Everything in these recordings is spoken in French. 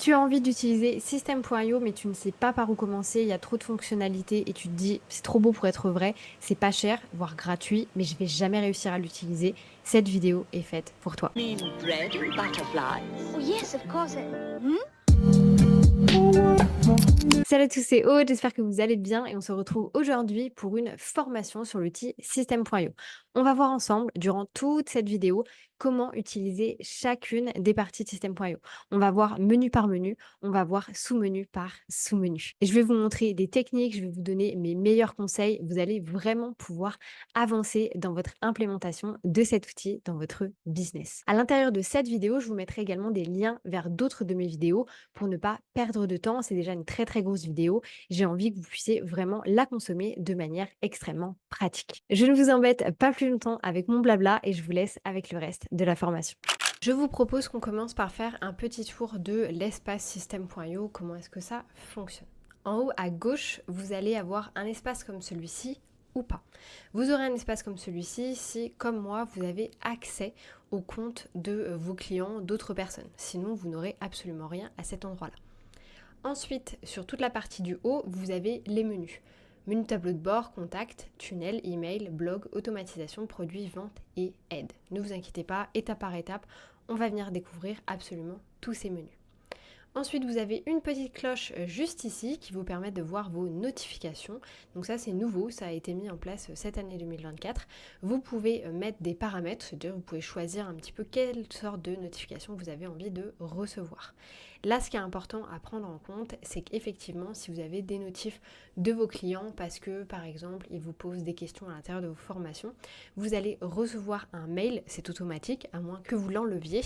Tu as envie d'utiliser System.io, mais tu ne sais pas par où commencer, il y a trop de fonctionnalités et tu te dis: «C'est trop beau pour être vrai, c'est pas cher, voire gratuit, mais je vais jamais réussir à l'utiliser». Cette vidéo est faite pour toi. Mean bread and butterflies. Oh yes, of course. Hmm? Salut à tous, c'est Aude, j'espère que vous allez bien et on se retrouve aujourd'hui pour une formation sur l'outil System.io. On va voir ensemble, durant toute cette vidéo, comment utiliser chacune des parties de System.io. On va voir menu par menu, on va voir sous-menu par sous-menu. Et je vais vous montrer des techniques, je vais vous donner mes meilleurs conseils. Vous allez vraiment pouvoir avancer dans votre implémentation de cet outil dans votre business. À l'intérieur de cette vidéo, je vous mettrai également des liens vers d'autres de mes vidéos pour ne pas perdre de temps. C'est déjà une très très grosse vidéo. J'ai envie que vous puissiez vraiment la consommer de manière extrêmement pratique. Je ne vous embête pas plus longtemps avec mon blabla et je vous laisse avec le reste de la formation. Je vous propose qu'on commence par faire un petit tour de l'espace system.io. Comment est-ce que ça fonctionne? En haut à gauche, vous allez avoir un espace comme celui-ci ou pas. Vous aurez un espace comme celui-ci si, comme moi, vous avez accès au compte de vos clients, d'autres personnes. Sinon, vous n'aurez absolument rien à cet endroit-là. Ensuite, sur toute la partie du haut, vous avez les menus. Menu tableau de bord, contact, tunnel, email, blog, automatisation, produits, vente et aide. Ne vous inquiétez pas, étape par étape, on va venir découvrir absolument tous ces menus. Ensuite, vous avez une petite cloche juste ici qui vous permet de voir vos notifications. Donc ça, c'est nouveau, ça a été mis en place cette année 2024. Vous pouvez mettre des paramètres, c'est-à-dire vous pouvez choisir un petit peu quelle sorte de notification vous avez envie de recevoir. Là, ce qui est important à prendre en compte, c'est qu'effectivement, si vous avez des notifs de vos clients parce que, par exemple, ils vous posent des questions à l'intérieur de vos formations, vous allez recevoir un mail, c'est automatique, à moins que vous l'enleviez.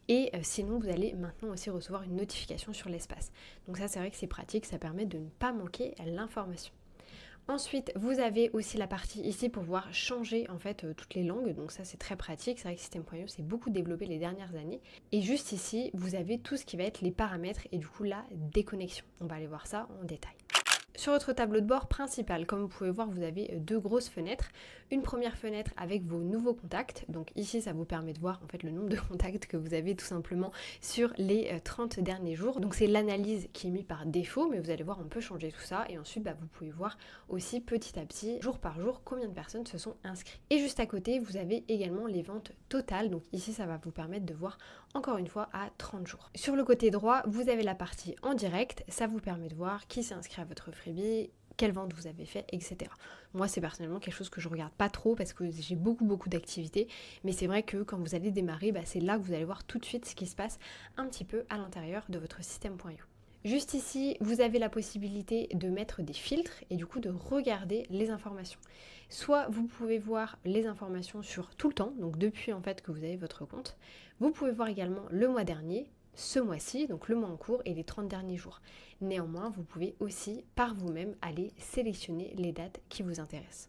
Et sinon, vous allez maintenant aussi recevoir une notification sur l'espace. Donc ça, c'est vrai que c'est pratique, ça permet de ne pas manquer l'information. Ensuite, vous avez aussi la partie ici pour pouvoir changer en fait toutes les langues. Donc ça, c'est très pratique. C'est vrai que System.io s'est beaucoup développé les dernières années. Et juste ici, vous avez tout ce qui va être les paramètres et du coup la déconnexion. On va aller voir ça en détail. Sur votre tableau de bord principal, comme vous pouvez voir, vous avez deux grosses fenêtres. Une première fenêtre avec vos nouveaux contacts. Donc ici, ça vous permet de voir en fait le nombre de contacts que vous avez tout simplement sur les 30 derniers jours. Donc c'est l'analyse qui est mise par défaut, mais vous allez voir, on peut changer tout ça. Et ensuite, vous pouvez voir aussi petit à petit, jour par jour, combien de personnes se sont inscrites. Et juste à côté, vous avez également les ventes totales. Donc ici, ça va vous permettre de voir encore une fois à 30 jours. Sur le côté droit, vous avez la partie en direct. Ça vous permet de voir qui s'est inscrit à votre freebie, quelle vente vous avez fait, etc. Moi, c'est personnellement quelque chose que je regarde pas trop parce que j'ai beaucoup d'activités, mais c'est vrai que quand vous allez démarrer, c'est là que vous allez voir tout de suite ce qui se passe un petit peu à l'intérieur de votre système.io. Juste ici, vous avez la possibilité de mettre des filtres et du coup de regarder les informations. Soit vous pouvez voir les informations sur tout le temps, donc depuis en fait que vous avez votre compte. Vous pouvez voir également le mois dernier, ce mois-ci, donc le mois en cours et les 30 derniers jours. Néanmoins, vous pouvez aussi par vous-même aller sélectionner les dates qui vous intéressent.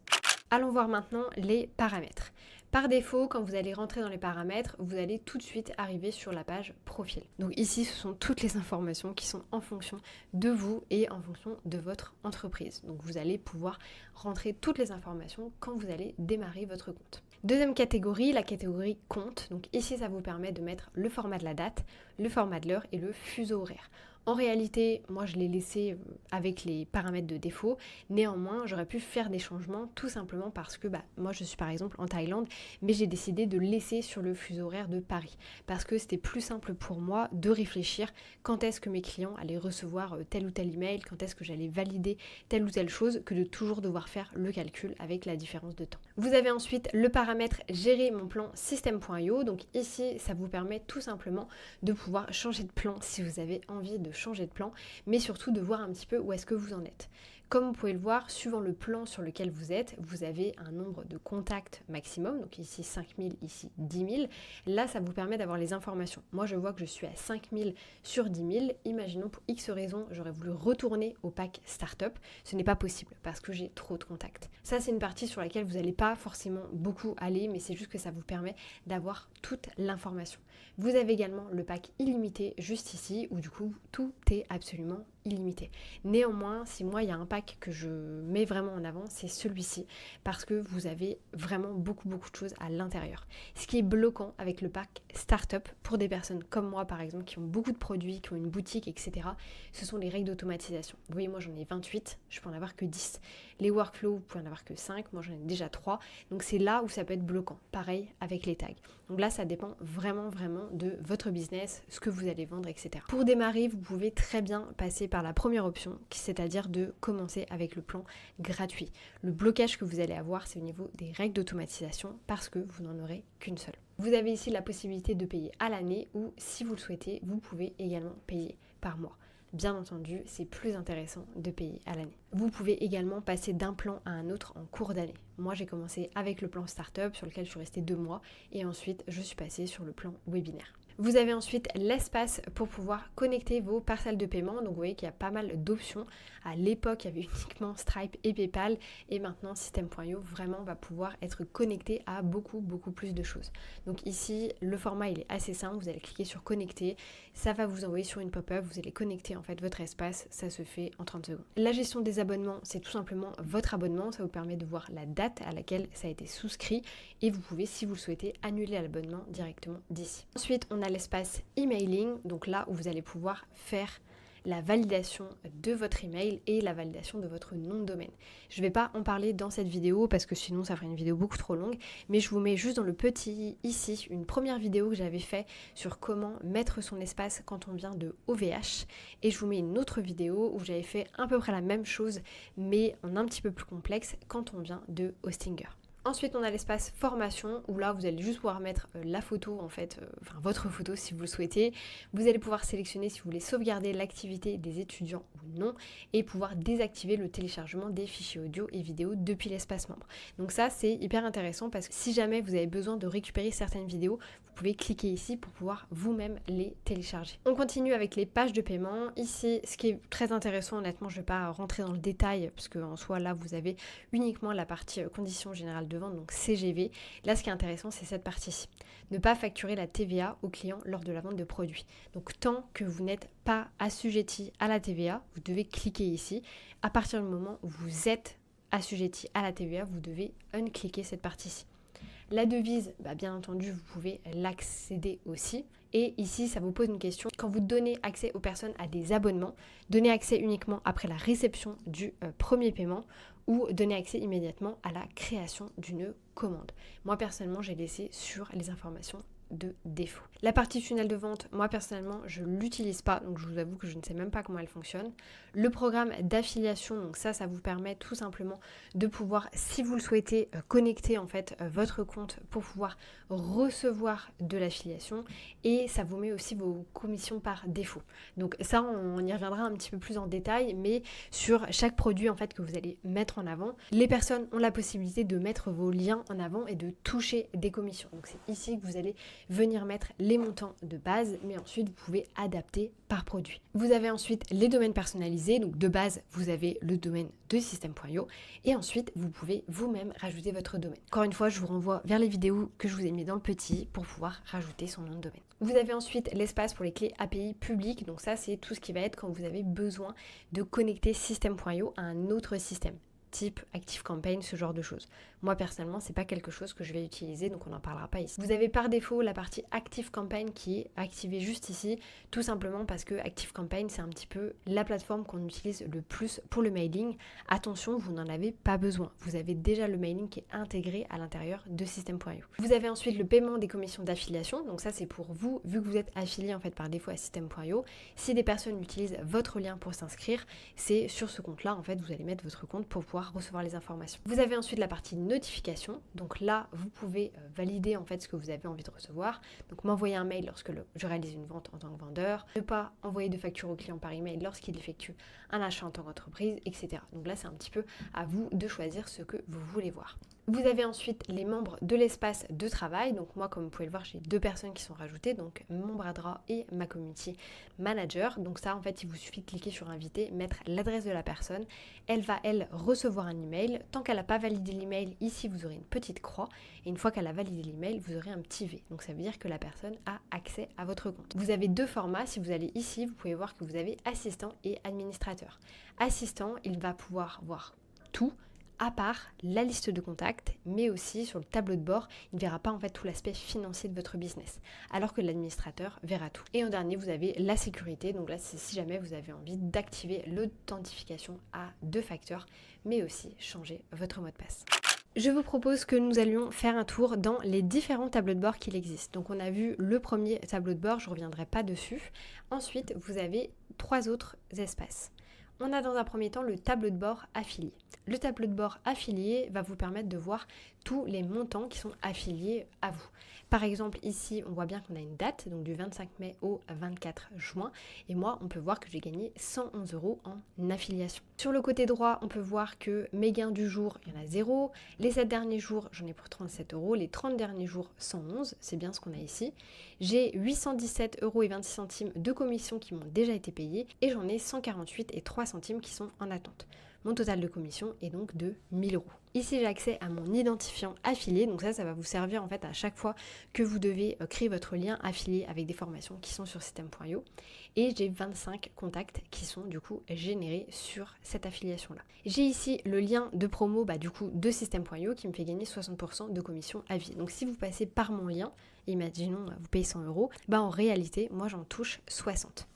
Allons voir maintenant les paramètres. Par défaut, quand vous allez rentrer dans les paramètres, vous allez tout de suite arriver sur la page profil. Donc ici, ce sont toutes les informations qui sont en fonction de vous et en fonction de votre entreprise. Donc vous allez pouvoir rentrer toutes les informations quand vous allez démarrer votre compte. Deuxième catégorie, la catégorie compte. Donc ici, ça vous permet de mettre le format de la date, le format de l'heure et le fuseau horaire. En réalité, moi je l'ai laissé avec les paramètres de défaut. Néanmoins, j'aurais pu faire des changements tout simplement parce que moi je suis par exemple en Thaïlande, mais j'ai décidé de laisser sur le fuseau horaire de Paris parce que c'était plus simple pour moi de réfléchir quand est-ce que mes clients allaient recevoir tel ou tel email, quand est-ce que j'allais valider telle ou telle chose, que de toujours devoir faire le calcul avec la différence de temps. Vous avez ensuite le paramètre gérer mon plan system.io. Donc ici, ça vous permet tout simplement de pouvoir changer de plan si vous avez envie de changer de plan, mais surtout de voir un petit peu où est-ce que vous en êtes. Comme vous pouvez le voir, suivant le plan sur lequel vous êtes, vous avez un nombre de contacts maximum, donc ici 5000, ici 10 000. Là, ça vous permet d'avoir les informations. Moi, je vois que je suis à 5000 sur 10 000. Imaginons pour X raison, j'aurais voulu retourner au pack Startup. Ce n'est pas possible parce que j'ai trop de contacts. Ça, c'est une partie sur laquelle vous n'allez pas forcément beaucoup aller, mais c'est juste que ça vous permet d'avoir toute l'information. Vous avez également le pack illimité juste ici, où du coup, tout est absolument illimité. Néanmoins, si moi, il y a un pack pack que je mets vraiment en avant, c'est celui-ci, parce que vous avez vraiment beaucoup de choses à l'intérieur. Ce qui est bloquant avec le pack Startup, pour des personnes comme moi par exemple, qui ont beaucoup de produits, qui ont une boutique, etc., ce sont les règles d'automatisation. Vous voyez, moi j'en ai 28, je peux en avoir que 10. Les workflows, vous pouvez en avoir que 5, moi j'en ai déjà 3, donc c'est là où ça peut être bloquant. Pareil avec les tags. Donc là, ça dépend vraiment de votre business, ce que vous allez vendre, etc. Pour démarrer, vous pouvez très bien passer par la première option, c'est-à-dire de commencer avec le plan gratuit. Le blocage que vous allez avoir, c'est au niveau des règles d'automatisation parce que vous n'en aurez qu'une seule. Vous avez ici la possibilité de payer à l'année ou, si vous le souhaitez, vous pouvez également payer par mois. Bien entendu, c'est plus intéressant de payer à l'année. Vous pouvez également passer d'un plan à un autre en cours d'année. Moi, j'ai commencé avec le plan Startup sur lequel je suis restée 2 mois et ensuite je suis passée sur le plan webinaire. Vous avez ensuite l'espace pour pouvoir connecter vos parcelles de paiement. Donc vous voyez qu'il y a pas mal d'options. À l'époque, il y avait uniquement Stripe et PayPal et maintenant System.io vraiment va pouvoir être connecté à beaucoup plus de choses. Donc ici, le format il est assez simple. Vous allez cliquer sur connecter. Ça va vous envoyer sur une pop-up. Vous allez connecter en fait votre espace. Ça se fait en 30 secondes. La gestion des abonnements, c'est tout simplement votre abonnement. Ça vous permet de voir la date à laquelle ça a été souscrit et vous pouvez, si vous le souhaitez, annuler l'abonnement directement d'ici. Ensuite, on a l'espace emailing, donc là où vous allez pouvoir faire la validation de votre email et la validation de votre nom de domaine. Je ne vais pas en parler dans cette vidéo parce que sinon ça ferait une vidéo beaucoup trop longue, mais je vous mets juste dans le petit ici une première vidéo que j'avais fait sur comment mettre son espace quand on vient de OVH et je vous mets une autre vidéo où j'avais fait à peu près la même chose mais en un petit peu plus complexe quand on vient de Hostinger. Ensuite, on a l'espace formation où là, vous allez juste pouvoir mettre la photo, en fait, votre photo si vous le souhaitez. Vous allez pouvoir sélectionner si vous voulez sauvegarder l'activité des étudiants ou non et pouvoir désactiver le téléchargement des fichiers audio et vidéo depuis l'espace membre. Donc ça, c'est hyper intéressant parce que si jamais vous avez besoin de récupérer certaines vidéos, vous pouvez cliquer ici pour pouvoir vous-même les télécharger. On continue avec les pages de paiement. Ici, ce qui est très intéressant, honnêtement, je ne vais pas rentrer dans le détail parce qu'en soi, là, vous avez uniquement la partie conditions générales de vente, donc CGV. Là, ce qui est intéressant, c'est cette partie-ci. Ne pas facturer la TVA aux clients lors de la vente de produits. Donc, tant que vous n'êtes pas assujetti à la TVA, vous devez cliquer ici. À partir du moment où vous êtes assujetti à la TVA, vous devez uncliquer cette partie-ci. La devise, bien entendu, vous pouvez l'accéder aussi. Et ici, ça vous pose une question. Quand vous donnez accès aux personnes à des abonnements, donnez accès uniquement après la réception du premier paiement ou donnez accès immédiatement à la création d'une commande. Moi, personnellement, j'ai laissé sur les informations de défaut. La partie funnel de vente, moi personnellement, je l'utilise pas, donc je vous avoue que je ne sais même pas comment elle fonctionne. Le programme d'affiliation, donc ça vous permet tout simplement de pouvoir, si vous le souhaitez, connecter en fait votre compte pour pouvoir recevoir de l'affiliation et ça vous met aussi vos commissions par défaut. Donc ça, on y reviendra un petit peu plus en détail, mais sur chaque produit en fait que vous allez mettre en avant, les personnes ont la possibilité de mettre vos liens en avant et de toucher des commissions. Donc c'est ici que vous allez venir mettre les montants de base, mais ensuite vous pouvez adapter par produit. Vous avez ensuite les domaines personnalisés, donc de base vous avez le domaine de System.io et ensuite vous pouvez vous-même rajouter votre domaine. Encore une fois, je vous renvoie vers les vidéos que je vous ai mis dans le petit pour pouvoir rajouter son nom de domaine. Vous avez ensuite l'espace pour les clés API publiques, donc ça c'est tout ce qui va être quand vous avez besoin de connecter System.io à un autre système, type ActiveCampaign, ce genre de choses. Moi personnellement, c'est pas quelque chose que je vais utiliser, donc on n'en parlera pas ici. Vous avez par défaut la partie ActiveCampaign qui est activée juste ici, tout simplement parce que ActiveCampaign c'est un petit peu la plateforme qu'on utilise le plus pour le mailing. Attention, vous n'en avez pas besoin. Vous avez déjà le mailing qui est intégré à l'intérieur de System.io. Vous avez ensuite le paiement des commissions d'affiliation, donc ça c'est pour vous, vu que vous êtes affilié en fait par défaut à System.io. Si des personnes utilisent votre lien pour s'inscrire, c'est sur ce compte-là en fait vous allez mettre votre compte pour pouvoir recevoir les informations. Vous avez ensuite la partie notification, donc là vous pouvez valider en fait ce que vous avez envie de recevoir, donc m'envoyer un mail lorsque je réalise une vente en tant que vendeur, ne pas envoyer de facture au client par email lorsqu'il effectue un achat en tant qu'entreprise, etc. Donc là c'est un petit peu à vous de choisir ce que vous voulez voir. Vous avez ensuite les membres de l'espace de travail. Donc moi, comme vous pouvez le voir, j'ai 2 personnes qui sont rajoutées, donc mon bras droit et ma community manager. Donc ça, en fait, il vous suffit de cliquer sur inviter, mettre l'adresse de la personne. Elle va, elle, recevoir un email. Tant qu'elle n'a pas validé l'email, ici, vous aurez une petite croix. Et une fois qu'elle a validé l'email, vous aurez un petit V. Donc ça veut dire que la personne a accès à votre compte. Vous avez 2 formats. Si vous allez ici, vous pouvez voir que vous avez assistant et administrateur. Assistant, il va pouvoir voir tout, à part la liste de contacts, mais aussi sur le tableau de bord, il ne verra pas en fait tout l'aspect financier de votre business, alors que l'administrateur verra tout. Et en dernier, vous avez la sécurité, donc là c'est si jamais vous avez envie d'activer l'authentification à 2 facteurs, mais aussi changer votre mot de passe. Je vous propose que nous allions faire un tour dans les différents tableaux de bord qu'il existe. Donc on a vu le premier tableau de bord, je ne reviendrai pas dessus. Ensuite, vous avez 3 autres espaces. On a dans un premier temps le tableau de bord affilié. Le tableau de bord affilié va vous permettre de voir tous les montants qui sont affiliés à vous. Par exemple, ici, on voit bien qu'on a une date, donc du 25 mai au 24 juin. Et moi, on peut voir que j'ai gagné 111 € en affiliation. Sur le côté droit, on peut voir que mes gains du jour, il y en a 0. Les 7 derniers jours, j'en ai pour 37 €. Les 30 derniers jours, 111. C'est bien ce qu'on a ici. J'ai 817,26 € de commissions qui m'ont déjà été payées. Et j'en ai 148,03 € qui sont en attente. Mon total de commission est donc de 1000 €. Ici, j'ai accès à mon identifiant affilié. Donc ça va vous servir en fait à chaque fois que vous devez créer votre lien affilié avec des formations qui sont sur System.io. Et j'ai 25 contacts qui sont du coup générés sur cette affiliation-là. J'ai ici le lien de promo du coup de System.io qui me fait gagner 60% de commission à vie. Donc si vous passez par mon lien, imaginons vous payez 100 €, en réalité, moi j'en touche 60.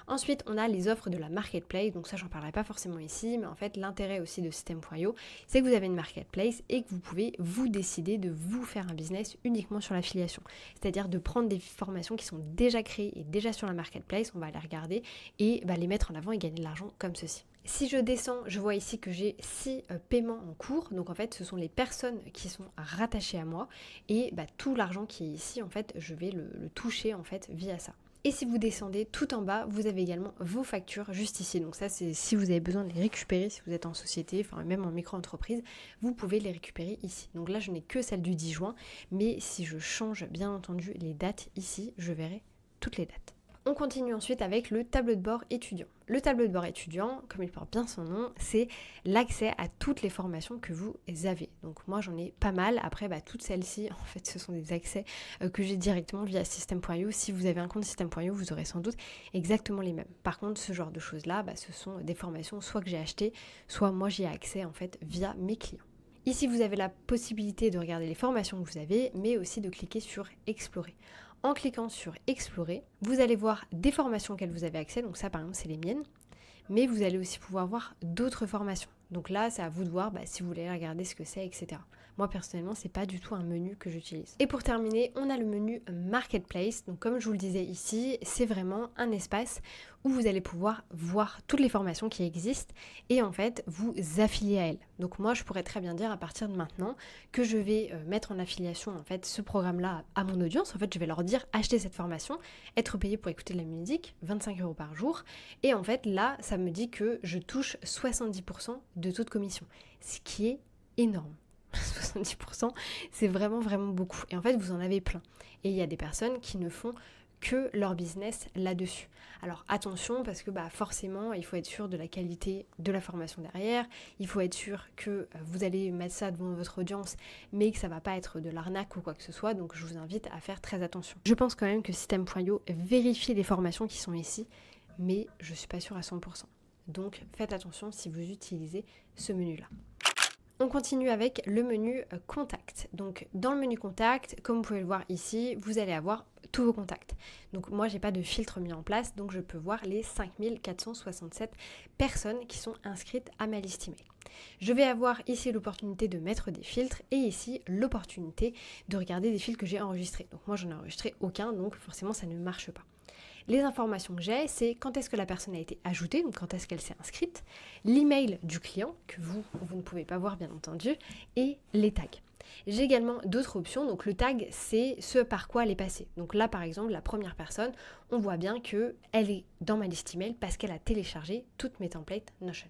Ensuite, on a les offres de la marketplace, donc ça j'en parlerai pas forcément ici, mais en fait l'intérêt aussi de System.io, c'est que vous avez une marketplace et que vous pouvez vous décider de vous faire un business uniquement sur l'affiliation. C'est-à-dire de prendre des formations qui sont déjà créées et déjà sur la marketplace, on va les regarder et les mettre en avant et gagner de l'argent comme ceci. Si je descends, je vois ici que j'ai 6 paiements en cours. Donc en fait, ce sont les personnes qui sont rattachées à moi et tout l'argent qui est ici, en fait, je vais le toucher en fait via ça. Et si vous descendez tout en bas, vous avez également vos factures juste ici. Donc ça, c'est si vous avez besoin de les récupérer, si vous êtes en société, enfin même en micro-entreprise, vous pouvez les récupérer ici. Donc là, je n'ai que celle du 10 juin, mais si je change bien entendu les dates ici, je verrai toutes les dates. On continue ensuite avec le tableau de bord étudiant. Le tableau de bord étudiant, comme il porte bien son nom, c'est l'accès à toutes les formations que vous avez. Donc moi j'en ai pas mal. Après toutes celles-ci, en fait ce sont des accès que j'ai directement via System.io. Si vous avez un compte System.io, vous aurez sans doute exactement les mêmes. Par contre, ce genre de choses-là, ce sont des formations soit que j'ai achetées, soit moi j'y ai accès en fait via mes clients. Ici, vous avez la possibilité de regarder les formations que vous avez, mais aussi de cliquer sur Explorer. En cliquant sur Explorer, vous allez voir des formations auxquelles vous avez accès. Donc ça, par exemple, c'est les miennes. Mais vous allez aussi pouvoir voir d'autres formations. Donc là, c'est à vous de voir si vous voulez regarder ce que c'est, etc. Moi, personnellement, c'est pas du tout un menu que j'utilise. Et pour terminer, on a le menu Marketplace. Donc comme je vous le disais ici, c'est vraiment un espace où vous allez pouvoir voir toutes les formations qui existent et en fait vous affilier à elles. Donc moi, je pourrais très bien dire à partir de maintenant que je vais mettre en affiliation en fait ce programme-là à mon audience. En fait, je vais leur dire achetez cette formation, être payé pour écouter de la musique, 25 € par jour. Et en fait, là, ça me dit que je touche 70% de taux de commission, ce qui est énorme. 70%, c'est vraiment beaucoup. Et en fait, vous en avez plein. Et il y a des personnes qui ne font que leur business là-dessus. Alors attention, parce que forcément, il faut être sûr de la qualité de la formation derrière. Il faut être sûr que vous allez mettre ça devant votre audience, mais que ça va pas être de l'arnaque ou quoi que ce soit. Donc je vous invite à faire très attention. Je pense quand même que System.io vérifie les formations qui sont ici, mais je suis pas sûre à 100%. Donc faites attention si vous utilisez ce menu-là. On continue avec le menu Contact. Donc dans le menu Contact, comme vous pouvez le voir ici, vous allez avoir tous vos contacts. Donc moi, j'ai pas de filtre mis en place, donc je peux voir les 5467 personnes qui sont inscrites à ma liste email. Je vais avoir ici l'opportunité de mettre des filtres et ici l'opportunité de regarder des fils que j'ai enregistrés. Donc moi, j'en ai enregistré aucun, donc forcément, ça ne marche pas. Les informations que j'ai, c'est quand est-ce que la personne a été ajoutée, donc quand est-ce qu'elle s'est inscrite, l'email du client, que vous ne pouvez pas voir bien entendu, et les tags. J'ai également d'autres options, donc le tag, c'est ce par quoi elle est passée. Donc là, par exemple, la première personne, on voit bien qu'elle est dans ma liste email parce qu'elle a téléchargé toutes mes templates Notion.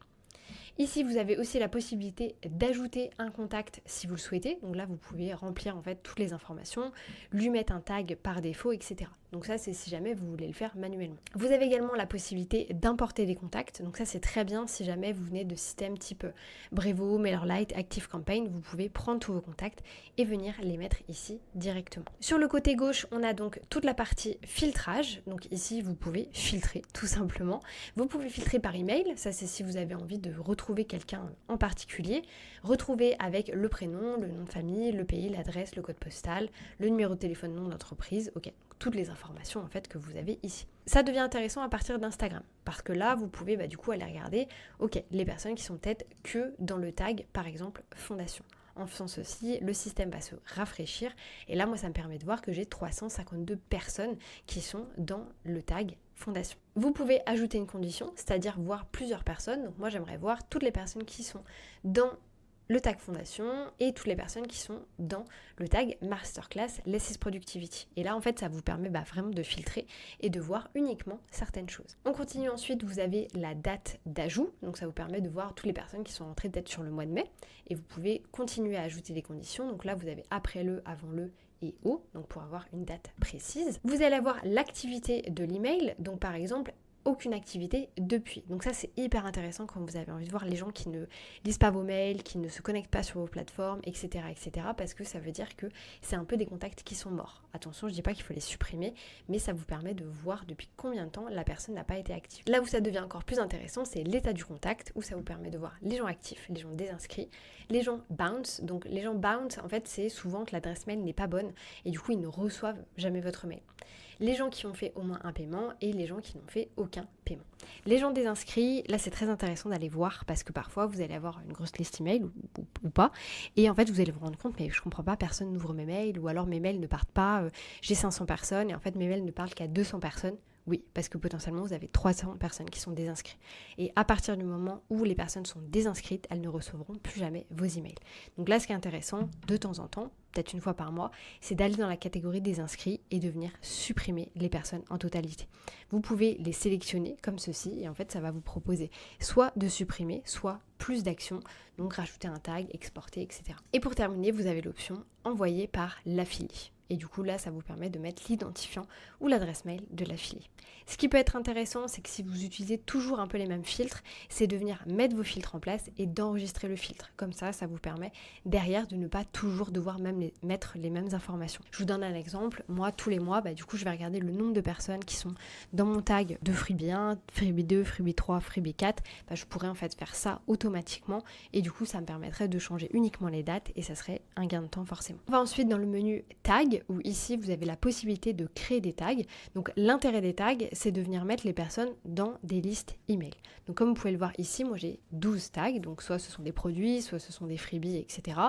Ici, vous avez aussi la possibilité d'ajouter un contact si vous le souhaitez. Donc là, vous pouvez remplir en fait toutes les informations, lui mettre un tag par défaut, etc. Donc ça, c'est si jamais vous voulez le faire manuellement. Vous avez également la possibilité d'importer des contacts. Donc ça, c'est très bien si jamais vous venez de systèmes type Brevo, MailerLite, ActiveCampaign. Vous pouvez prendre tous vos contacts et venir les mettre ici directement. Sur le côté gauche, on a donc toute la partie filtrage. Donc ici, vous pouvez filtrer tout simplement. Vous pouvez filtrer par email. Ça, c'est si vous avez envie de retrouver quelqu'un en particulier. Retrouver avec le prénom, le nom de famille, le pays, l'adresse, le code postal, le numéro de téléphone nom d'entreprise. Ok. Toutes les informations en fait que vous avez ici. Ça devient intéressant à partir d'Instagram parce que là vous pouvez du coup aller regarder les personnes qui sont peut-être que dans le tag par exemple fondation. En faisant ceci, le système va se rafraîchir et là moi ça me permet de voir que j'ai 352 personnes qui sont dans le tag fondation. Vous pouvez ajouter une condition, c'est-à-dire voir plusieurs personnes. Donc moi j'aimerais voir toutes les personnes qui sont dans le tag fondation et toutes les personnes qui sont dans le tag masterclass Less is Productivity. Et là en fait ça vous permet vraiment de filtrer et de voir uniquement certaines choses. On continue ensuite, vous avez la date d'ajout, donc ça vous permet de voir toutes les personnes qui sont rentrées peut-être sur le mois de mai et vous pouvez continuer à ajouter des conditions. Donc là vous avez après le, avant le et au, donc pour avoir une date précise. Vous allez avoir l'activité de l'email, donc par exemple aucune activité depuis. Donc ça c'est hyper intéressant quand vous avez envie de voir les gens qui ne lisent pas vos mails, qui ne se connectent pas sur vos plateformes, etc. parce que ça veut dire que c'est un peu des contacts qui sont morts. Attention, je dis pas qu'il faut les supprimer, mais ça vous permet de voir depuis combien de temps la personne n'a pas été active. Là où ça devient encore plus intéressant, c'est l'état du contact, où ça vous permet de voir les gens actifs, les gens désinscrits, les gens bounce. Donc les gens bounce, en fait c'est souvent que l'adresse mail n'est pas bonne et du coup ils ne reçoivent jamais votre mail. Les gens qui ont fait au moins un paiement et les gens qui n'ont fait aucun paiement. Les gens désinscrits, là c'est très intéressant d'aller voir parce que parfois vous allez avoir une grosse liste email ou pas et en fait vous allez vous rendre compte mais je comprends pas, personne n'ouvre mes mails ou alors mes mails ne partent pas, j'ai 500 personnes et en fait mes mails ne parlent qu'à 200 personnes. Oui, parce que potentiellement vous avez 300 personnes qui sont désinscrites. Et à partir du moment où les personnes sont désinscrites, elles ne recevront plus jamais vos emails. Donc là, ce qui est intéressant, de temps en temps, peut-être une fois par mois, c'est d'aller dans la catégorie des inscrits et de venir supprimer les personnes en totalité. Vous pouvez les sélectionner comme ceci et en fait, ça va vous proposer soit de supprimer, soit plus d'actions, donc rajouter un tag, exporter, etc. Et pour terminer, vous avez l'option envoyer par l'affilié. Et du coup, là, ça vous permet de mettre l'identifiant ou l'adresse mail de l'affilié. Ce qui peut être intéressant, c'est que si vous utilisez toujours un peu les mêmes filtres, c'est de venir mettre vos filtres en place et d'enregistrer le filtre. Comme ça vous vous permet derrière de ne pas toujours devoir mettre les mêmes informations. Je vous donne un exemple. Moi, tous les mois, du coup, je vais regarder le nombre de personnes qui sont dans mon tag de Freebie 1, Freebie 2, Freebie 3, Freebie 4. Je pourrais en fait faire ça automatiquement et du coup, ça me permettrait de changer uniquement les dates et ça serait un gain de temps forcément. On va ensuite dans le menu tag où ici, vous avez la possibilité de créer des tags. Donc, l'intérêt des tags, c'est de venir mettre les personnes dans des listes email. Donc, comme vous pouvez le voir ici, moi j'ai 12 tags, donc soit ce sont des produits, soit ce sont des freebies, etc.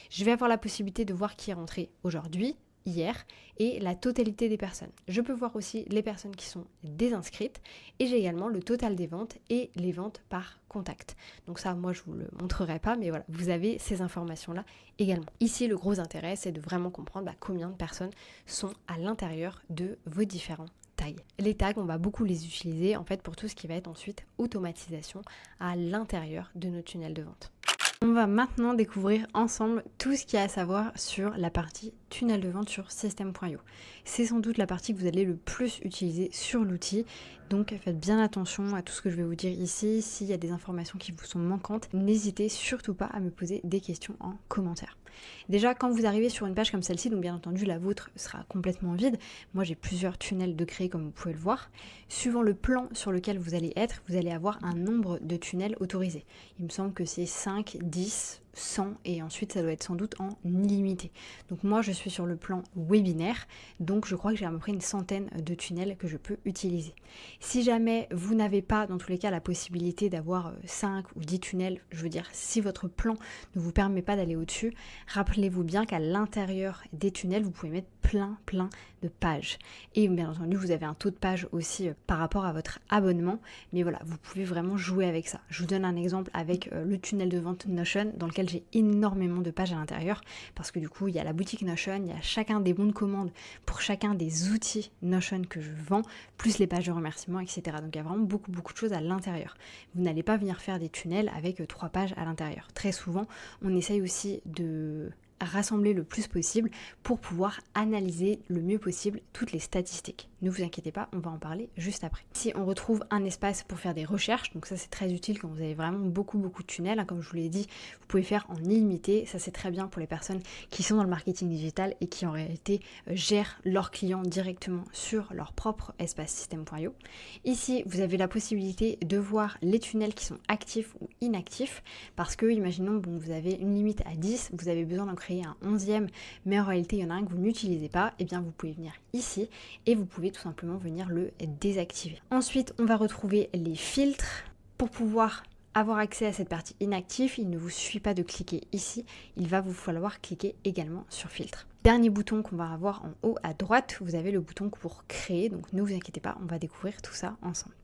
Je vais avoir la possibilité de voir qui est rentré aujourd'hui, hier, et la totalité des personnes. Je peux voir aussi les personnes qui sont désinscrites et j'ai également le total des ventes et les ventes par contact. Donc ça, moi je vous le montrerai pas, mais voilà, vous avez ces informations-là également. Ici, le gros intérêt, c'est de vraiment comprendre combien de personnes sont à l'intérieur de vos différents tags. Les tags, on va beaucoup les utiliser en fait pour tout ce qui va être ensuite automatisation à l'intérieur de nos tunnels de vente. On va maintenant découvrir ensemble tout ce qu'il y a à savoir sur la partie tunnel de vente sur System.io. C'est sans doute la partie que vous allez le plus utiliser sur l'outil, donc faites bien attention à tout ce que je vais vous dire ici. S'il y a des informations qui vous sont manquantes, n'hésitez surtout pas à me poser des questions en commentaire. Déjà, quand vous arrivez sur une page comme celle-ci, donc bien entendu la vôtre sera complètement vide. Moi j'ai plusieurs tunnels de créer comme vous pouvez le voir. Suivant le plan sur lequel vous allez être, vous allez avoir un nombre de tunnels autorisés. Il me semble que c'est 5, 10, 100 et ensuite ça doit être sans doute en illimité. Donc moi je suis sur le plan webinaire, donc je crois que j'ai à peu près une centaine de tunnels que je peux utiliser. Si jamais vous n'avez pas dans tous les cas la possibilité d'avoir 5 ou 10 tunnels, je veux dire si votre plan ne vous permet pas d'aller au-dessus, rappelez-vous bien qu'à l'intérieur des tunnels vous pouvez mettre plein de pages. Et bien entendu vous avez un taux de pages aussi par rapport à votre abonnement, mais voilà, vous pouvez vraiment jouer avec ça. Je vous donne un exemple avec le tunnel de vente Notion dans lequel lequel j'ai énormément de pages à l'intérieur parce que du coup, il y a la boutique Notion, il y a chacun des bons de commande pour chacun des outils Notion que je vends, plus les pages de remerciements, etc. Donc il y a vraiment beaucoup de choses à l'intérieur. Vous n'allez pas venir faire des tunnels avec 3 pages à l'intérieur. Très souvent, on essaye aussi de rassembler le plus possible pour pouvoir analyser le mieux possible toutes les statistiques. Ne vous inquiétez pas, on va en parler juste après. Ici, on retrouve un espace pour faire des recherches, donc ça c'est très utile quand vous avez vraiment beaucoup de tunnels. Comme je vous l'ai dit, vous pouvez faire en illimité, ça c'est très bien pour les personnes qui sont dans le marketing digital et qui en réalité gèrent leurs clients directement sur leur propre espace système.io. Ici, vous avez la possibilité de voir les tunnels qui sont actifs ou inactifs, parce que imaginons, vous avez une limite à 10, vous avez besoin d'en créer un 11e, mais en réalité il y en a un que vous n'utilisez pas, et bien vous pouvez venir ici et vous pouvez tout simplement venir le désactiver. Ensuite, on va retrouver les filtres. Pour pouvoir avoir accès à cette partie inactive, il ne vous suffit pas de cliquer ici, il va vous falloir cliquer également sur filtre. Dernier bouton qu'on va avoir en haut à droite, vous avez le bouton pour créer, donc ne vous inquiétez pas, on va découvrir tout ça ensemble.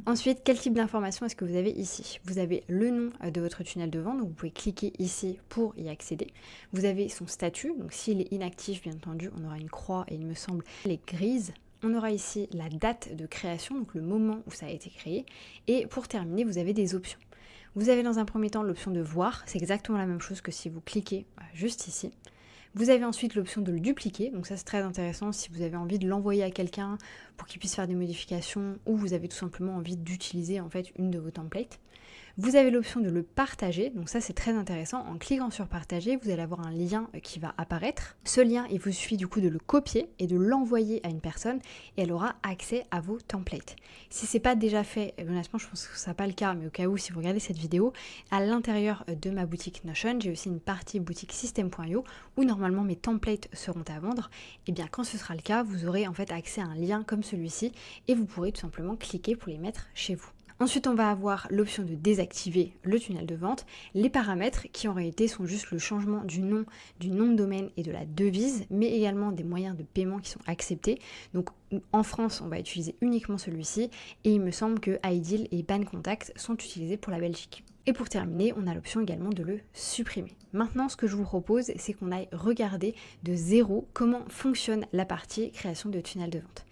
Ensuite, quel type d'information est-ce que vous avez ici? Vous avez le nom de votre tunnel de vente, donc vous pouvez cliquer ici pour y accéder. Vous avez son statut, donc s'il est inactif, bien entendu, on aura une croix et il me semble elle est grise. On aura ici la date de création, donc le moment où ça a été créé. Et pour terminer, vous avez des options. Vous avez dans un premier temps l'option de voir, c'est exactement la même chose que si vous cliquez juste ici. Vous avez ensuite l'option de le dupliquer, donc ça c'est très intéressant si vous avez envie de l'envoyer à quelqu'un pour qu'il puisse faire des modifications ou vous avez tout simplement envie d'utiliser en fait une de vos templates. Vous avez l'option de le partager, donc ça c'est très intéressant. En cliquant sur partager, vous allez avoir un lien qui va apparaître. Ce lien, il vous suffit du coup de le copier et de l'envoyer à une personne et elle aura accès à vos templates. Si c'est pas déjà fait, honnêtement je pense que ce sera pas le cas, mais au cas où si vous regardez cette vidéo, à l'intérieur de ma boutique Notion, j'ai aussi une partie boutique système.io où normalement mes templates seront à vendre. Et bien quand ce sera le cas, vous aurez en fait accès à un lien comme celui-ci et vous pourrez tout simplement cliquer pour les mettre chez vous. Ensuite, on va avoir l'option de désactiver le tunnel de vente, les paramètres qui en réalité sont juste le changement du nom de domaine et de la devise, mais également des moyens de paiement qui sont acceptés. Donc en France, on va utiliser uniquement celui-ci et il me semble que iDeal et Bancontact sont utilisés pour la Belgique. Et pour terminer, on a l'option également de le supprimer. Maintenant, ce que je vous propose, c'est qu'on aille regarder de zéro comment fonctionne la partie création de tunnel de vente.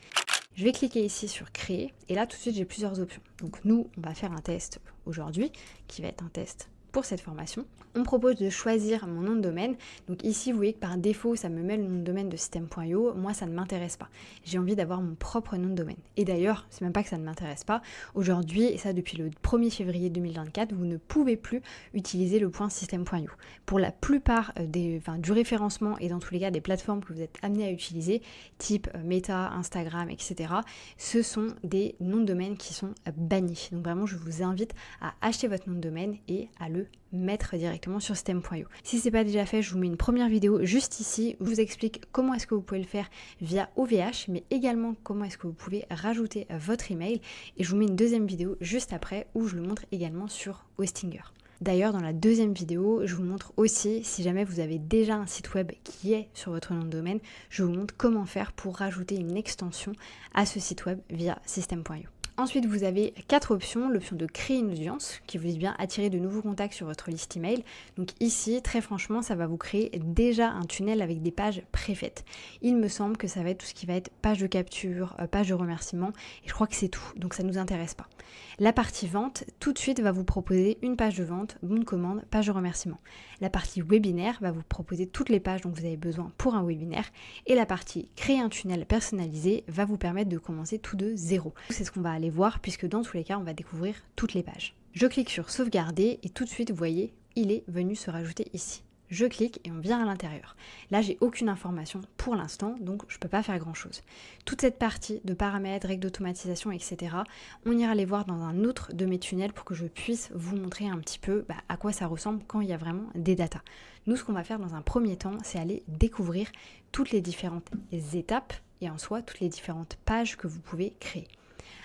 Je vais cliquer ici sur créer et là tout de suite j'ai plusieurs options. Donc nous on va faire un test aujourd'hui qui va être un test pour cette formation. On me propose de choisir mon nom de domaine. Donc ici vous voyez que par défaut ça me met le nom de domaine de système.io. Moi ça ne m'intéresse pas. J'ai envie d'avoir mon propre nom de domaine. Et d'ailleurs c'est même pas que ça ne m'intéresse pas. Aujourd'hui, et ça depuis le 1er février 2024, vous ne pouvez plus utiliser le point système.io. Pour la plupart du référencement et dans tous les cas des plateformes que vous êtes amenés à utiliser, type Meta, Instagram, etc., ce sont des noms de domaine qui sont bannis. Donc vraiment je vous invite à acheter votre nom de domaine et à le mettre directement sur système.io. Si c'est pas déjà fait, je vous mets une première vidéo juste ici où je vous explique comment est-ce que vous pouvez le faire via OVH, mais également comment est-ce que vous pouvez rajouter votre email. Et je vous mets une deuxième vidéo juste après où je le montre également sur Hostinger. D'ailleurs, dans la deuxième vidéo, je vous montre aussi, si jamais vous avez déjà un site web qui est sur votre nom de domaine, je vous montre comment faire pour rajouter une extension à ce site web via système.io. Ensuite, vous avez 4 options. L'option de créer une audience qui vous dit bien attirer de nouveaux contacts sur votre liste email. Donc ici, très franchement, ça va vous créer déjà un tunnel avec des pages préfaites. Il me semble que ça va être tout ce qui va être page de capture, page de remerciement et je crois que c'est tout. Donc ça ne nous intéresse pas. La partie vente, tout de suite, va vous proposer une page de vente, bon de commande, page de remerciement. La partie webinaire va vous proposer toutes les pages dont vous avez besoin pour un webinaire. Et la partie créer un tunnel personnalisé va vous permettre de commencer tout de zéro. C'est ce qu'on va aller voir puisque dans tous les cas, on va découvrir toutes les pages. Je clique sur sauvegarder et tout de suite, vous voyez, il est venu se rajouter ici. Je clique et on vient à l'intérieur. Là, j'ai aucune information pour l'instant, donc je ne peux pas faire grand-chose. Toute cette partie de paramètres, règles d'automatisation, etc., on ira les voir dans un autre de mes tunnels pour que je puisse vous montrer un petit peu à quoi ça ressemble quand il y a vraiment des datas. Nous, ce qu'on va faire dans un premier temps, c'est aller découvrir toutes les différentes étapes et en soi, toutes les différentes pages que vous pouvez créer.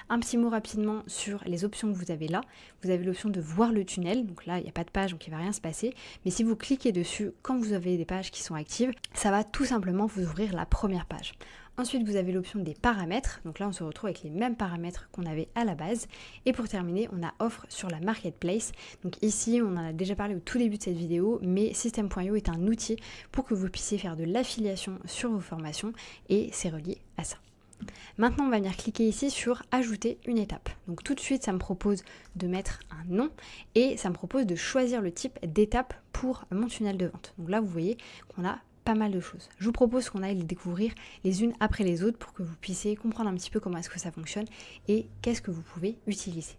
Un petit mot rapidement sur les options que vous avez là. Vous avez l'option de voir le tunnel. Donc là, il n'y a pas de page, donc il ne va rien se passer. Mais si vous cliquez dessus, quand vous avez des pages qui sont actives, ça va tout simplement vous ouvrir la première page. Ensuite, vous avez l'option des paramètres. Donc là, on se retrouve avec les mêmes paramètres qu'on avait à la base. Et pour terminer, on a offre sur la marketplace. Donc ici, on en a déjà parlé au tout début de cette vidéo, mais System.io est un outil pour que vous puissiez faire de l'affiliation sur vos formations et c'est relié à ça. Maintenant, on va venir cliquer ici sur ajouter une étape. Donc tout de suite, ça me propose de mettre un nom et ça me propose de choisir le type d'étape pour mon tunnel de vente. Donc là, vous voyez qu'on a pas mal de choses. Je vous propose qu'on aille les découvrir les unes après les autres pour que vous puissiez comprendre un petit peu comment est-ce que ça fonctionne et qu'est-ce que vous pouvez utiliser.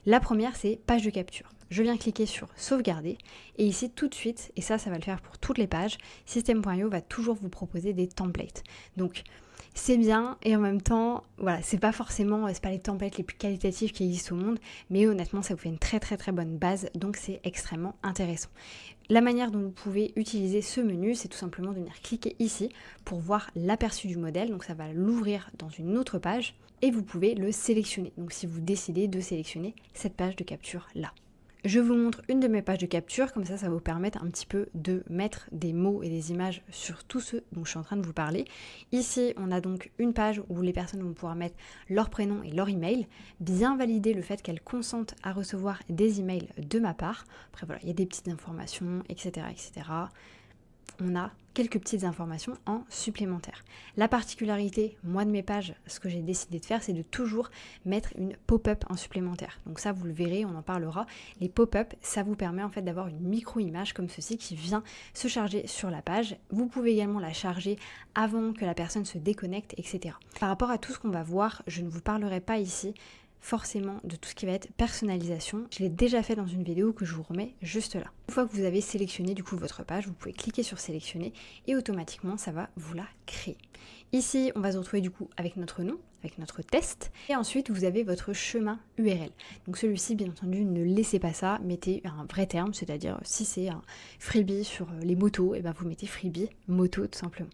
La première, c'est page de capture. Je viens cliquer sur sauvegarder et ici tout de suite, et ça va le faire pour toutes les pages, System.io va toujours vous proposer des templates. Donc c'est bien et en même temps, voilà, c'est pas les templates les plus qualitatifs qui existent au monde, mais honnêtement, ça vous fait une très bonne base, donc c'est extrêmement intéressant. La manière dont vous pouvez utiliser ce menu, c'est tout simplement de venir cliquer ici pour voir l'aperçu du modèle, donc ça va l'ouvrir dans une autre page et vous pouvez le sélectionner. Donc si vous décidez de sélectionner cette page de capture là. Je vous montre une de mes pages de capture, comme ça va vous permettre un petit peu de mettre des mots et des images sur tout ce dont je suis en train de vous parler. Ici, on a donc une page où les personnes vont pouvoir mettre leur prénom et leur email, bien valider le fait qu'elles consentent à recevoir des emails de ma part. Après voilà, il y a des petites informations, etc. etc. On a quelques petites informations en supplémentaire. La particularité, moi de mes pages, ce que j'ai décidé de faire, c'est de toujours mettre une pop-up en supplémentaire. Donc ça, vous le verrez, on en parlera. Les pop-up, ça vous permet en fait d'avoir une micro-image comme ceci qui vient se charger sur la page. Vous pouvez également la charger avant que la personne se déconnecte, etc. Par rapport à tout ce qu'on va voir, je ne vous parlerai pas ici forcément de tout ce qui va être personnalisation. Je l'ai déjà fait dans une vidéo que je vous remets juste là. Une fois que vous avez sélectionné du coup votre page, vous pouvez cliquer sur sélectionner et automatiquement ça va vous la créer. Ici, on va se retrouver du coup avec notre nom, avec notre test et ensuite vous avez votre chemin URL. Donc celui-ci, bien entendu, ne laissez pas ça, mettez un vrai terme, c'est-à-dire si c'est un freebie sur les motos, et ben vous mettez freebie moto tout simplement.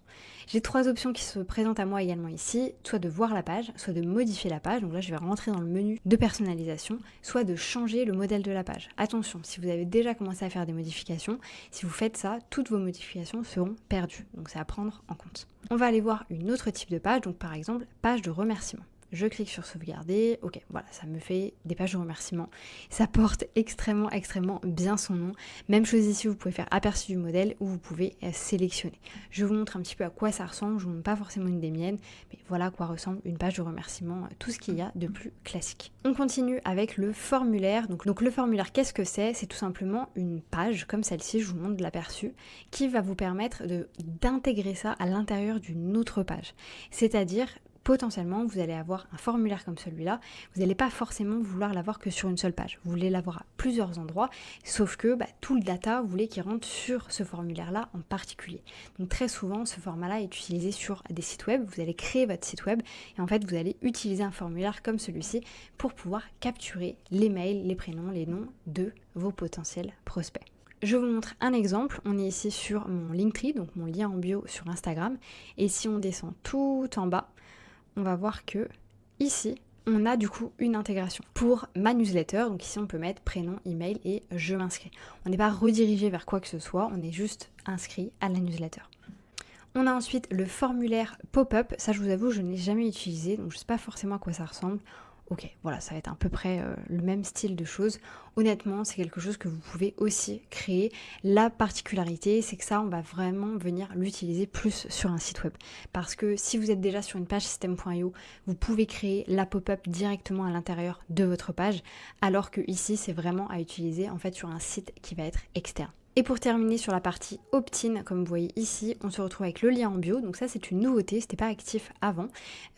J'ai trois options qui se présentent à moi également ici, soit de voir la page, soit de modifier la page. Donc là, je vais rentrer dans le menu de personnalisation, soit de changer le modèle de la page. Attention, si vous avez déjà commencé à faire des modifications, si vous faites ça, toutes vos modifications seront perdues. Donc c'est à prendre en compte. On va aller voir une autre type de page, donc par exemple, page de remerciement. Je clique sur sauvegarder, ok, voilà, ça me fait des pages de remerciements. Ça porte extrêmement bien son nom. Même chose ici, vous pouvez faire aperçu du modèle ou vous pouvez sélectionner. Je vous montre un petit peu à quoi ça ressemble, je vous montre pas forcément une des miennes, mais voilà à quoi ressemble une page de remerciement, tout ce qu'il y a de plus classique. On continue avec le formulaire. Donc le formulaire, qu'est-ce que c'est? C'est tout simplement une page comme celle-ci, je vous montre de l'aperçu, qui va vous permettre d'intégrer ça à l'intérieur d'une autre page. C'est-à-dire, potentiellement, vous allez avoir un formulaire comme celui-là, vous n'allez pas forcément vouloir l'avoir que sur une seule page. Vous voulez l'avoir à plusieurs endroits, sauf que tout le data, vous voulez qu'il rentre sur ce formulaire-là en particulier. Donc très souvent, ce format-là est utilisé sur des sites web. Vous allez créer votre site web et en fait, vous allez utiliser un formulaire comme celui-ci pour pouvoir capturer les mails, les prénoms, les noms de vos potentiels prospects. Je vous montre un exemple, on est ici sur mon Linktree, donc mon lien en bio sur Instagram, et si on descend tout en bas, on va voir que ici, on a du coup une intégration pour ma newsletter. Donc ici, on peut mettre prénom, email et je m'inscris. On n'est pas redirigé vers quoi que ce soit, on est juste inscrit à la newsletter. On a ensuite le formulaire pop-up. Ça, je vous avoue, je ne l'ai jamais utilisé, donc je ne sais pas forcément à quoi ça ressemble. Ok, voilà, ça va être à peu près le même style de choses. Honnêtement, c'est quelque chose que vous pouvez aussi créer. La particularité, c'est que ça, on va vraiment venir l'utiliser plus sur un site web. Parce que si vous êtes déjà sur une page System.io, vous pouvez créer la pop-up directement à l'intérieur de votre page, alors que ici, c'est vraiment à utiliser en fait sur un site qui va être externe. Et pour terminer sur la partie opt-in, comme vous voyez ici, on se retrouve avec le lien en bio. Donc ça, c'est une nouveauté, c'était pas actif avant.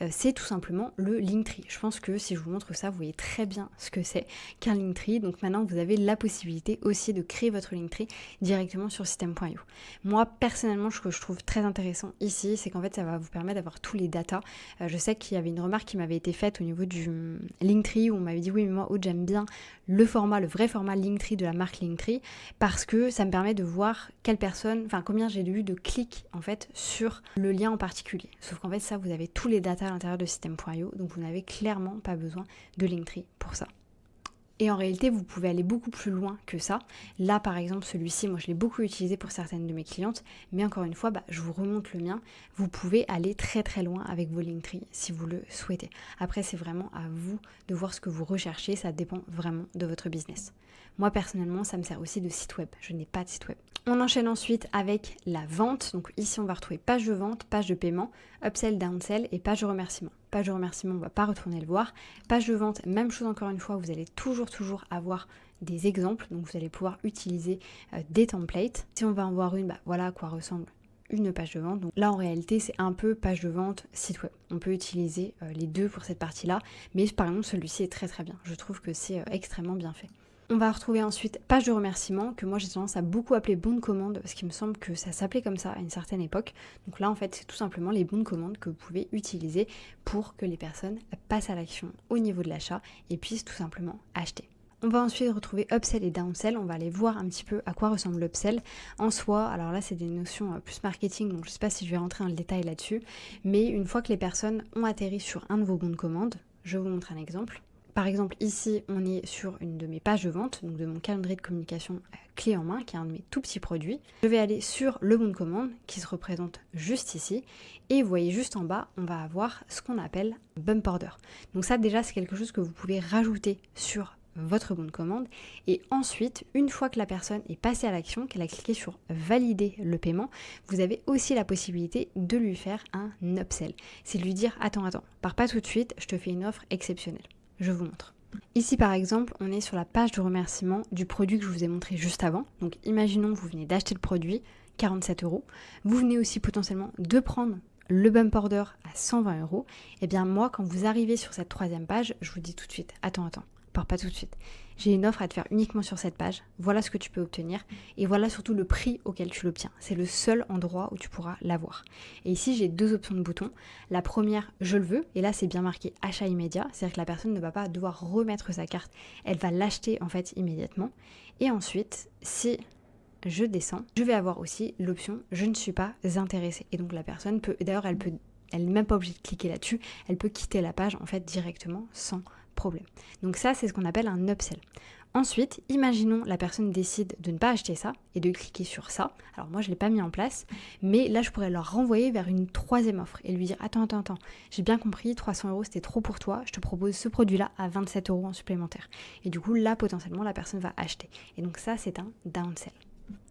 C'est tout simplement le Linktree. Je pense que si je vous montre ça, vous voyez très bien ce que c'est qu'un Linktree. Donc maintenant, vous avez la possibilité aussi de créer votre Linktree directement sur System.io. Moi, personnellement, ce que je trouve très intéressant ici, c'est qu'en fait, ça va vous permettre d'avoir tous les datas. Je sais qu'il y avait une remarque qui m'avait été faite au niveau du Linktree où on m'avait dit oui, mais moi, Aude, j'aime bien le vrai format Linktree de la marque Linktree parce que ça me permet de voir combien j'ai eu de clics en fait sur le lien en particulier. Sauf qu'en fait ça, vous avez tous les datas à l'intérieur de System.io, donc vous n'avez clairement pas besoin de Linktree pour ça. Et en réalité, vous pouvez aller beaucoup plus loin que ça. Là, par exemple, celui-ci, moi, je l'ai beaucoup utilisé pour certaines de mes clientes. Mais encore une fois, je vous remonte le mien. Vous pouvez aller très très loin avec vos Linktree si vous le souhaitez. Après, c'est vraiment à vous de voir ce que vous recherchez. Ça dépend vraiment de votre business. Moi, personnellement, ça me sert aussi de site web. Je n'ai pas de site web. On enchaîne ensuite avec la vente. Donc ici, on va retrouver page de vente, page de paiement, upsell, downsell et page de remerciement. Page de remerciement, on ne va pas retourner le voir. Page de vente, même chose encore une fois, vous allez toujours avoir des exemples. Donc vous allez pouvoir utiliser des templates. Si on va en voir une, voilà à quoi ressemble une page de vente. Donc là, en réalité, c'est un peu page de vente, site web. On peut utiliser les deux pour cette partie-là. Mais par exemple, celui-ci est très très bien. Je trouve que c'est extrêmement bien fait. On va retrouver ensuite page de remerciement, que moi j'ai tendance à beaucoup appeler bons de commande, parce qu'il me semble que ça s'appelait comme ça à une certaine époque. Donc là en fait c'est tout simplement les bons de commande que vous pouvez utiliser pour que les personnes passent à l'action au niveau de l'achat et puissent tout simplement acheter. On va ensuite retrouver upsell et downsell, on va aller voir un petit peu à quoi ressemble l'upsell. En soi, alors là c'est des notions plus marketing, donc je ne sais pas si je vais rentrer dans le détail là-dessus, mais une fois que les personnes ont atterri sur un de vos bons de commande, je vous montre un exemple. Par exemple, ici, on est sur une de mes pages de vente, donc de mon calendrier de communication clé en main, qui est un de mes tout petits produits. Je vais aller sur le bon de commande, qui se représente juste ici. Et vous voyez juste en bas, on va avoir ce qu'on appelle bump order. Donc ça, déjà, c'est quelque chose que vous pouvez rajouter sur votre bon de commande. Et ensuite, une fois que la personne est passée à l'action, qu'elle a cliqué sur valider le paiement, vous avez aussi la possibilité de lui faire un upsell. C'est de lui dire, attends, pars pas tout de suite, je te fais une offre exceptionnelle. Je vous montre. Ici par exemple, on est sur la page de remerciement du produit que je vous ai montré juste avant. Donc imaginons que vous venez d'acheter le produit, 47 €. Vous venez aussi potentiellement de prendre le bump order à 120 €. Et bien moi, quand vous arrivez sur cette troisième page, je vous dis tout de suite, attends, pars pas tout de suite. J'ai une offre à te faire uniquement sur cette page, voilà ce que tu peux obtenir et voilà surtout le prix auquel tu l'obtiens. C'est le seul endroit où tu pourras l'avoir. Et ici, j'ai deux options de boutons. La première, je le veux, et là c'est bien marqué achat immédiat, c'est-à-dire que la personne ne va pas devoir remettre sa carte, elle va l'acheter en fait immédiatement. Et ensuite, si je descends, je vais avoir aussi l'option je ne suis pas intéressée. Et donc la personne peut, d'ailleurs elle n'est même pas obligée de cliquer là-dessus, elle peut quitter la page en fait directement sans problème. Donc ça, c'est ce qu'on appelle un upsell. Ensuite, imaginons la personne décide de ne pas acheter ça et de cliquer sur ça. Alors moi, je ne l'ai pas mis en place, mais là, je pourrais leur renvoyer vers une troisième offre et lui dire attends, j'ai bien compris, 300 € c'était trop pour toi, je te propose ce produit-là à 27 € en supplémentaire. Et du coup, là, potentiellement, la personne va acheter. Et donc ça, c'est un downsell.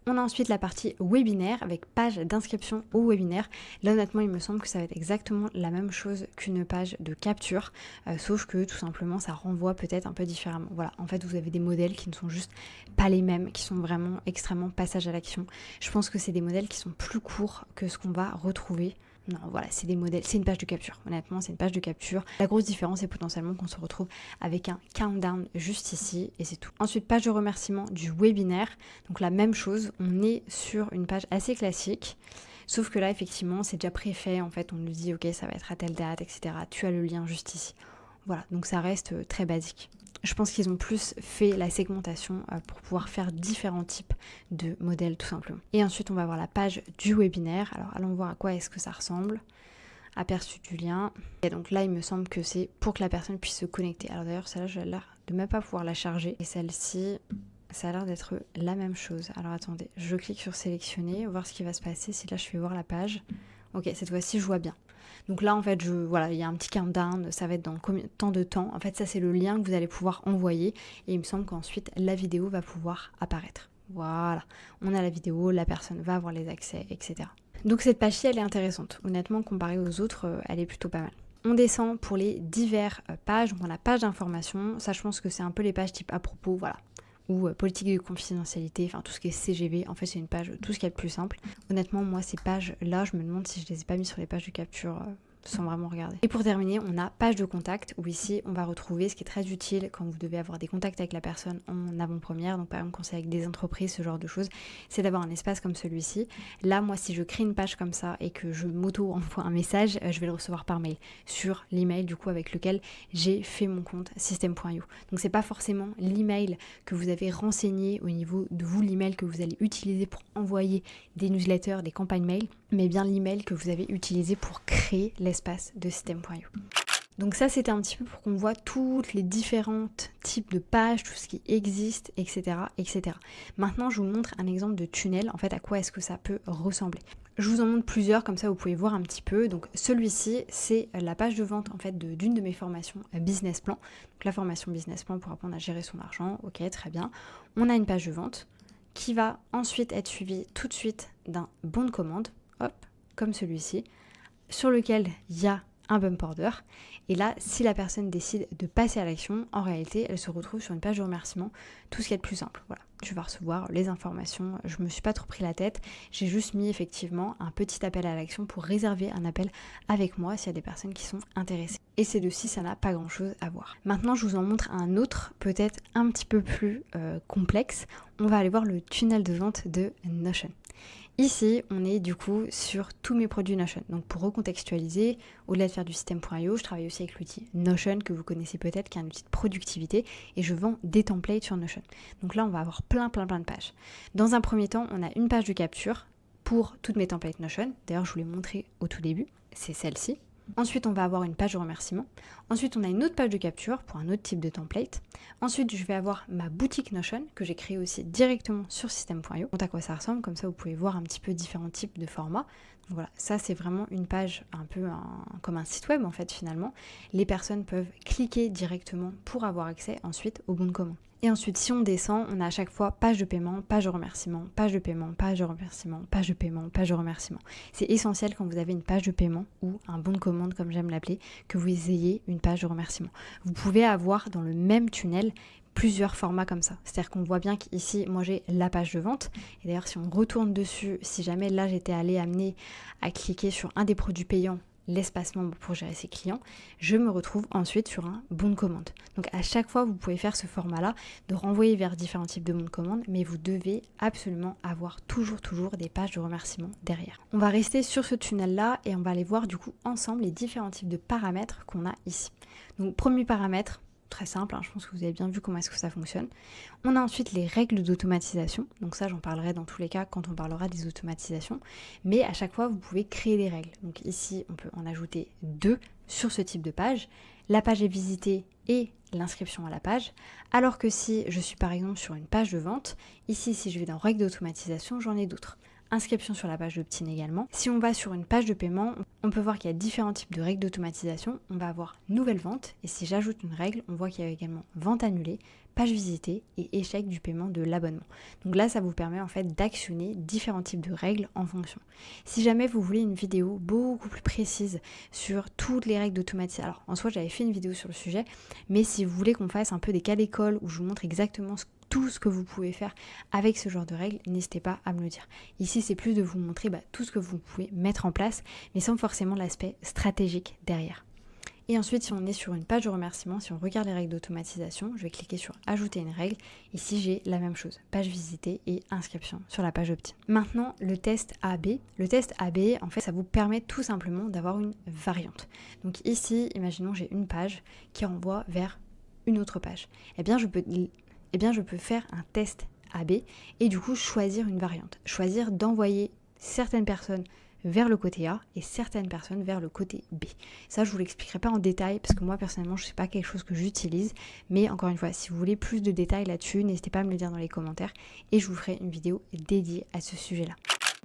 On a ensuite la partie webinaire avec page d'inscription au webinaire. Là honnêtement il me semble que ça va être exactement la même chose qu'une page de capture, sauf que tout simplement ça renvoie peut-être un peu différemment. Voilà, en fait vous avez des modèles qui ne sont juste pas les mêmes, qui sont vraiment extrêmement passage à l'action. Je pense que c'est des modèles qui sont plus courts que ce qu'on va retrouver. Non, voilà, c'est des modèles, c'est une page de capture. Honnêtement, c'est une page de capture. La grosse différence est potentiellement qu'on se retrouve avec un countdown juste ici et c'est tout. Ensuite, page de remerciement du webinaire. Donc la même chose, on est sur une page assez classique. Sauf que là, effectivement, c'est déjà préfet. En fait, on nous dit, ok, ça va être à telle date, etc. Tu as le lien juste ici. Voilà, donc ça reste très basique. Je pense qu'ils ont plus fait la segmentation pour pouvoir faire différents types de modèles tout simplement. Et ensuite, on va voir la page du webinaire. Alors, allons voir à quoi est-ce que ça ressemble. Aperçu du lien. Et donc là, il me semble que c'est pour que la personne puisse se connecter. Alors d'ailleurs, celle-là, je vais l'air de même pas pouvoir la charger. Et celle-ci, ça a l'air d'être la même chose. Alors attendez, je clique sur sélectionner, voir ce qui va se passer si là je fais voir la page. Ok, cette fois-ci, je vois bien. Donc là, en fait, voilà, il y a un petit countdown, ça va être dans combien de temps. En fait, ça, c'est le lien que vous allez pouvoir envoyer. Et il me semble qu'ensuite, la vidéo va pouvoir apparaître. Voilà, on a la vidéo, la personne va avoir les accès, etc. Donc cette page-ci, elle est intéressante. Honnêtement, comparée aux autres, elle est plutôt pas mal. On descend pour les divers pages. Donc on a page d'information. Ça, je pense que c'est un peu les pages type à propos, voilà. Ou politique de confidentialité, enfin tout ce qui est CGV, en fait c'est une page, tout ce qui est le plus simple. Honnêtement moi ces pages là, je me demande si je les ai pas mis sur les pages de capture sans vraiment regarder. Et pour terminer, on a page de contact où ici on va retrouver ce qui est très utile quand vous devez avoir des contacts avec la personne en avant-première, donc par exemple quand c'est avec des entreprises, ce genre de choses, c'est d'avoir un espace comme celui-ci. Là moi si je crée une page comme ça et que je m'auto-envoie un message, je vais le recevoir par mail sur l'email du coup avec lequel j'ai fait mon compte System.io. Donc c'est pas forcément l'email que vous avez renseigné au niveau de vous, l'email que vous allez utiliser pour envoyer des newsletters, des campagnes mail, mais bien l'email que vous avez utilisé pour créer l'espace de System.io. Donc ça, c'était un petit peu pour qu'on voit toutes les différentes types de pages, tout ce qui existe, etc., etc. Maintenant, je vous montre un exemple de tunnel. En fait, à quoi est-ce que ça peut ressembler. Je vous en montre plusieurs, comme ça vous pouvez voir un petit peu. Donc celui-ci, c'est la page de vente en fait d'une de mes formations Business Plan. Donc la formation Business Plan pour apprendre à gérer son argent. Ok, très bien. On a une page de vente qui va ensuite être suivie tout de suite d'un bon de commande, hop, comme celui-ci, sur lequel il y a un bump order. Et là, si la personne décide de passer à l'action, en réalité, elle se retrouve sur une page de remerciement, tout ce qui est le plus simple. Voilà, tu vas recevoir les informations. Je me suis pas trop pris la tête. J'ai juste mis effectivement un petit appel à l'action pour réserver un appel avec moi s'il y a des personnes qui sont intéressées. Et ces deux-ci, ça n'a pas grand-chose à voir. Maintenant, je vous en montre un autre, peut-être un petit peu plus complexe. On va aller voir le tunnel de vente de Notion. Ici, on est du coup sur tous mes produits Notion. Donc pour recontextualiser, au-delà de faire du système.io, je travaille aussi avec l'outil Notion que vous connaissez peut-être, qui est un outil de productivité, et je vends des templates sur Notion. Donc là, on va avoir plein de pages. Dans un premier temps, on a une page de capture pour toutes mes templates Notion. D'ailleurs, je vous l'ai montré au tout début, c'est celle-ci. Ensuite, on va avoir une page de remerciement. Ensuite, on a une autre page de capture pour un autre type de template. Ensuite, je vais avoir ma boutique Notion que j'ai créée aussi directement sur système.io. Donc à quoi ça ressemble, comme ça vous pouvez voir un petit peu différents types de formats. Donc voilà, ça c'est vraiment une page un peu comme un site web en fait finalement. Les personnes peuvent cliquer directement pour avoir accès ensuite au bon de commande. Et ensuite, si on descend, on a à chaque fois page de paiement, page de remerciement, page de paiement, page de remerciement, page de paiement, page de remerciement. C'est essentiel quand vous avez une page de paiement ou un bon de commande, comme j'aime l'appeler, que vous ayez une page de remerciement. Vous pouvez avoir dans le même tunnel plusieurs formats comme ça. C'est-à-dire qu'on voit bien qu'ici, moi j'ai la page de vente. Et d'ailleurs, si on retourne dessus, si jamais là j'étais amenée à cliquer sur un des produits payants, l'espace membre pour gérer ses clients, je me retrouve ensuite sur un bon de commande. Donc à chaque fois, vous pouvez faire ce format-là, de renvoyer vers différents types de bons de commande, mais vous devez absolument avoir toujours des pages de remerciement derrière. On va rester sur ce tunnel-là et on va aller voir du coup ensemble les différents types de paramètres qu'on a ici. Donc premier paramètre, très simple, je pense que vous avez bien vu comment est-ce que ça fonctionne. On a ensuite les règles d'automatisation, donc ça j'en parlerai dans tous les cas quand on parlera des automatisations, mais à chaque fois vous pouvez créer des règles. Donc ici on peut en ajouter 2 sur ce type de page, la page est visitée et l'inscription à la page, alors que si je suis par exemple sur une page de vente, ici si je vais dans règles d'automatisation, j'en ai d'autres. Inscription sur la page d'opt-in également. Si on va sur une page de paiement, on peut voir qu'il y a différents types de règles d'automatisation. On va avoir nouvelle vente et si j'ajoute une règle, on voit qu'il y a également vente annulée, page visitée et échec du paiement de l'abonnement. Donc là, ça vous permet en fait d'actionner différents types de règles en fonction. Si jamais vous voulez une vidéo beaucoup plus précise sur toutes les règles d'automatisation, alors en soi j'avais fait une vidéo sur le sujet, mais si vous voulez qu'on fasse un peu des cas d'école où je vous montre exactement tout ce que vous pouvez faire avec ce genre de règles, n'hésitez pas à me le dire. Ici, c'est plus de vous montrer tout ce que vous pouvez mettre en place, mais sans forcément l'aspect stratégique derrière. Et ensuite, si on est sur une page de remerciement, si on regarde les règles d'automatisation, je vais cliquer sur ajouter une règle. Ici, j'ai la même chose, page visitée et inscription sur la page opt-in. Maintenant, le test AB. Le test AB, en fait, ça vous permet tout simplement d'avoir une variante. Donc ici, imaginons j'ai une page qui renvoie vers une autre page. Eh bien, je peux faire un test AB et du coup choisir une variante. Choisir d'envoyer certaines personnes vers le côté A et certaines personnes vers le côté B. Ça, je vous l'expliquerai pas en détail parce que moi, personnellement, je sais pas quelque chose que j'utilise. Mais encore une fois, si vous voulez plus de détails là-dessus, n'hésitez pas à me le dire dans les commentaires et je vous ferai une vidéo dédiée à ce sujet-là.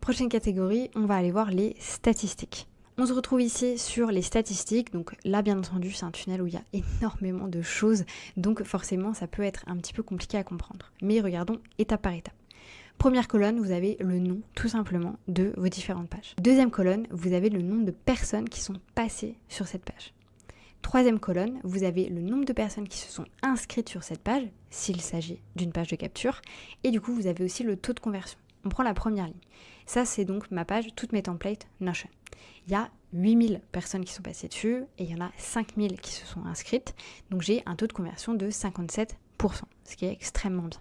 Prochaine catégorie, on va aller voir les statistiques. On se retrouve ici sur les statistiques, donc là bien entendu c'est un tunnel où il y a énormément de choses, donc forcément ça peut être un petit peu compliqué à comprendre. Mais regardons étape par étape. Première colonne, vous avez le nom tout simplement de vos différentes pages. Deuxième colonne, vous avez le nombre de personnes qui sont passées sur cette page. Troisième colonne, vous avez le nombre de personnes qui se sont inscrites sur cette page, s'il s'agit d'une page de capture, et du coup vous avez aussi le taux de conversion. On prend la première ligne. Ça, c'est donc ma page, toutes mes templates Notion. Il y a 8000 personnes qui sont passées dessus et il y en a 5000 qui se sont inscrites. Donc j'ai un taux de conversion de 57%, ce qui est extrêmement bien.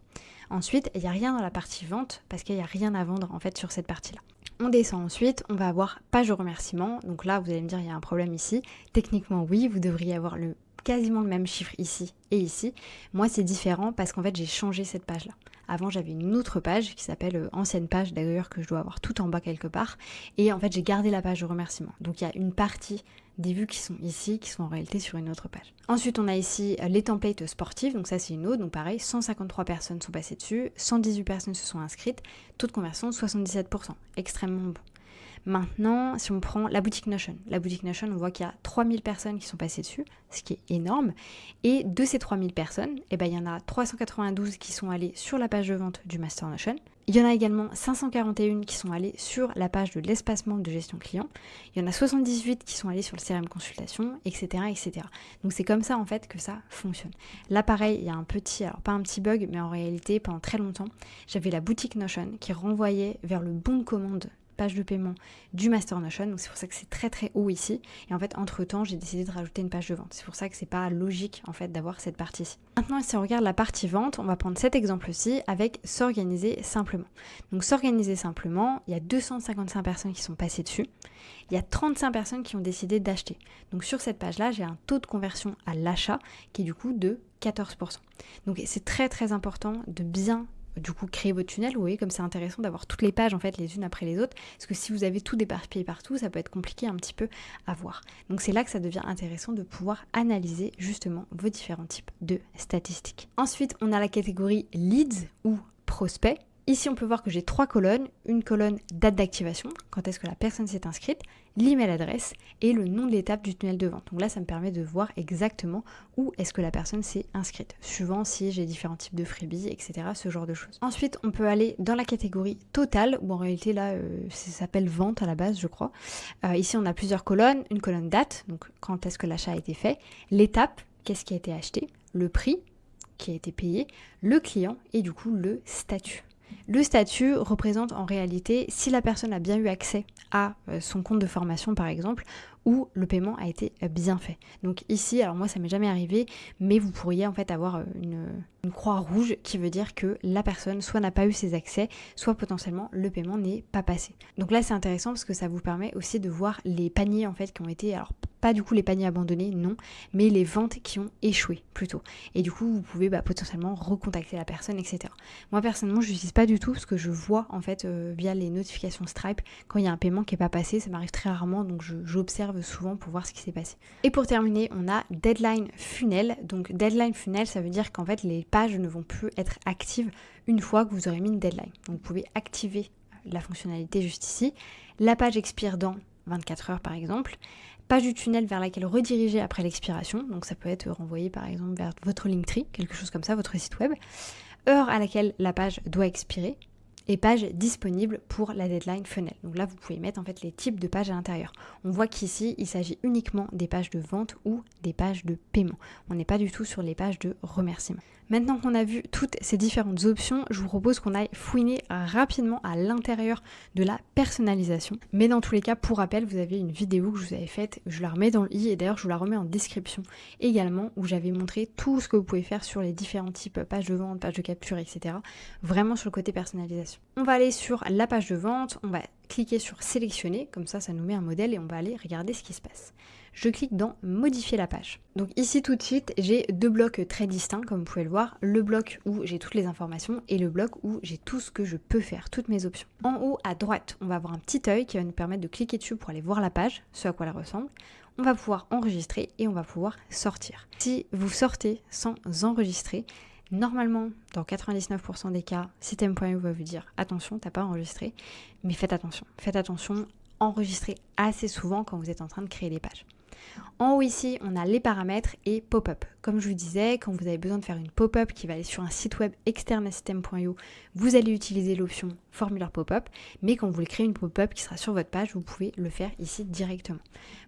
Ensuite, il n'y a rien dans la partie vente parce qu'il n'y a rien à vendre en fait sur cette partie-là. On descend ensuite, on va avoir page de remerciement. Donc là, vous allez me dire, il y a un problème ici. Techniquement, oui, vous devriez avoir quasiment le même chiffre ici et ici. Moi, c'est différent parce qu'en fait, j'ai changé cette page-là. Avant, j'avais une autre page qui s'appelle ancienne page, d'ailleurs, que je dois avoir tout en bas quelque part. Et en fait, j'ai gardé la page de remerciement. Donc, il y a une partie des vues qui sont ici, qui sont en réalité sur une autre page. Ensuite, on a ici les templates sportifs, donc ça c'est une autre, donc pareil, 153 personnes sont passées dessus, 118 personnes se sont inscrites, taux de conversion 77%, extrêmement bon. Maintenant, si on prend la boutique Notion, on voit qu'il y a 3000 personnes qui sont passées dessus, ce qui est énorme. Et de ces 3000 personnes, il y en a 392 qui sont allées sur la page de vente du Master Notion. Il y en a également 541 qui sont allées sur la page de l'espacement de gestion client. Il y en a 78 qui sont allés sur le CRM consultation, etc., etc. Donc c'est comme ça en fait que ça fonctionne. Là pareil, il y a un petit, alors pas un petit bug, mais en réalité pendant très longtemps, j'avais la boutique Notion qui renvoyait vers le bon de commande page de paiement du Master Notion, donc c'est pour ça que c'est très très haut ici, et en fait entre temps j'ai décidé de rajouter une page de vente, c'est pour ça que c'est pas logique en fait d'avoir cette partie-ci. Maintenant si on regarde la partie vente, on va prendre cet exemple-ci avec s'organiser simplement. Donc s'organiser simplement, il y a 255 personnes qui sont passées dessus, il y a 35 personnes qui ont décidé d'acheter. Donc sur cette page-là, j'ai un taux de conversion à l'achat qui est du coup de 14%. Donc c'est très très important de bien créer votre tunnel. Vous voyez comme c'est intéressant d'avoir toutes les pages en fait les unes après les autres, parce que si vous avez tout éparpillé partout, ça peut être compliqué un petit peu à voir. Donc c'est là que ça devient intéressant de pouvoir analyser justement vos différents types de statistiques. Ensuite, on a la catégorie leads ou prospects. Ici, on peut voir que j'ai 3 colonnes. Une colonne date d'activation, quand est-ce que la personne s'est inscrite, l'email adresse et le nom de l'étape du tunnel de vente. Donc là, ça me permet de voir exactement où est-ce que la personne s'est inscrite, suivant si j'ai différents types de freebies, etc., ce genre de choses. Ensuite, on peut aller dans la catégorie totale, où en réalité, là, ça s'appelle vente à la base, je crois. Ici, on a plusieurs colonnes. Une colonne date, donc quand est-ce que l'achat a été fait, l'étape, qu'est-ce qui a été acheté, le prix qui a été payé, le client et du coup, le statut. Le statut représente en réalité si la personne a bien eu accès à son compte de formation par exemple, ou le paiement a été bien fait. Donc ici, alors moi ça m'est jamais arrivé, mais vous pourriez en fait avoir une croix rouge qui veut dire que la personne soit n'a pas eu ses accès, soit potentiellement le paiement n'est pas passé. Donc là c'est intéressant parce que ça vous permet aussi de voir les paniers en fait qui ont été, alors pas du coup les paniers abandonnés, non, mais les ventes qui ont échoué plutôt. Et du coup vous pouvez potentiellement recontacter la personne, etc. Moi personnellement je n'utilise pas du tout parce que je vois en fait via les notifications Stripe quand il y a un paiement qui n'est pas passé, ça m'arrive très rarement, donc j'observe souvent pour voir ce qui s'est passé. Et pour terminer, on a Deadline Funnel. Donc Deadline Funnel, ça veut dire qu'en fait les pages ne vont plus être actives une fois que vous aurez mis une deadline. Donc vous pouvez activer la fonctionnalité juste ici. La page expire dans 24 heures par exemple. Page du tunnel vers laquelle rediriger après l'expiration. Donc ça peut être renvoyé par exemple vers votre Linktree, quelque chose comme ça, votre site web. Heure à laquelle la page doit expirer. Et page disponible pour la deadline funnel. Donc là, vous pouvez mettre en fait les types de pages à l'intérieur. On voit qu'ici, il s'agit uniquement des pages de vente ou des pages de paiement. On n'est pas du tout sur les pages de remerciement. Maintenant qu'on a vu toutes ces différentes options, je vous propose qu'on aille fouiner rapidement à l'intérieur de la personnalisation. Mais dans tous les cas, pour rappel, vous avez une vidéo que je vous avais faite, je la remets dans le i et d'ailleurs je vous la remets en description également, où j'avais montré tout ce que vous pouvez faire sur les différents types pages de vente, pages de capture, etc. Vraiment sur le côté personnalisation. On va aller sur la page de vente, on va cliquer sur sélectionner, comme ça nous met un modèle et on va aller regarder ce qui se passe. Je clique dans modifier la page. Donc ici tout de suite, j'ai deux blocs très distincts comme vous pouvez le voir. Le bloc où j'ai toutes les informations et le bloc où j'ai tout ce que je peux faire, toutes mes options. En haut à droite, on va avoir un petit œil qui va nous permettre de cliquer dessus pour aller voir la page, ce à quoi elle ressemble. On va pouvoir enregistrer et on va pouvoir sortir. Si vous sortez sans enregistrer, normalement, dans 99% des cas, System.io va vous dire attention, t'as pas enregistré, mais faites attention, enregistrez assez souvent quand vous êtes en train de créer des pages. En haut ici, on a les paramètres et pop-up. Comme je vous disais, quand vous avez besoin de faire une pop-up qui va aller sur un site web externe à System.io, vous allez utiliser l'option formulaire pop-up, mais quand vous voulez créer une pop-up qui sera sur votre page, vous pouvez le faire ici directement.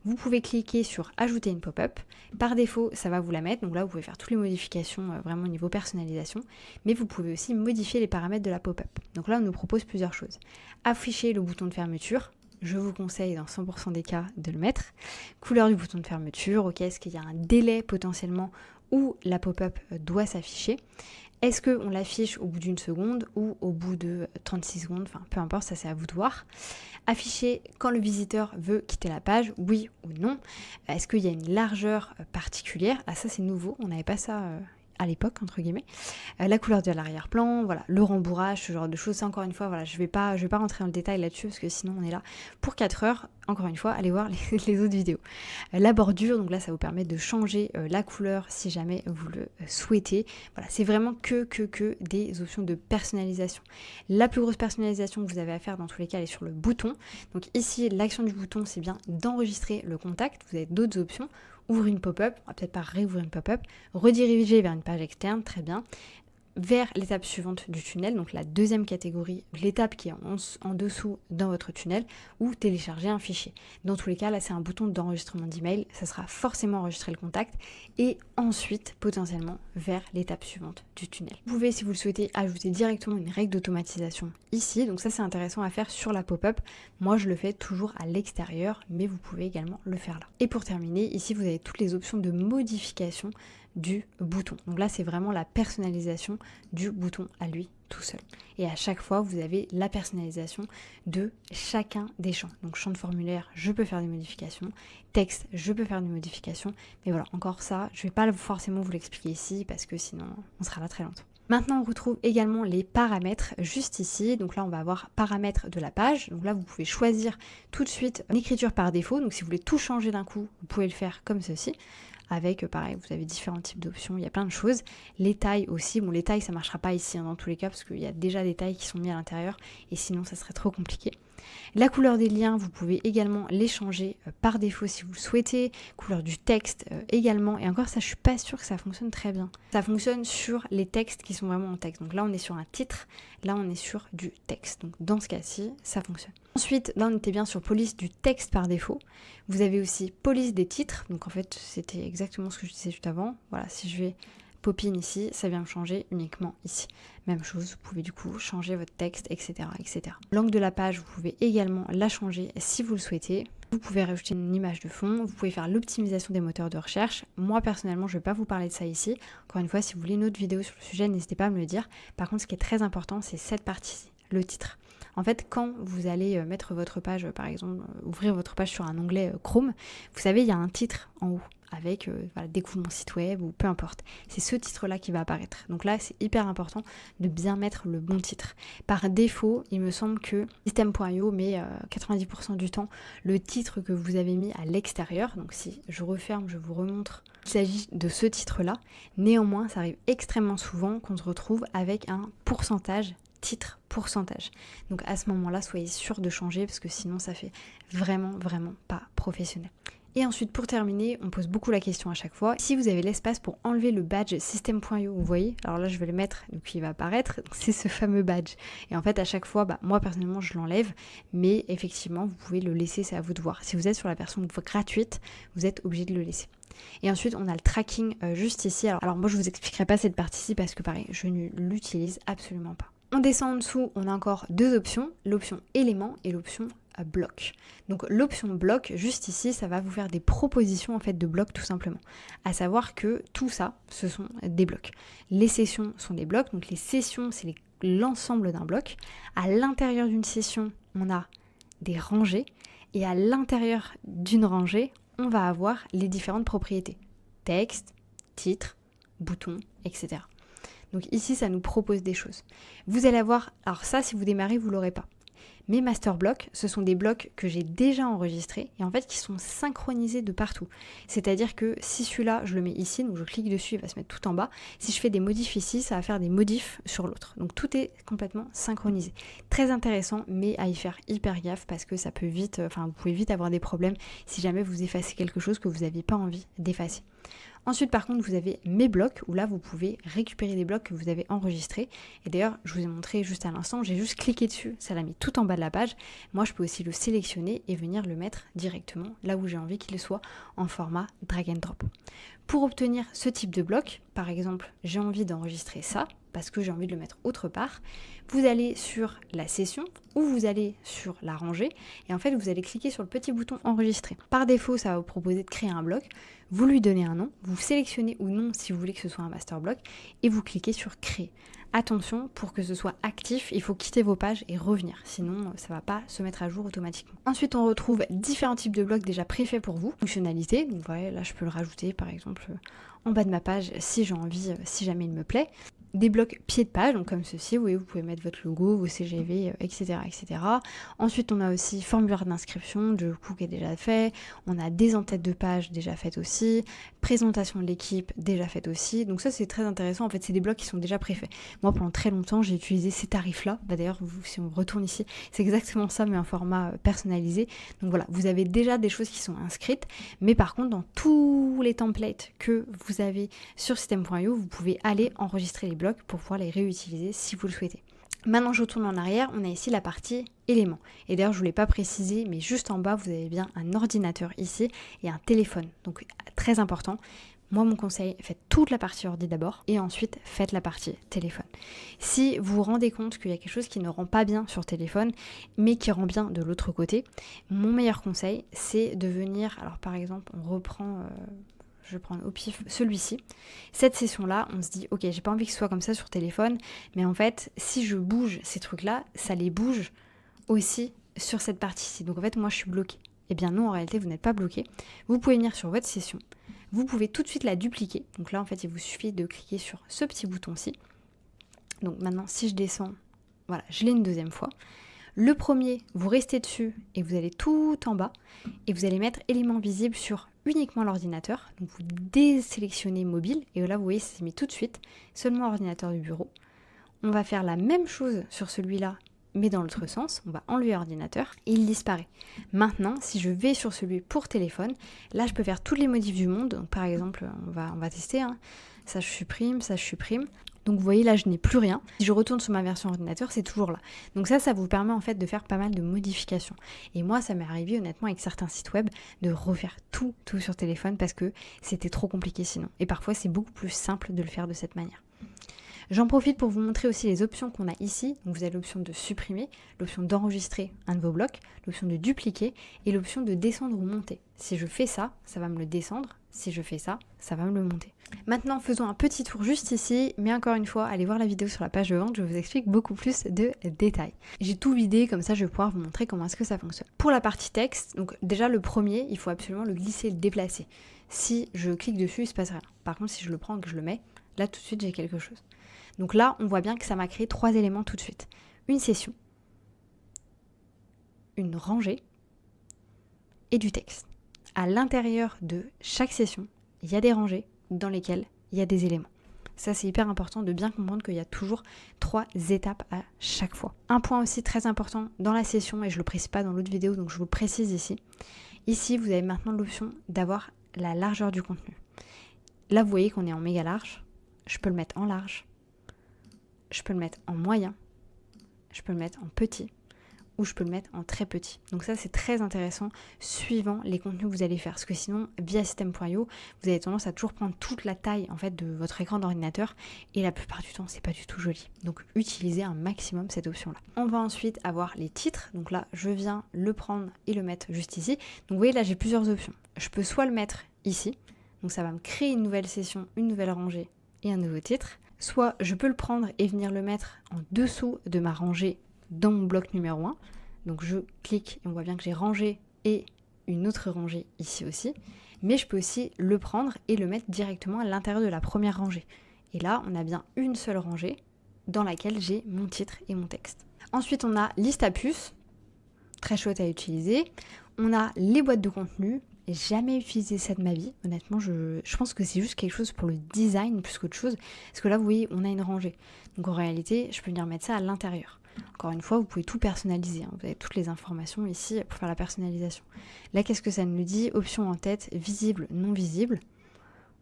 Vous pouvez cliquer sur ajouter une pop-up. Par défaut, ça va vous la mettre, donc là vous pouvez faire toutes les modifications vraiment au niveau personnalisation, mais vous pouvez aussi modifier les paramètres de la pop-up. Donc là on nous propose plusieurs choses. Afficher le bouton de fermeture. Je vous conseille dans 100% des cas de le mettre. Couleur du bouton de fermeture, ok, est-ce qu'il y a un délai potentiellement où la pop-up doit s'afficher? Est-ce qu'on l'affiche au bout d'une seconde ou au bout de 36 secondes? Enfin, peu importe, ça c'est à vous de voir. Afficher quand le visiteur veut quitter la page, oui ou non. Est-ce qu'il y a une largeur particulière? Ah ça c'est nouveau, on n'avait pas ça à l'époque, entre guillemets, la couleur de l'arrière-plan, voilà, le rembourrage, ce genre de choses. Ça, encore une fois, voilà, je vais pas rentrer dans le détail là-dessus parce que sinon on est là pour 4 heures. Encore une fois, allez voir les autres vidéos. La bordure, donc là, ça vous permet de changer la couleur si jamais vous le souhaitez. Voilà, c'est vraiment que des options de personnalisation. La plus grosse personnalisation que vous avez à faire dans tous les cas, elle est sur le bouton. Donc ici, l'action du bouton, c'est bien d'enregistrer le contact. Vous avez d'autres options. Ouvrir une pop-up, on va peut-être pas réouvrir une pop-up, rediriger vers une page externe, très bien, vers l'étape suivante du tunnel, donc la deuxième catégorie, l'étape qui est en dessous dans votre tunnel, ou télécharger un fichier. Dans tous les cas, là c'est un bouton d'enregistrement d'email, ça sera forcément enregistrer le contact, et ensuite potentiellement vers l'étape suivante du tunnel. Vous pouvez, si vous le souhaitez, ajouter directement une règle d'automatisation ici, donc ça c'est intéressant à faire sur la pop-up. Moi je le fais toujours à l'extérieur, mais vous pouvez également le faire là. Et pour terminer, ici vous avez toutes les options de modification du bouton. Donc là, c'est vraiment la personnalisation du bouton à lui tout seul. Et à chaque fois, vous avez la personnalisation de chacun des champs. Donc champ de formulaire, je peux faire des modifications. Texte, je peux faire des modifications. Mais voilà, encore ça, je ne vais pas forcément vous l'expliquer ici parce que sinon, on sera là très longtemps. Maintenant, on retrouve également les paramètres juste ici. Donc là, on va avoir paramètres de la page. Donc là, vous pouvez choisir tout de suite l'écriture par défaut. Donc si vous voulez tout changer d'un coup, vous pouvez le faire comme ceci. Avec, pareil, vous avez différents types d'options, il y a plein de choses. Les tailles aussi, bon les tailles ça ne marchera pas ici dans tous les cas parce qu'il y a déjà des tailles qui sont mises à l'intérieur et sinon ça serait trop compliqué. La couleur des liens, vous pouvez également les changer par défaut si vous le souhaitez. Couleur du texte également. Et encore ça, je suis pas sûre que ça fonctionne très bien. Ça fonctionne sur les textes qui sont vraiment en texte. Donc là, on est sur un titre. Là, on est sur du texte. Donc dans ce cas-ci, ça fonctionne. Ensuite, là, on était bien sur police du texte par défaut. Vous avez aussi police des titres. Donc en fait, c'était exactement ce que je disais juste avant. Voilà, si je vais pop-in ici, ça vient me changer uniquement ici. Même chose, vous pouvez du coup changer votre texte, etc. etc. L'angle de la page, vous pouvez également la changer si vous le souhaitez. Vous pouvez rajouter une image de fond, vous pouvez faire l'optimisation des moteurs de recherche. Moi personnellement, je ne vais pas vous parler de ça ici. Encore une fois, si vous voulez une autre vidéo sur le sujet, n'hésitez pas à me le dire. Par contre, ce qui est très important, c'est cette partie-ci, le titre. En fait, quand vous allez mettre votre page, par exemple, ouvrir votre page sur un onglet Chrome, vous savez, il y a un titre en haut avec voilà, découvre mon site web ou peu importe. C'est ce titre-là qui va apparaître. Donc là, c'est hyper important de bien mettre le bon titre. Par défaut, il me semble que System.io met 90% du temps le titre que vous avez mis à l'extérieur. Donc si je referme, je vous remontre, il s'agit de ce titre-là. Néanmoins, ça arrive extrêmement souvent qu'on se retrouve avec un pourcentage titre pourcentage. Donc à ce moment-là, soyez sûr de changer parce que sinon ça fait vraiment pas professionnel. Et ensuite, pour terminer, on pose beaucoup la question à chaque fois. Si vous avez l'espace pour enlever le badge System.io, vous voyez, alors là je vais le mettre, donc il va apparaître, c'est ce fameux badge. Et en fait, à chaque fois, moi personnellement, je l'enlève, mais effectivement, vous pouvez le laisser, c'est à vous de voir. Si vous êtes sur la version gratuite, vous êtes obligé de le laisser. Et ensuite, on a le tracking juste ici. Alors moi, je vous expliquerai pas cette partie-ci parce que pareil, je ne l'utilise absolument pas. On descend en dessous, on a encore deux options, l'option élément et l'option bloc. Donc l'option bloc, juste ici, ça va vous faire des propositions en fait de blocs tout simplement. À savoir que tout ça, ce sont des blocs. Les sessions sont des blocs, donc les sessions, c'est l'ensemble d'un bloc. À l'intérieur d'une session, on a des rangées et à l'intérieur d'une rangée, on va avoir les différentes propriétés. Texte, titre, bouton, etc. Donc ici, ça nous propose des choses. Vous allez avoir, alors ça, si vous démarrez, vous ne l'aurez pas. Mes master blocs, ce sont des blocs que j'ai déjà enregistrés et en fait qui sont synchronisés de partout. C'est-à-dire que si celui-là, je le mets ici, donc je clique dessus, il va se mettre tout en bas. Si je fais des modifs ici, ça va faire des modifs sur l'autre. Donc tout est complètement synchronisé. Très intéressant, mais à y faire hyper gaffe parce que ça peut vite, vous pouvez vite avoir des problèmes si jamais vous effacez quelque chose que vous n'aviez pas envie d'effacer. Ensuite, par contre, vous avez mes blocs où là, vous pouvez récupérer des blocs que vous avez enregistrés. Et d'ailleurs, je vous ai montré juste à l'instant, j'ai juste cliqué dessus, ça l'a mis tout en bas de la page. Moi, je peux aussi le sélectionner et venir le mettre directement là où j'ai envie qu'il soit en format drag and drop. Pour obtenir ce type de bloc, par exemple, j'ai envie d'enregistrer ça parce que j'ai envie de le mettre autre part, vous allez sur la session ou vous allez sur la rangée et en fait, vous allez cliquer sur le petit bouton enregistrer. Par défaut, ça va vous proposer de créer un bloc. Vous lui donnez un nom, vous sélectionnez ou non si vous voulez que ce soit un master bloc et vous cliquez sur créer. attention, pour que ce soit actif, il faut quitter vos pages et revenir. Sinon, ça ne va pas se mettre à jour automatiquement. Ensuite, on retrouve différents types de blocs déjà préfaits pour vous. Fonctionnalités, donc voilà, là je peux le rajouter par exemple en bas de ma page si j'ai envie, si jamais il me plaît. Des blocs pied de page, donc comme ceci, vous voyez, vous pouvez mettre votre logo, vos CGV, etc., etc. Ensuite, on a aussi formulaire d'inscription, du coup, qui est déjà fait. On a des en-têtes de page déjà faites aussi. Présentation de l'équipe déjà faite aussi. Donc ça, c'est très intéressant. En fait, c'est des blocs qui sont déjà préfaits. Moi, pendant très longtemps, j'ai utilisé ces tarifs-là. Bah, d'ailleurs, si on retourne ici, c'est exactement ça, mais en format personnalisé. Donc voilà, vous avez déjà des choses qui sont inscrites. Mais par contre, dans tous les templates que vous avez sur System.io, vous pouvez aller enregistrer les blocs pour pouvoir les réutiliser si vous le souhaitez. Maintenant, je retourne en arrière, on a ici la partie éléments. Et d'ailleurs, je ne vous l'ai pas précisé, mais juste en bas, vous avez bien un ordinateur ici et un téléphone. Donc, très important. Moi, mon conseil, faites toute la partie ordi d'abord et ensuite faites la partie téléphone. Si vous vous rendez compte qu'il y a quelque chose qui ne rend pas bien sur téléphone, mais qui rend bien de l'autre côté, mon meilleur conseil, c'est de venir, alors par exemple, on reprend... je vais prendre au pif celui-ci. Cette session-là, on se dit, ok, j'ai pas envie que ce soit comme ça sur téléphone, mais en fait, si je bouge ces trucs-là, ça les bouge aussi sur cette partie-ci. Donc en fait, moi, je suis bloquée. Eh bien non, en réalité, vous n'êtes pas bloqué. Vous pouvez venir sur votre session. Vous pouvez tout de suite la dupliquer. Donc là, en fait, il vous suffit de cliquer sur ce petit bouton-ci. Donc maintenant, si je descends, voilà, je l'ai une deuxième fois. Le premier, vous restez dessus et vous allez tout en bas et vous allez mettre éléments visibles sur uniquement l'ordinateur. Donc vous désélectionnez mobile et là vous voyez c'est mis tout de suite, seulement ordinateur du bureau. On va faire la même chose sur celui-là mais dans l'autre sens, on va enlever ordinateur et il disparaît. Maintenant, si je vais sur celui pour téléphone, là je peux faire toutes les modifs du monde. Donc, par exemple, on va tester, hein. Ça je supprime, ça je supprime. Donc vous voyez là je n'ai plus rien. Si je retourne sur ma version ordinateur, c'est toujours là. Donc ça vous permet en fait de faire pas mal de modifications. Et moi ça m'est arrivé honnêtement avec certains sites web de refaire tout sur téléphone parce que c'était trop compliqué sinon. Et parfois c'est beaucoup plus simple de le faire de cette manière. J'en profite pour vous montrer aussi les options qu'on a ici. Donc vous avez l'option de supprimer, l'option d'enregistrer un de vos blocs, l'option de dupliquer et l'option de descendre ou monter. Si je fais ça, ça va me le descendre. Si je fais ça, ça va me le monter. Maintenant, faisons un petit tour juste ici, mais encore une fois, allez voir la vidéo sur la page de vente, je vous explique beaucoup plus de détails. J'ai tout vidé, comme ça je vais pouvoir vous montrer comment est-ce que ça fonctionne. Pour la partie texte, donc déjà le premier, il faut absolument le glisser et le déplacer. Si je clique dessus, il ne se passe rien. Par contre, si je le prends et que je le mets, là tout de suite j'ai quelque chose. Donc là, on voit bien que ça m'a créé 3 éléments tout de suite. Une session, une rangée et du texte. À l'intérieur de chaque session, il y a des rangées dans lesquelles il y a des éléments. Ça, c'est hyper important de bien comprendre qu'il y a toujours 3 étapes à chaque fois. Un point aussi très important dans la session, et je ne le précise pas dans l'autre vidéo, donc je vous le précise ici. Ici, vous avez maintenant l'option d'avoir la largeur du contenu. Là, vous voyez qu'on est en méga large. Je peux le mettre en large. Je peux le mettre en moyen. Je peux le mettre en petit. Ou je peux le mettre en très petit. Donc ça c'est très intéressant suivant les contenus que vous allez faire. Parce que sinon, via System.io, vous avez tendance à toujours prendre toute la taille en fait de votre écran d'ordinateur et la plupart du temps c'est pas du tout joli. Donc utilisez un maximum cette option là. On va ensuite avoir les titres. Donc là je viens le prendre et le mettre juste ici. Donc vous voyez là j'ai plusieurs options. Je peux soit le mettre ici. Donc ça va me créer une nouvelle session, une nouvelle rangée et un nouveau titre. Soit je peux le prendre et venir le mettre en dessous de ma rangée dans mon bloc numéro 1. Donc je clique et on voit bien que j'ai rangé et une autre rangée ici aussi. Mais je peux aussi le prendre et le mettre directement à l'intérieur de la première rangée. Et là, on a bien une seule rangée dans laquelle j'ai mon titre et mon texte. Ensuite, on a liste à puces, très chouette à utiliser. On a les boîtes de contenu. J'ai jamais utilisé ça de ma vie. Honnêtement, je pense que c'est juste quelque chose pour le design plus qu'autre chose. Parce que là, vous voyez, on a une rangée. Donc en réalité, je peux venir mettre ça à l'intérieur. Encore une fois, vous pouvez tout personnaliser. Vous avez toutes les informations ici pour faire la personnalisation. Là, qu'est-ce que ça nous dit? Option en tête, visible, non visible.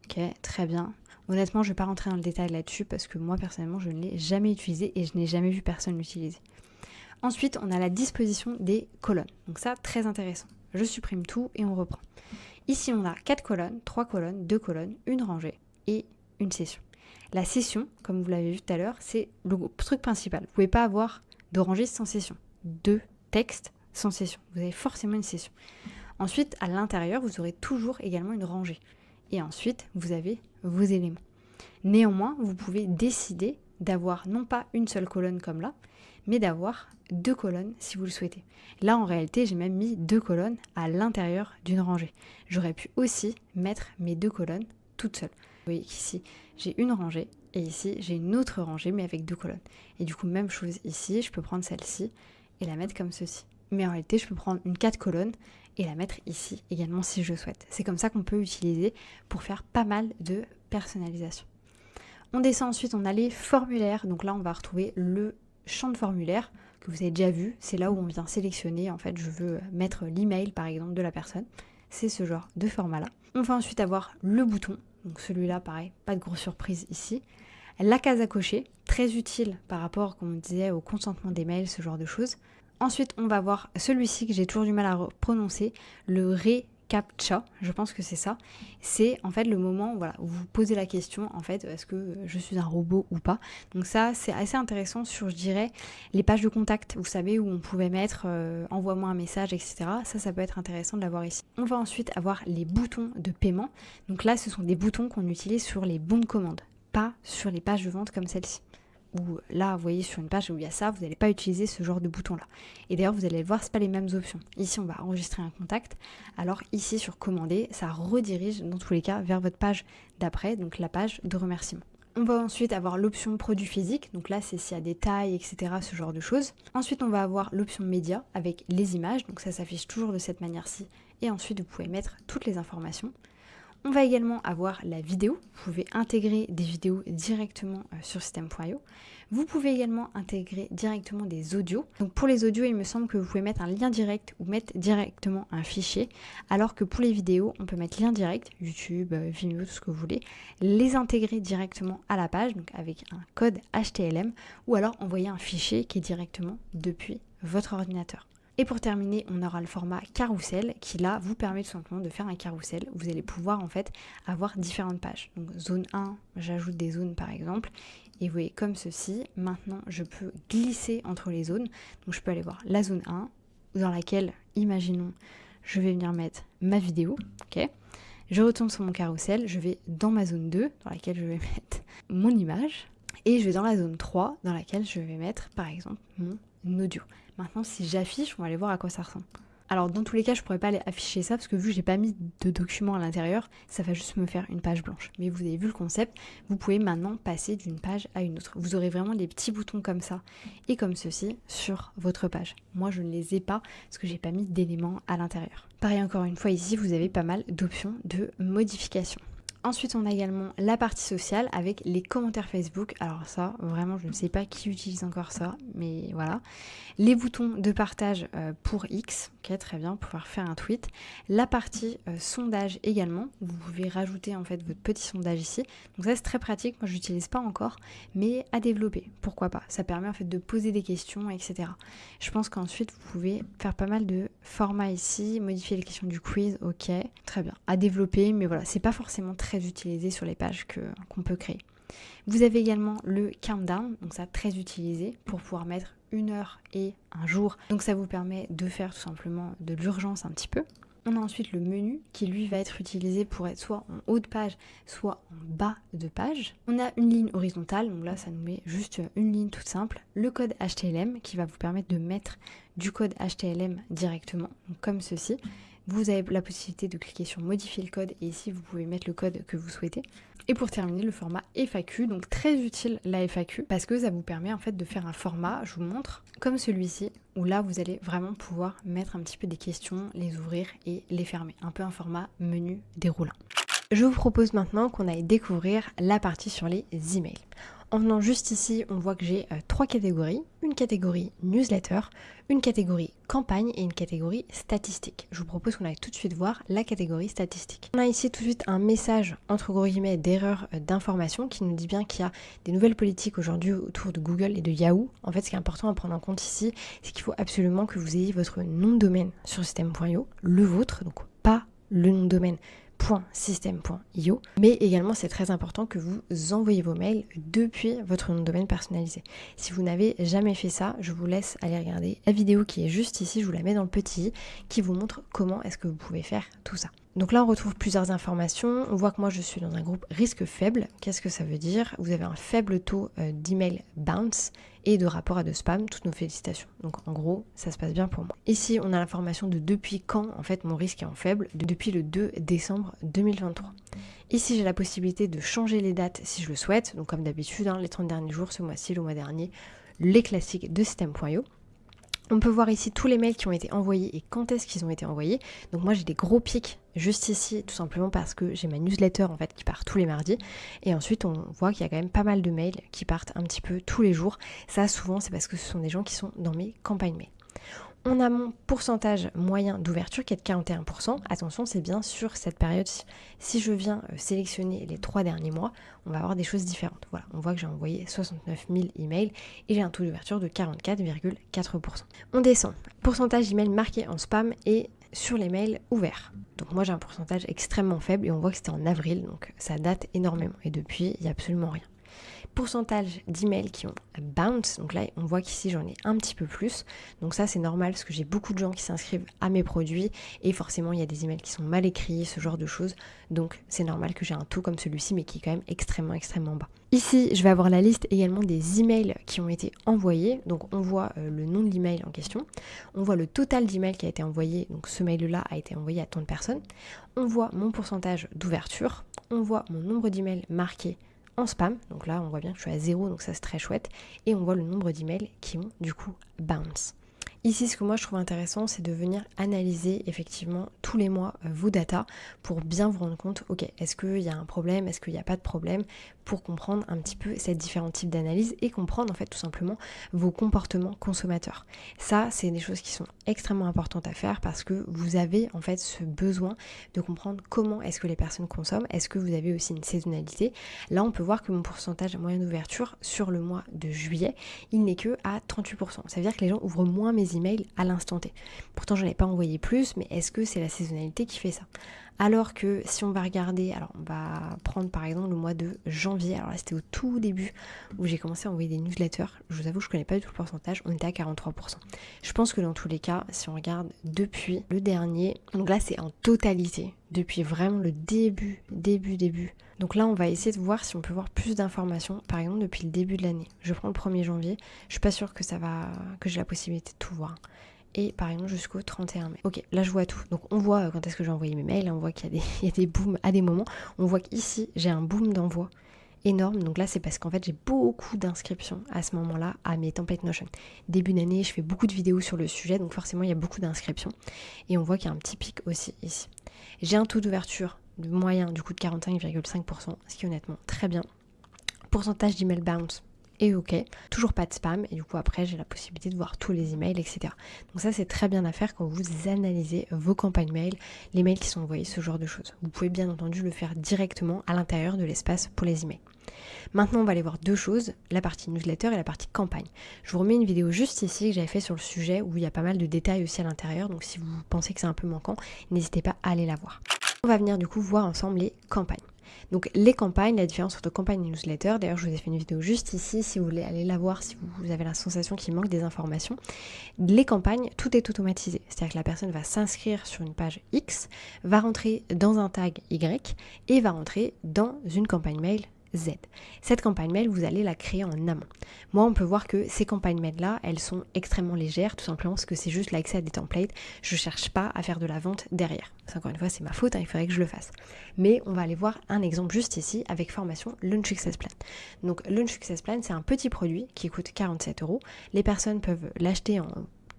Ok, très bien. Honnêtement, je ne vais pas rentrer dans le détail là-dessus parce que moi, personnellement, je ne l'ai jamais utilisé et je n'ai jamais vu personne l'utiliser. Ensuite, on a la disposition des colonnes. Donc ça, très intéressant. Je supprime tout et on reprend. Ici, on a 4 colonnes, 3 colonnes, 2 colonnes, une rangée et une session. La session, comme vous l'avez vu tout à l'heure, c'est le truc principal. Vous ne pouvez pas avoir de rangée sans session, de texte sans session. Vous avez forcément une session. Ensuite, à l'intérieur, vous aurez toujours également une rangée. Et ensuite, vous avez vos éléments. Néanmoins, vous pouvez décider d'avoir non pas une seule colonne comme là, mais d'avoir 2 colonnes si vous le souhaitez. Là, en réalité, j'ai même mis 2 colonnes à l'intérieur d'une rangée. J'aurais pu aussi mettre mes 2 colonnes toutes seules. Vous voyez qu'ici, j'ai une rangée et ici, j'ai une autre rangée, mais avec 2 colonnes. Et du coup, même chose ici, je peux prendre celle-ci et la mettre comme ceci. Mais en réalité, je peux prendre une 4 colonnes et la mettre ici également si je le souhaite. C'est comme ça qu'on peut utiliser pour faire pas mal de personnalisation. On descend ensuite, on a les formulaires. Donc là, on va retrouver le champ de formulaire que vous avez déjà vu. C'est là où on vient sélectionner. En fait, je veux mettre l'email, par exemple, de la personne. C'est ce genre de format-là. On va ensuite avoir le bouton. Donc celui-là, pareil, pas de grosse surprise ici. La case à cocher, très utile par rapport, comme on disait, au consentement des mails, ce genre de choses. Ensuite, on va voir celui-ci que j'ai toujours du mal à prononcer, le reCAPTCHA, je pense que c'est ça. C'est en fait le moment où vous posez la question, en fait, est-ce que je suis un robot ou pas? Donc ça, c'est assez intéressant sur, je dirais, les pages de contact, vous savez, où on pouvait mettre envoie-moi un message, etc. Ça peut être intéressant de l'avoir ici. On va ensuite avoir les boutons de paiement. Donc là, ce sont des boutons qu'on utilise sur les bons de commande, pas sur les pages de vente comme celle-ci. Ou là, vous voyez, sur une page où il y a ça, vous n'allez pas utiliser ce genre de bouton-là. Et d'ailleurs, vous allez le voir, ce pas les mêmes options. Ici, on va enregistrer un contact. Alors ici, sur commander, ça redirige dans tous les cas vers votre page d'après, donc la page de remerciement. On va ensuite avoir l'option produit physique, donc là c'est s'il y a des tailles, etc., ce genre de choses. Ensuite on va avoir l'option média avec les images, donc ça s'affiche toujours de cette manière-ci. Et ensuite vous pouvez mettre toutes les informations. On va également avoir la vidéo, vous pouvez intégrer des vidéos directement sur system.io. Vous pouvez également intégrer directement des audios. Donc pour les audios, il me semble que vous pouvez mettre un lien direct ou mettre directement un fichier, alors que pour les vidéos, on peut mettre lien direct, YouTube, Vimeo, tout ce que vous voulez, les intégrer directement à la page, donc avec un code HTML, ou alors envoyer un fichier qui est directement depuis votre ordinateur. Et pour terminer, on aura le format carrousel qui là vous permet tout simplement de faire un carrousel. Vous allez pouvoir en fait avoir différentes pages. Donc zone 1, j'ajoute des zones par exemple. Et vous voyez comme ceci, maintenant je peux glisser entre les zones. Donc je peux aller voir la zone 1 dans laquelle, imaginons, je vais venir mettre ma vidéo. Ok. Je retourne sur mon carrousel, je vais dans ma zone 2 dans laquelle je vais mettre mon image. Et je vais dans la zone 3 dans laquelle je vais mettre par exemple mon audio. Maintenant, si j'affiche, on va aller voir à quoi ça ressemble. Alors, dans tous les cas, je ne pourrais pas aller afficher ça parce que vu que j'ai pas mis de document à l'intérieur, ça va juste me faire une page blanche. Mais vous avez vu le concept, vous pouvez maintenant passer d'une page à une autre. Vous aurez vraiment des petits boutons comme ça et comme ceci sur votre page. Moi, je ne les ai pas parce que j'ai pas mis d'éléments à l'intérieur. Pareil, encore une fois, ici, vous avez pas mal d'options de modification. Ensuite, on a également la partie sociale avec les commentaires Facebook. Alors ça, vraiment, je ne sais pas qui utilise encore ça, mais voilà. Les boutons de partage pour X, ok, très bien, pour pouvoir faire un tweet. La partie sondage également. Vous pouvez rajouter en fait votre petit sondage ici. Donc ça, c'est très pratique. Moi, je l'utilise pas encore, mais à développer. Pourquoi pas? Ça permet en fait de poser des questions, etc. Je pense qu'ensuite, vous pouvez faire pas mal de formats ici, modifier les questions du quiz, ok, très bien. À développer, mais voilà, c'est pas forcément très utilisé sur les pages qu'on peut créer. Vous avez également le countdown, donc ça très utilisé pour pouvoir mettre une heure et un jour. Donc ça vous permet de faire tout simplement de l'urgence un petit peu. On a ensuite le menu qui lui va être utilisé pour être soit en haut de page, soit en bas de page. On a une ligne horizontale, donc là ça nous met juste une ligne toute simple. Le code HTML qui va vous permettre de mettre du code HTML directement, donc comme ceci. Vous avez la possibilité de cliquer sur modifier le code et ici vous pouvez mettre le code que vous souhaitez. Et pour terminer, le format FAQ, donc très utile la FAQ parce que ça vous permet en fait de faire un format, je vous montre, comme celui-ci, où là vous allez vraiment pouvoir mettre un petit peu des questions, les ouvrir et les fermer. Un peu un format menu déroulant. Je vous propose maintenant qu'on aille découvrir la partie sur les emails. En venant juste ici, on voit que j'ai 3 catégories. Une catégorie newsletter, une catégorie campagne et une catégorie statistique. Je vous propose qu'on aille tout de suite voir la catégorie statistique. On a ici tout de suite un message entre gros guillemets d'erreur d'information qui nous dit bien qu'il y a des nouvelles politiques aujourd'hui autour de Google et de Yahoo. En fait, ce qui est important à prendre en compte ici, c'est qu'il faut absolument que vous ayez votre nom de domaine sur system.io, le vôtre, donc pas le nom de domaine .system.io, mais également c'est très important que vous envoyez vos mails depuis votre nom de domaine personnalisé. Si vous n'avez jamais fait ça, je vous laisse aller regarder la vidéo qui est juste ici, je vous la mets dans le petit i, qui vous montre comment est-ce que vous pouvez faire tout ça. Donc là, on retrouve plusieurs informations. On voit que moi, je suis dans un groupe risque faible. Qu'est-ce que ça veut dire? Vous avez un faible taux d'email bounce et de rapport à de spam. Toutes nos félicitations. Donc en gros, ça se passe bien pour moi. Ici, on a l'information de depuis quand, en fait, mon risque est en faible. Depuis le 2 décembre 2023. Ici, j'ai la possibilité de changer les dates si je le souhaite. Donc comme d'habitude, les 30 derniers jours, ce mois-ci, le mois dernier, les classiques de System.io. On peut voir ici tous les mails qui ont été envoyés et quand est-ce qu'ils ont été envoyés. Donc moi j'ai des gros pics juste ici, tout simplement parce que j'ai ma newsletter en fait qui part tous les mardis. Et ensuite on voit qu'il y a quand même pas mal de mails qui partent un petit peu tous les jours. Ça souvent c'est parce que ce sont des gens qui sont dans mes campagnes mail. On a mon pourcentage moyen d'ouverture qui est de 41%. Attention, c'est bien sur cette période-ci. Si je viens sélectionner les 3 derniers mois, on va avoir des choses différentes. Voilà, on voit que j'ai envoyé 69 000 emails et j'ai un taux d'ouverture de 44,4%. On descend. Pourcentage d'emails marqués en spam et sur les mails ouverts. Donc moi j'ai un pourcentage extrêmement faible et on voit que c'était en avril, donc ça date énormément. Et depuis, il n'y a absolument rien. Pourcentage d'emails qui ont bounce, donc là on voit qu'ici j'en ai un petit peu plus, donc ça c'est normal parce que j'ai beaucoup de gens qui s'inscrivent à mes produits et forcément il y a des emails qui sont mal écrits, ce genre de choses, donc c'est normal que j'ai un taux comme celui-ci mais qui est quand même extrêmement bas. Ici je vais avoir la liste également des emails qui ont été envoyés, donc on voit le nom de l'email en question, on voit le total d'emails qui a été envoyé, donc ce mail-là a été envoyé à tant de personnes, on voit mon pourcentage d'ouverture, on voit mon nombre d'emails marqués en spam, donc là on voit bien que je suis à 0, donc ça c'est très chouette, et on voit le nombre d'emails qui ont du coup bounce. Ici, ce que moi je trouve intéressant, c'est de venir analyser effectivement tous les mois vos datas pour bien vous rendre compte, ok, est-ce qu'il y a un problème, est-ce qu'il n'y a pas de problème, pour comprendre un petit peu ces différents types d'analyse et comprendre en fait tout simplement vos comportements consommateurs. Ça, c'est des choses qui sont extrêmement importantes à faire parce que vous avez en fait ce besoin de comprendre comment est-ce que les personnes consomment, est-ce que vous avez aussi une saisonnalité. Là, on peut voir que mon pourcentage moyen d'ouverture sur le mois de juillet, il n'est que à 38%. Ça veut dire que les gens ouvrent moins mes emails à l'instant T. Pourtant, je n'en ai pas envoyé plus, mais est-ce que c'est la saisonnalité qui fait ça? Alors que si on va regarder, alors on va prendre par exemple le mois de janvier, alors là c'était au tout début où j'ai commencé à envoyer des newsletters, je vous avoue je connais pas du tout le pourcentage, on était à 43%. Je pense que dans tous les cas, si on regarde depuis le dernier, donc là c'est en totalité, depuis vraiment le début. Donc là on va essayer de voir si on peut voir plus d'informations, par exemple depuis le début de l'année. Je prends le 1er janvier, je suis pas sûre que j'ai la possibilité de tout voir. Et par exemple jusqu'au 31 mai. Ok, là je vois tout. Donc on voit quand est-ce que j'ai envoyé mes mails, on voit qu'il y a des booms à des moments. On voit qu'ici j'ai un boom d'envoi énorme. Donc là c'est parce qu'en fait j'ai beaucoup d'inscriptions à ce moment-là à mes templates Notion. Début d'année, je fais beaucoup de vidéos sur le sujet, donc forcément il y a beaucoup d'inscriptions. Et on voit qu'il y a un petit pic aussi ici. J'ai un taux d'ouverture de moyen du coup de 45,5%, ce qui est honnêtement très bien. Pourcentage d'email bounce. Et ok, toujours pas de spam, et du coup après j'ai la possibilité de voir tous les emails, etc. Donc ça c'est très bien à faire quand vous analysez vos campagnes mail, les mails qui sont envoyés, ce genre de choses. Vous pouvez bien entendu le faire directement à l'intérieur de l'espace pour les emails. Maintenant on va aller voir deux choses, la partie newsletter et la partie campagne. Je vous remets une vidéo juste ici que j'avais fait sur le sujet où il y a pas mal de détails aussi à l'intérieur, donc si vous pensez que c'est un peu manquant, n'hésitez pas à aller la voir. On va venir du coup voir ensemble les campagnes. Donc les campagnes, la différence entre campagne et newsletter, d'ailleurs je vous ai fait une vidéo juste ici si vous voulez aller la voir, si vous avez la sensation qu'il manque des informations. Les campagnes, tout est automatisé, c'est-à-dire que la personne va s'inscrire sur une page X, va rentrer dans un tag Y et va rentrer dans une campagne mail Z. Cette campagne mail, vous allez la créer en amont. Moi, on peut voir que ces campagnes mail-là, elles sont extrêmement légères, tout simplement parce que c'est juste l'accès à des templates. Je ne cherche pas à faire de la vente derrière. Encore une fois, c'est ma faute, il faudrait que je le fasse. Mais on va aller voir un exemple juste ici avec formation Launch Success Plan. Donc, Launch Success Plan, c'est un petit produit qui coûte 47 €. Les personnes peuvent l'acheter en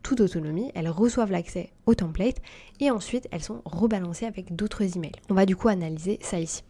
toute autonomie, elles reçoivent l'accès au template et ensuite elles sont rebalancées avec d'autres emails. On va du coup analyser ça ici.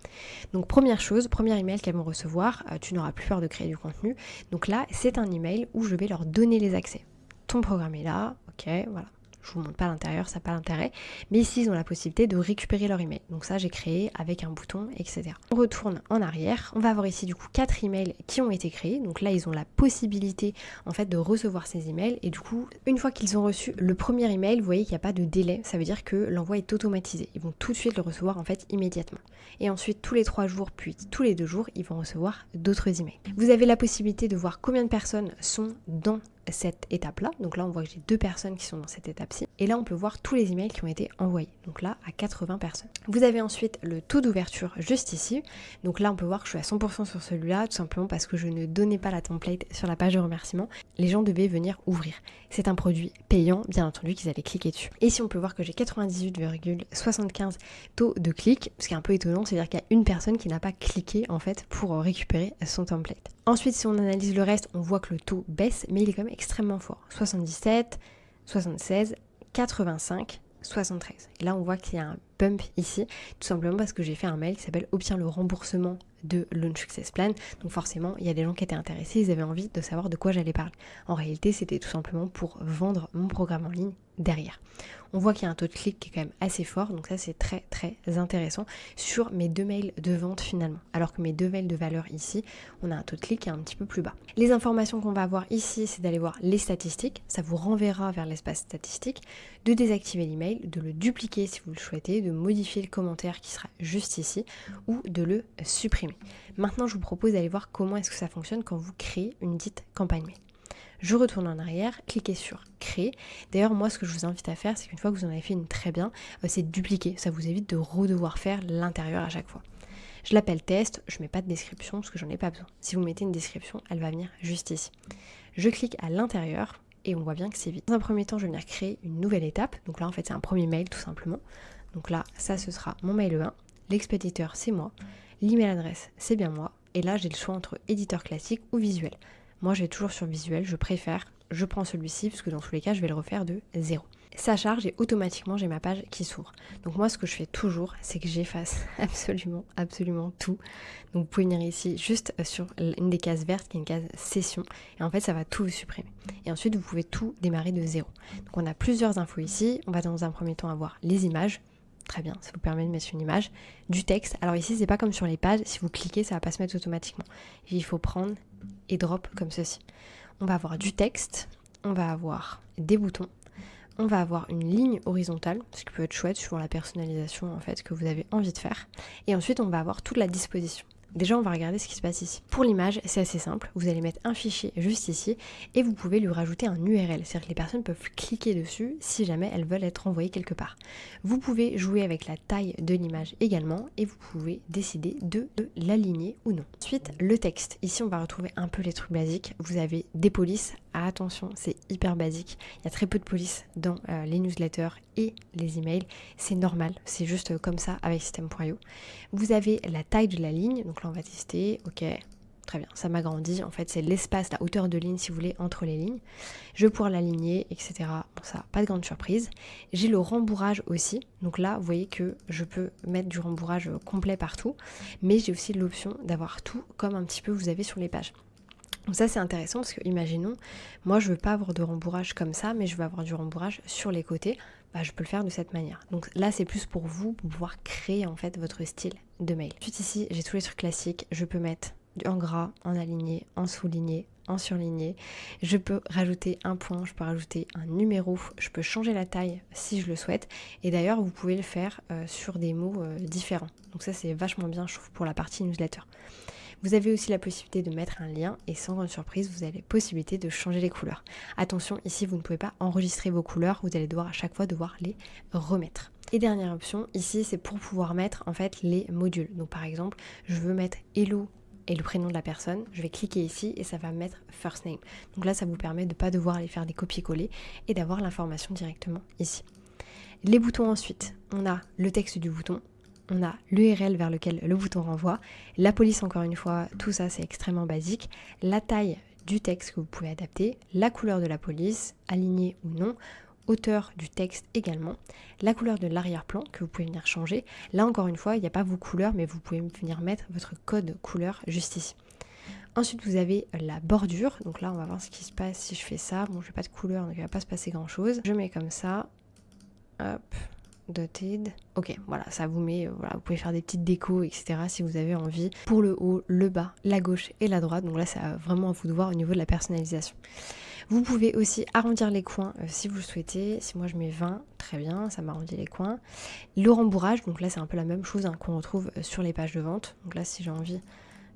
Donc première chose, premier email qu'elles vont recevoir, tu n'auras plus peur de créer du contenu. Donc là, c'est un email où je vais leur donner les accès. Ton programme est là, ok, voilà. Je vous montre pas l'intérieur, ça n'a pas d'intérêt. Mais ici, ils ont la possibilité de récupérer leur email. Donc ça, j'ai créé avec un bouton, etc. On retourne en arrière. On va avoir ici du coup 4 emails qui ont été créés. Donc là, ils ont la possibilité en fait de recevoir ces emails. Et du coup, une fois qu'ils ont reçu le premier email, vous voyez qu'il n'y a pas de délai. Ça veut dire que l'envoi est automatisé. Ils vont tout de suite le recevoir en fait immédiatement. Et ensuite, tous les 3 jours, puis tous les 2 jours, ils vont recevoir d'autres emails. Vous avez la possibilité de voir combien de personnes sont dans cette étape-là. Donc là, on voit que j'ai 2 personnes qui sont dans cette étape Snapseed. Et là, on peut voir tous les emails qui ont été envoyés. Donc là, à 80 personnes. Vous avez ensuite le taux d'ouverture juste ici. Donc là, on peut voir que je suis à 100% sur celui-là, tout simplement parce que je ne donnais pas la template sur la page de remerciement. Les gens devaient venir ouvrir. C'est un produit payant, bien entendu, qu'ils allaient cliquer dessus. Et si on peut voir que j'ai 98,75 taux de clic, ce qui est un peu étonnant, c'est-à-dire qu'il y a une personne qui n'a pas cliqué en fait pour récupérer son template. Ensuite, si on analyse le reste, on voit que le taux baisse, mais il est quand même extrêmement fort. 77, 76, 85, 73. Et là, on voit qu'il y a un bump ici, tout simplement parce que j'ai fait un mail qui s'appelle « Obtiens le remboursement de Launch Success Plan ». Donc forcément, il y a des gens qui étaient intéressés, ils avaient envie de savoir de quoi j'allais parler. En réalité, c'était tout simplement pour vendre mon programme en ligne derrière. On voit qu'il y a un taux de clic qui est quand même assez fort, donc ça c'est très très intéressant sur mes 2 mails de vente finalement. Alors que mes 2 mails de valeur ici, on a un taux de clic qui est un petit peu plus bas. Les informations qu'on va avoir ici, c'est d'aller voir les statistiques, ça vous renverra vers l'espace statistique, de désactiver l'email, de le dupliquer si vous le souhaitez, de modifier le commentaire qui sera juste ici, ou de le supprimer. Maintenant, je vous propose d'aller voir comment est-ce que ça fonctionne quand vous créez une dite campagne mail. Je retourne en arrière, cliquez sur créer. D'ailleurs, moi, ce que je vous invite à faire, c'est qu'une fois que vous en avez fait une très bien, c'est de dupliquer. Ça vous évite de redevoir faire l'intérieur à chaque fois. Je l'appelle test, je mets pas de description parce que j'en ai pas besoin. Si vous mettez une description, elle va venir juste ici. Je clique à l'intérieur et on voit bien que c'est vite. Dans un premier temps, je vais venir créer une nouvelle étape. Donc là, en fait, c'est un premier mail tout simplement. Donc là, ça, ce sera mon mail 1. L'expéditeur, c'est moi. L'email adresse, c'est bien moi. Et là, j'ai le choix entre éditeur classique ou visuel. Moi, je vais toujours sur visuel, je préfère, je prends celui-ci, parce que dans tous les cas, je vais le refaire de 0. Ça charge et automatiquement, j'ai ma page qui s'ouvre. Donc moi, ce que je fais toujours, c'est que j'efface absolument tout. Donc vous pouvez venir ici, juste sur une des cases vertes, qui est une case session, et en fait, ça va tout vous supprimer. Et ensuite, vous pouvez tout démarrer de 0. Donc on a plusieurs infos ici. On va dans un premier temps avoir les images. Très bien, ça vous permet de mettre une image, du texte. Alors ici, c'est pas comme sur les pages, si vous cliquez, ça va pas se mettre automatiquement. Il faut prendre et drop comme ceci. On va avoir du texte, on va avoir des boutons, on va avoir une ligne horizontale, ce qui peut être chouette suivant la personnalisation en fait que vous avez envie de faire. Et ensuite, on va avoir toute la disposition. Déjà, on va regarder ce qui se passe ici. Pour l'image, c'est assez simple. Vous allez mettre un fichier juste ici et vous pouvez lui rajouter un URL. C'est-à-dire que les personnes peuvent cliquer dessus si jamais elles veulent être envoyées quelque part. Vous pouvez jouer avec la taille de l'image également et vous pouvez décider de l'aligner ou non. Ensuite, le texte. Ici, on va retrouver un peu les trucs basiques. Vous avez des polices. Attention, c'est hyper basique. Il y a très peu de police dans les newsletters et les emails. C'est normal. C'est juste comme ça avec System.io. Vous avez la taille de la ligne. Donc là, on va tester. Ok, très bien. Ça m'agrandit. En fait, c'est l'espace, la hauteur de ligne, si vous voulez, entre les lignes. Je vais pouvoir l'aligner, etc. Bon, ça, pas de grande surprise. J'ai le rembourrage aussi. Donc là, vous voyez que je peux mettre du rembourrage complet partout. Mais j'ai aussi l'option d'avoir tout comme un petit peu vous avez sur les pages. Donc ça c'est intéressant parce que imaginons, moi je veux pas avoir de rembourrage comme ça, mais je veux avoir du rembourrage sur les côtés, je peux le faire de cette manière. Donc là c'est plus pour vous, pour pouvoir créer en fait votre style de mail. Ensuite ici j'ai tous les trucs classiques, je peux mettre en gras, en aligné, en souligné, en surligné, je peux rajouter un point, je peux rajouter un numéro, je peux changer la taille si je le souhaite, et d'ailleurs vous pouvez le faire sur des mots différents. Donc ça c'est vachement bien je trouve pour la partie newsletter. Vous avez aussi la possibilité de mettre un lien et sans grande surprise, vous avez la possibilité de changer les couleurs. Attention, ici, vous ne pouvez pas enregistrer vos couleurs, vous allez devoir à chaque fois devoir les remettre. Et dernière option, ici, c'est pour pouvoir mettre en fait les modules. Donc par exemple, je veux mettre Hello et le prénom de la personne, je vais cliquer ici et ça va mettre First Name. Donc là, ça vous permet de ne pas devoir aller faire des copier-coller et d'avoir l'information directement ici. Les boutons ensuite, on a le texte du bouton, on a l'URL vers lequel le bouton renvoie, la police encore une fois, tout ça c'est extrêmement basique, la taille du texte que vous pouvez adapter, la couleur de la police, alignée ou non, hauteur du texte également, la couleur de l'arrière-plan que vous pouvez venir changer. Là encore une fois, il n'y a pas vos couleurs, mais vous pouvez venir mettre votre code couleur juste ici. Ensuite, vous avez la bordure, donc là on va voir ce qui se passe si je fais ça. Bon, je n'ai pas de couleur, donc il ne va pas se passer grand chose. Je mets comme ça, hop, dotted. Ok, voilà, ça vous met, voilà, vous pouvez faire des petites décos, etc. si vous avez envie. Pour le haut, le bas, la gauche et la droite. Donc là, c'est vraiment à vous de voir au niveau de la personnalisation. Vous pouvez aussi arrondir les coins si vous le souhaitez. Si moi je mets 20, très bien, ça m'arrondit les coins. Le rembourrage, donc là c'est un peu la même chose qu'on retrouve sur les pages de vente. Donc là, si j'ai envie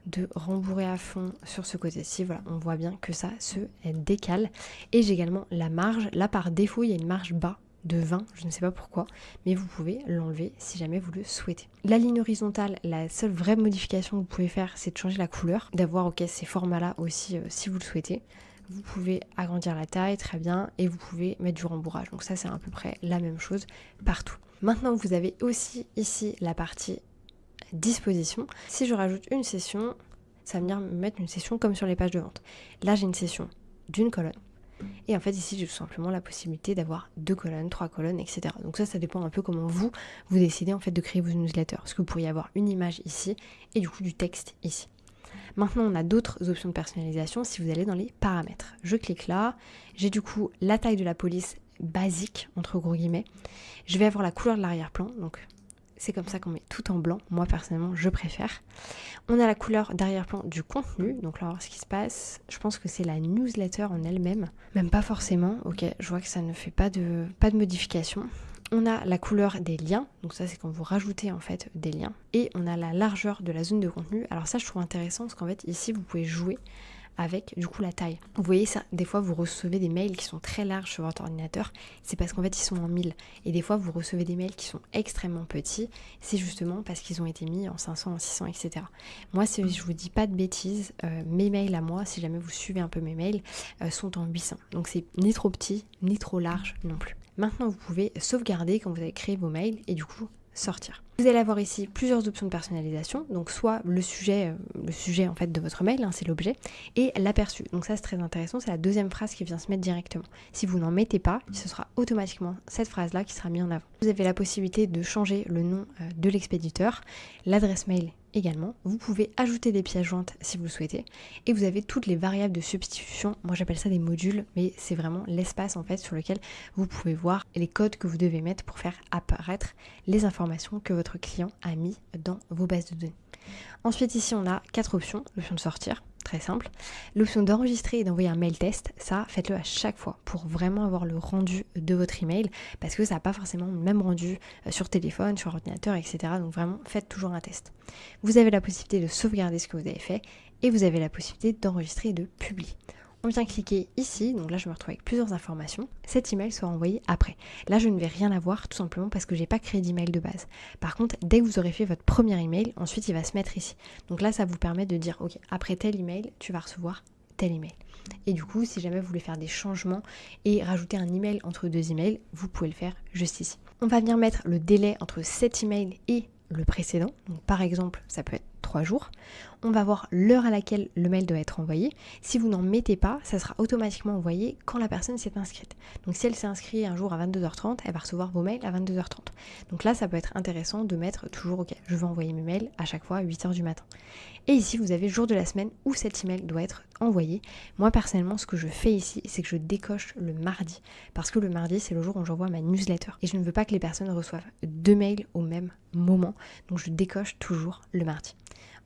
de rembourrer à fond sur ce côté-ci, voilà, on voit bien que ça se décale. Et j'ai également la marge. Là par défaut il y a une marge bas de 20, je ne sais pas pourquoi, mais vous pouvez l'enlever si jamais vous le souhaitez. La ligne horizontale, la seule vraie modification que vous pouvez faire, c'est de changer la couleur, d'avoir ces formats-là aussi si vous le souhaitez. Vous pouvez agrandir la taille, très bien, et vous pouvez mettre du rembourrage. Donc ça, c'est à peu près la même chose partout. Maintenant, vous avez aussi ici la partie disposition. Si je rajoute une session, ça va venir me mettre une session comme sur les pages de vente. Là, j'ai une session d'une colonne. Et en fait, ici, j'ai tout simplement la possibilité d'avoir 2 colonnes, 3 colonnes, etc. Donc ça dépend un peu comment vous décidez en fait de créer vos newsletters. Parce que vous pourriez avoir une image ici et du coup du texte ici. Maintenant, on a d'autres options de personnalisation si vous allez dans les paramètres. Je clique là, j'ai du coup la taille de la police basique, entre gros guillemets. Je vais avoir la couleur de l'arrière-plan, donc c'est comme ça qu'on met tout en blanc. Moi, personnellement, je préfère. On a la couleur d'arrière-plan du contenu. Donc là, on va voir ce qui se passe. Je pense que c'est la newsletter en elle-même. Même pas forcément. Ok, je vois que ça ne fait pas de modification. On a la couleur des liens. Donc ça, c'est quand vous rajoutez en fait des liens. Et on a la largeur de la zone de contenu. Alors ça, je trouve intéressant parce qu'en fait, ici, vous pouvez jouer avec du coup la taille. Vous voyez ça, des fois vous recevez des mails qui sont très larges sur votre ordinateur, c'est parce qu'en fait ils sont en 1000. Et des fois vous recevez des mails qui sont extrêmement petits, c'est justement parce qu'ils ont été mis en 500, en 600, etc. Moi, si je vous dis pas de bêtises, mes mails à moi, si jamais vous suivez un peu mes mails, sont en 800. Donc c'est ni trop petit, ni trop large non plus. Maintenant, vous pouvez sauvegarder quand vous avez créé vos mails et du coup sortir. Vous allez avoir ici plusieurs options de personnalisation, donc soit le sujet en fait de votre mail, hein, c'est l'objet, et l'aperçu. Donc ça c'est très intéressant, c'est la deuxième phrase qui vient se mettre directement. Si vous n'en mettez pas, ce sera automatiquement cette phrase-là qui sera mise en avant. Vous avez la possibilité de changer le nom de l'expéditeur, l'adresse mail également. Vous pouvez ajouter des pièces jointes si vous le souhaitez, et vous avez toutes les variables de substitution. Moi j'appelle ça des modules, mais c'est vraiment l'espace en fait sur lequel vous pouvez voir les codes que vous devez mettre pour faire apparaître les informations que votre client a mis dans vos bases de données. Ensuite ici on a 4 options, l'option de sortir, très simple, l'option d'enregistrer et d'envoyer un mail test, ça faites-le à chaque fois pour vraiment avoir le rendu de votre email, parce que ça n'a pas forcément le même rendu sur téléphone, sur ordinateur, etc. Donc vraiment faites toujours un test. Vous avez la possibilité de sauvegarder ce que vous avez fait et vous avez la possibilité d'enregistrer et de publier. On vient cliquer ici, donc là je me retrouve avec plusieurs informations, cet email sera envoyé après. Là je ne vais rien avoir tout simplement parce que j'ai pas créé d'email de base. Par contre, dès que vous aurez fait votre premier email, ensuite il va se mettre ici. Donc là ça vous permet de dire ok, après tel email, tu vas recevoir tel email. Et du coup, si jamais vous voulez faire des changements et rajouter un email entre 2 emails, vous pouvez le faire juste ici. On va venir mettre le délai entre cet email et le précédent. Donc par exemple, ça peut être 3 jours. On va voir l'heure à laquelle le mail doit être envoyé. Si vous n'en mettez pas, ça sera automatiquement envoyé quand la personne s'est inscrite. Donc si elle s'est inscrite un jour à 22h30, elle va recevoir vos mails à 22h30. Donc là, ça peut être intéressant de mettre toujours, ok, je veux envoyer mes mails à chaque fois à 8h du matin. Et ici, vous avez jour de la semaine où cet email doit être envoyé. Moi, personnellement, ce que je fais ici, c'est que je décoche le mardi. Parce que le mardi, c'est le jour où j'envoie ma newsletter. Et je ne veux pas que les personnes reçoivent 2 mails au même moment. Donc je décoche toujours le mardi.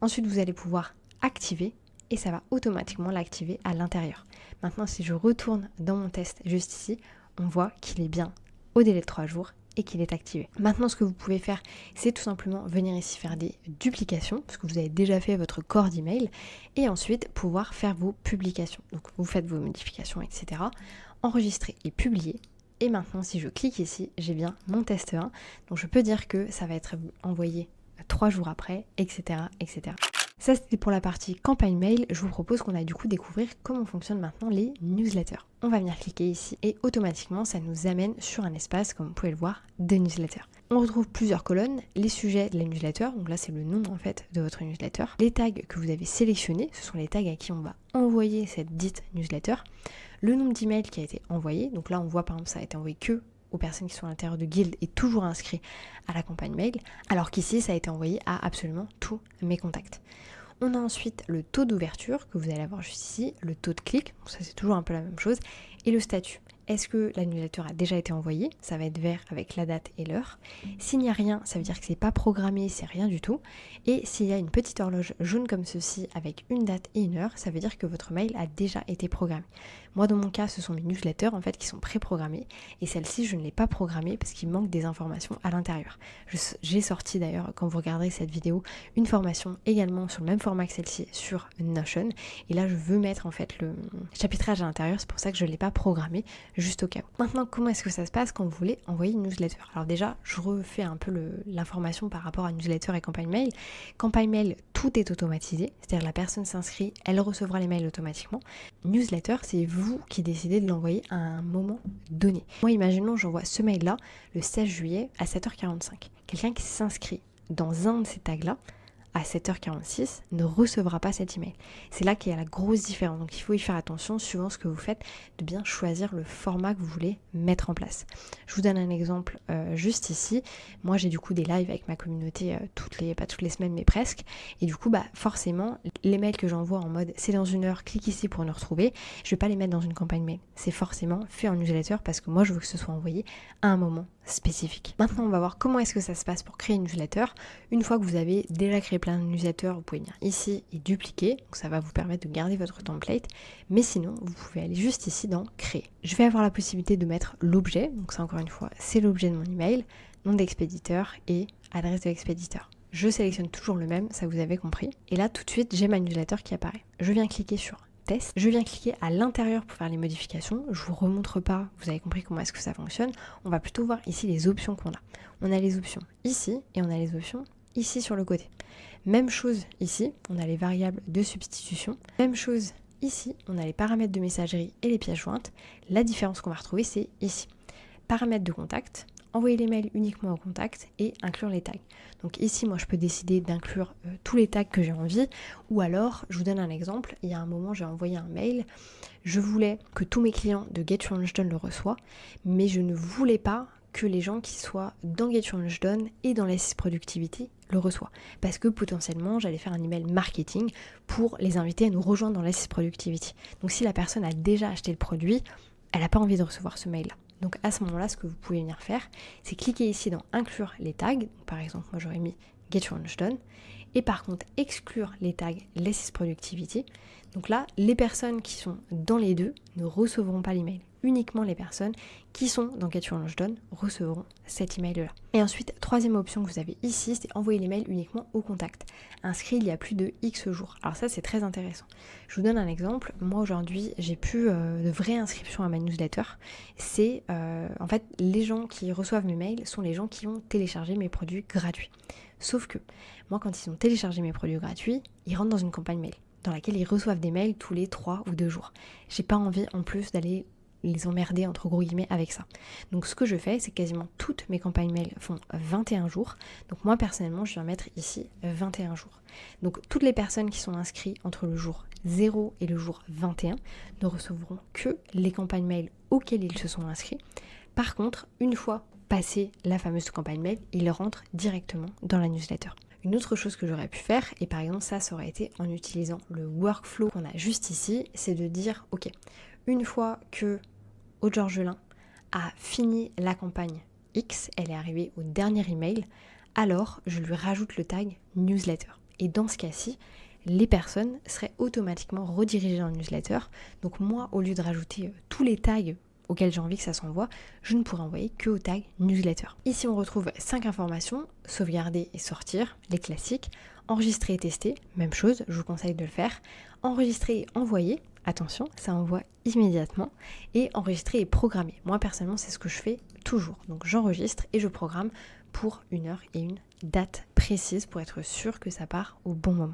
Ensuite, vous allez pouvoir activer et ça va automatiquement l'activer à l'intérieur. Maintenant, si je retourne dans mon test juste ici, on voit qu'il est bien au délai de 3 jours et qu'il est activé. Maintenant, ce que vous pouvez faire, c'est tout simplement venir ici faire des duplications, parce que vous avez déjà fait votre corps d'email, et ensuite pouvoir faire vos publications. Donc, vous faites vos modifications, etc. Enregistrer et publier. Et maintenant, si je clique ici, j'ai bien mon test 1. Donc, je peux dire que ça va être envoyé 3 jours après, etc., etc. Ça, c'était pour la partie campagne mail. Je vous propose qu'on aille du coup découvrir comment fonctionnent maintenant les newsletters. On va venir cliquer ici et automatiquement, ça nous amène sur un espace, comme vous pouvez le voir, de newsletter. On retrouve plusieurs colonnes, les sujets de la newsletter, donc là c'est le nom en fait de votre newsletter, les tags que vous avez sélectionnés, ce sont les tags à qui on va envoyer cette dite newsletter, le nombre d'emails qui a été envoyé, donc là on voit par exemple ça a été envoyé que aux personnes qui sont à l'intérieur de Guild et toujours inscrits à la campagne mail, alors qu'ici ça a été envoyé à absolument tous mes contacts. On a ensuite le taux d'ouverture que vous allez avoir juste ici, le taux de clic, donc ça c'est toujours un peu la même chose, et le statut. Est-ce que la newsletter a déjà été envoyée? Ça va être vert avec la date et l'heure. S'il n'y a rien, ça veut dire que c'est pas programmé, c'est rien du tout. Et s'il y a une petite horloge jaune comme ceci avec une date et une heure, ça veut dire que votre mail a déjà été programmé. Moi dans mon cas, ce sont mes newsletters en fait qui sont pré-programmées et celle-ci je ne l'ai pas programmée parce qu'il manque des informations à l'intérieur. J'ai sorti d'ailleurs, quand vous regarderez cette vidéo, une formation également sur le même format que celle-ci sur Notion et là je veux mettre en fait le chapitrage à l'intérieur, c'est pour ça que je ne l'ai pas programmé. juste au cas où. Maintenant, comment est-ce que ça se passe quand vous voulez envoyer une newsletter? Alors déjà, je refais un peu l'information par rapport à newsletter et campagne mail. Campagne mail, tout est automatisé, c'est-à-dire la personne s'inscrit, elle recevra les mails automatiquement. Newsletter, c'est vous qui décidez de l'envoyer à un moment donné. Moi, imaginons, j'envoie ce mail-là le 16 juillet à 7h45. Quelqu'un qui s'inscrit dans un de ces tags-là, à 7h46, ne recevra pas cet email. C'est là qu'il y a la grosse différence. Donc il faut y faire attention, suivant ce que vous faites, de bien choisir le format que vous voulez mettre en place. Je vous donne un exemple juste ici. Moi j'ai du coup des lives avec ma communauté pas toutes les semaines mais presque. Et du coup forcément, les mails que j'envoie en mode c'est dans une heure, clique ici pour nous retrouver, je vais pas les mettre dans une campagne mail. C'est forcément fait en newsletter parce que moi je veux que ce soit envoyé à un moment spécifique. Maintenant on va voir comment est-ce que ça se passe pour créer une newsletter. Une fois que vous avez déjà créé plein de newsletters, vous pouvez venir ici et dupliquer, donc ça va vous permettre de garder votre template, mais sinon vous pouvez aller juste ici dans créer. Je vais avoir la possibilité de mettre l'objet, donc ça encore une fois c'est l'objet de mon email, nom d'expéditeur et adresse de l'expéditeur. Je sélectionne toujours le même, ça vous avez compris, et là tout de suite j'ai ma newsletter qui apparaît. Je viens cliquer sur test, je viens cliquer à l'intérieur pour faire les modifications, je vous remontre pas, vous avez compris comment est-ce que ça fonctionne, on va plutôt voir ici les options qu'on a. On a les options ici et on a les options ici sur le côté. Même chose ici, on a les variables de substitution. Même chose ici, on a les paramètres de messagerie et les pièces jointes. La différence qu'on va retrouver, c'est ici. Paramètres de contact, envoyer les mails uniquement au contact et inclure les tags. Donc ici, moi, je peux décider d'inclure tous les tags que j'ai envie. Ou alors, je vous donne un exemple. Il y a un moment, j'ai envoyé un mail. Je voulais que tous mes clients de Get Your Lunch Done le reçoivent, mais je ne voulais pas que les gens qui soient dans Get Your Lunch Done et dans l'Assist Productivity le reçoivent. Parce que potentiellement, j'allais faire un email marketing pour les inviter à nous rejoindre dans l'Assist Productivity. Donc si la personne a déjà acheté le produit, elle n'a pas envie de recevoir ce mail-là. Donc à ce moment-là, ce que vous pouvez venir faire, c'est cliquer ici dans inclure les tags. Donc, par exemple, moi j'aurais mis Get Your Lunch Done. Et par contre, exclure les tags l'Assist Productivity. Donc là, les personnes qui sont dans les deux ne recevront pas l'email. Uniquement les personnes qui sont dans Get Your Lunch Done recevront cet email-là. Et ensuite, troisième option que vous avez ici, c'est envoyer les mails uniquement au contact, inscrit il y a plus de X jours. Alors ça, c'est très intéressant. Je vous donne un exemple. Moi, aujourd'hui, j'ai plus de vraies inscriptions à ma newsletter. C'est, en fait, les gens qui reçoivent mes mails sont les gens qui ont téléchargé mes produits gratuits. Sauf que, moi, quand ils ont téléchargé mes produits gratuits, ils rentrent dans une campagne mail, dans laquelle ils reçoivent des mails tous les 3 ou 2 jours. J'ai pas envie, en plus, d'aller les emmerder entre gros guillemets avec ça. Donc ce que je fais, c'est quasiment toutes mes campagnes mail font 21 jours. Donc moi personnellement, je viens mettre ici 21 jours. Donc toutes les personnes qui sont inscrites entre le jour 0 et le jour 21 ne recevront que les campagnes mail auxquelles ils se sont inscrits. Par contre, une fois passée la fameuse campagne mail, ils rentrent directement dans la newsletter. Une autre chose que j'aurais pu faire, et par exemple ça aurait été en utilisant le workflow qu'on a juste ici, c'est de dire ok, une fois que Aude Georgelin a fini la campagne X, elle est arrivée au dernier email, alors je lui rajoute le tag newsletter. Et dans ce cas-ci, les personnes seraient automatiquement redirigées dans le newsletter. Donc moi, au lieu de rajouter tous les tags auxquels j'ai envie que ça s'envoie, je ne pourrai envoyer que au tag newsletter. Ici, on retrouve 5 informations, sauvegarder et sortir, les classiques, enregistrer et tester, même chose, je vous conseille de le faire, enregistrer et envoyer, attention, ça envoie immédiatement, et enregistrer et programmer. Moi, personnellement, c'est ce que je fais toujours. Donc, j'enregistre et je programme pour une heure et une date précise pour être sûr que ça part au bon moment.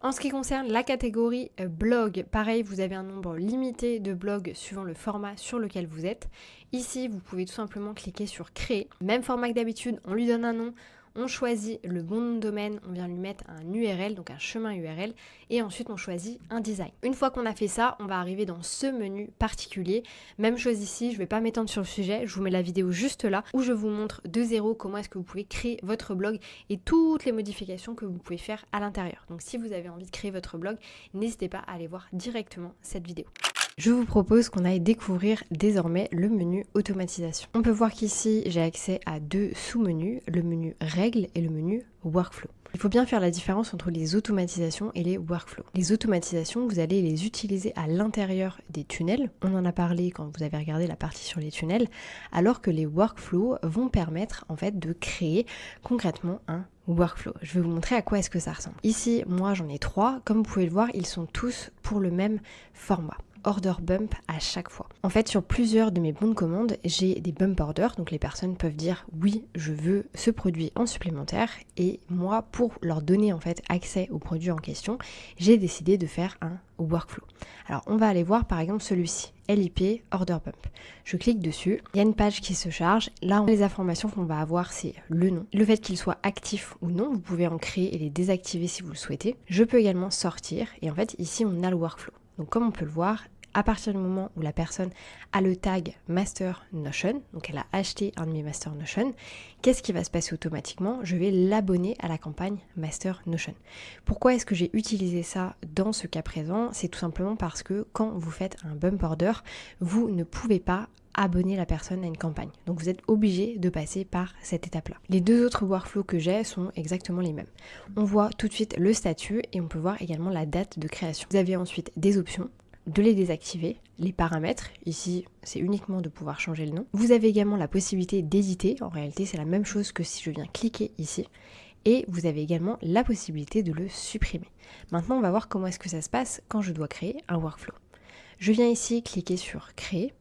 En ce qui concerne la catégorie blog, pareil, vous avez un nombre limité de blogs suivant le format sur lequel vous êtes. Ici, vous pouvez tout simplement cliquer sur créer. Même format que d'habitude, on lui donne un nom, on choisit le bon nom de domaine, on vient lui mettre un URL, donc un chemin URL, et ensuite on choisit un design. Une fois qu'on a fait ça, on va arriver dans ce menu particulier. Même chose ici, je ne vais pas m'étendre sur le sujet, je vous mets la vidéo juste là, où je vous montre de zéro comment est-ce que vous pouvez créer votre blog et toutes les modifications que vous pouvez faire à l'intérieur. Donc si vous avez envie de créer votre blog, n'hésitez pas à aller voir directement cette vidéo. Je vous propose qu'on aille découvrir désormais le menu automatisation. On peut voir qu'ici, j'ai accès à 2 sous-menus, le menu règles et le menu workflow. Il faut bien faire la différence entre les automatisations et les workflows. Les automatisations, vous allez les utiliser à l'intérieur des tunnels. On en a parlé quand vous avez regardé la partie sur les tunnels, alors que les workflows vont permettre en fait de créer concrètement un workflow. Je vais vous montrer à quoi est-ce que ça ressemble. Ici, moi j'en ai 3. Comme vous pouvez le voir, ils sont tous pour le même format. order bump à chaque fois. En fait, sur plusieurs de mes bons de commande, j'ai des bump orders, donc les personnes peuvent dire oui, je veux ce produit en supplémentaire, et moi, pour leur donner en fait accès au produit en question, j'ai décidé de faire un workflow. Alors on va aller voir par exemple celui-ci, LIP Order Bump. Je clique dessus, il y a une page qui se charge. Là, les informations qu'on va avoir, c'est le nom, le fait qu'il soit actif ou non. Vous pouvez en créer et les désactiver si vous le souhaitez. Je peux également sortir et en fait ici on a le workflow. Donc comme on peut le voir, à partir du moment où la personne a le tag Master Notion, donc elle a acheté un de mes Master Notion, qu'est-ce qui va se passer automatiquement? Je vais l'abonner à la campagne Master Notion. Pourquoi est-ce que j'ai utilisé ça dans ce cas présent? C'est tout simplement parce que quand vous faites un bump order, vous ne pouvez pas abonner la personne à une campagne. Donc vous êtes obligé de passer par cette étape-là. Les deux autres workflows que j'ai sont exactement les mêmes. On voit tout de suite le statut et on peut voir également la date de création. Vous avez ensuite des options, de les désactiver, les paramètres, ici c'est uniquement de pouvoir changer le nom. Vous avez également la possibilité d'éditer, en réalité c'est la même chose que si je viens cliquer ici, et vous avez également la possibilité de le supprimer. Maintenant on va voir comment est-ce que ça se passe quand je dois créer un workflow. Je viens ici cliquer sur créer,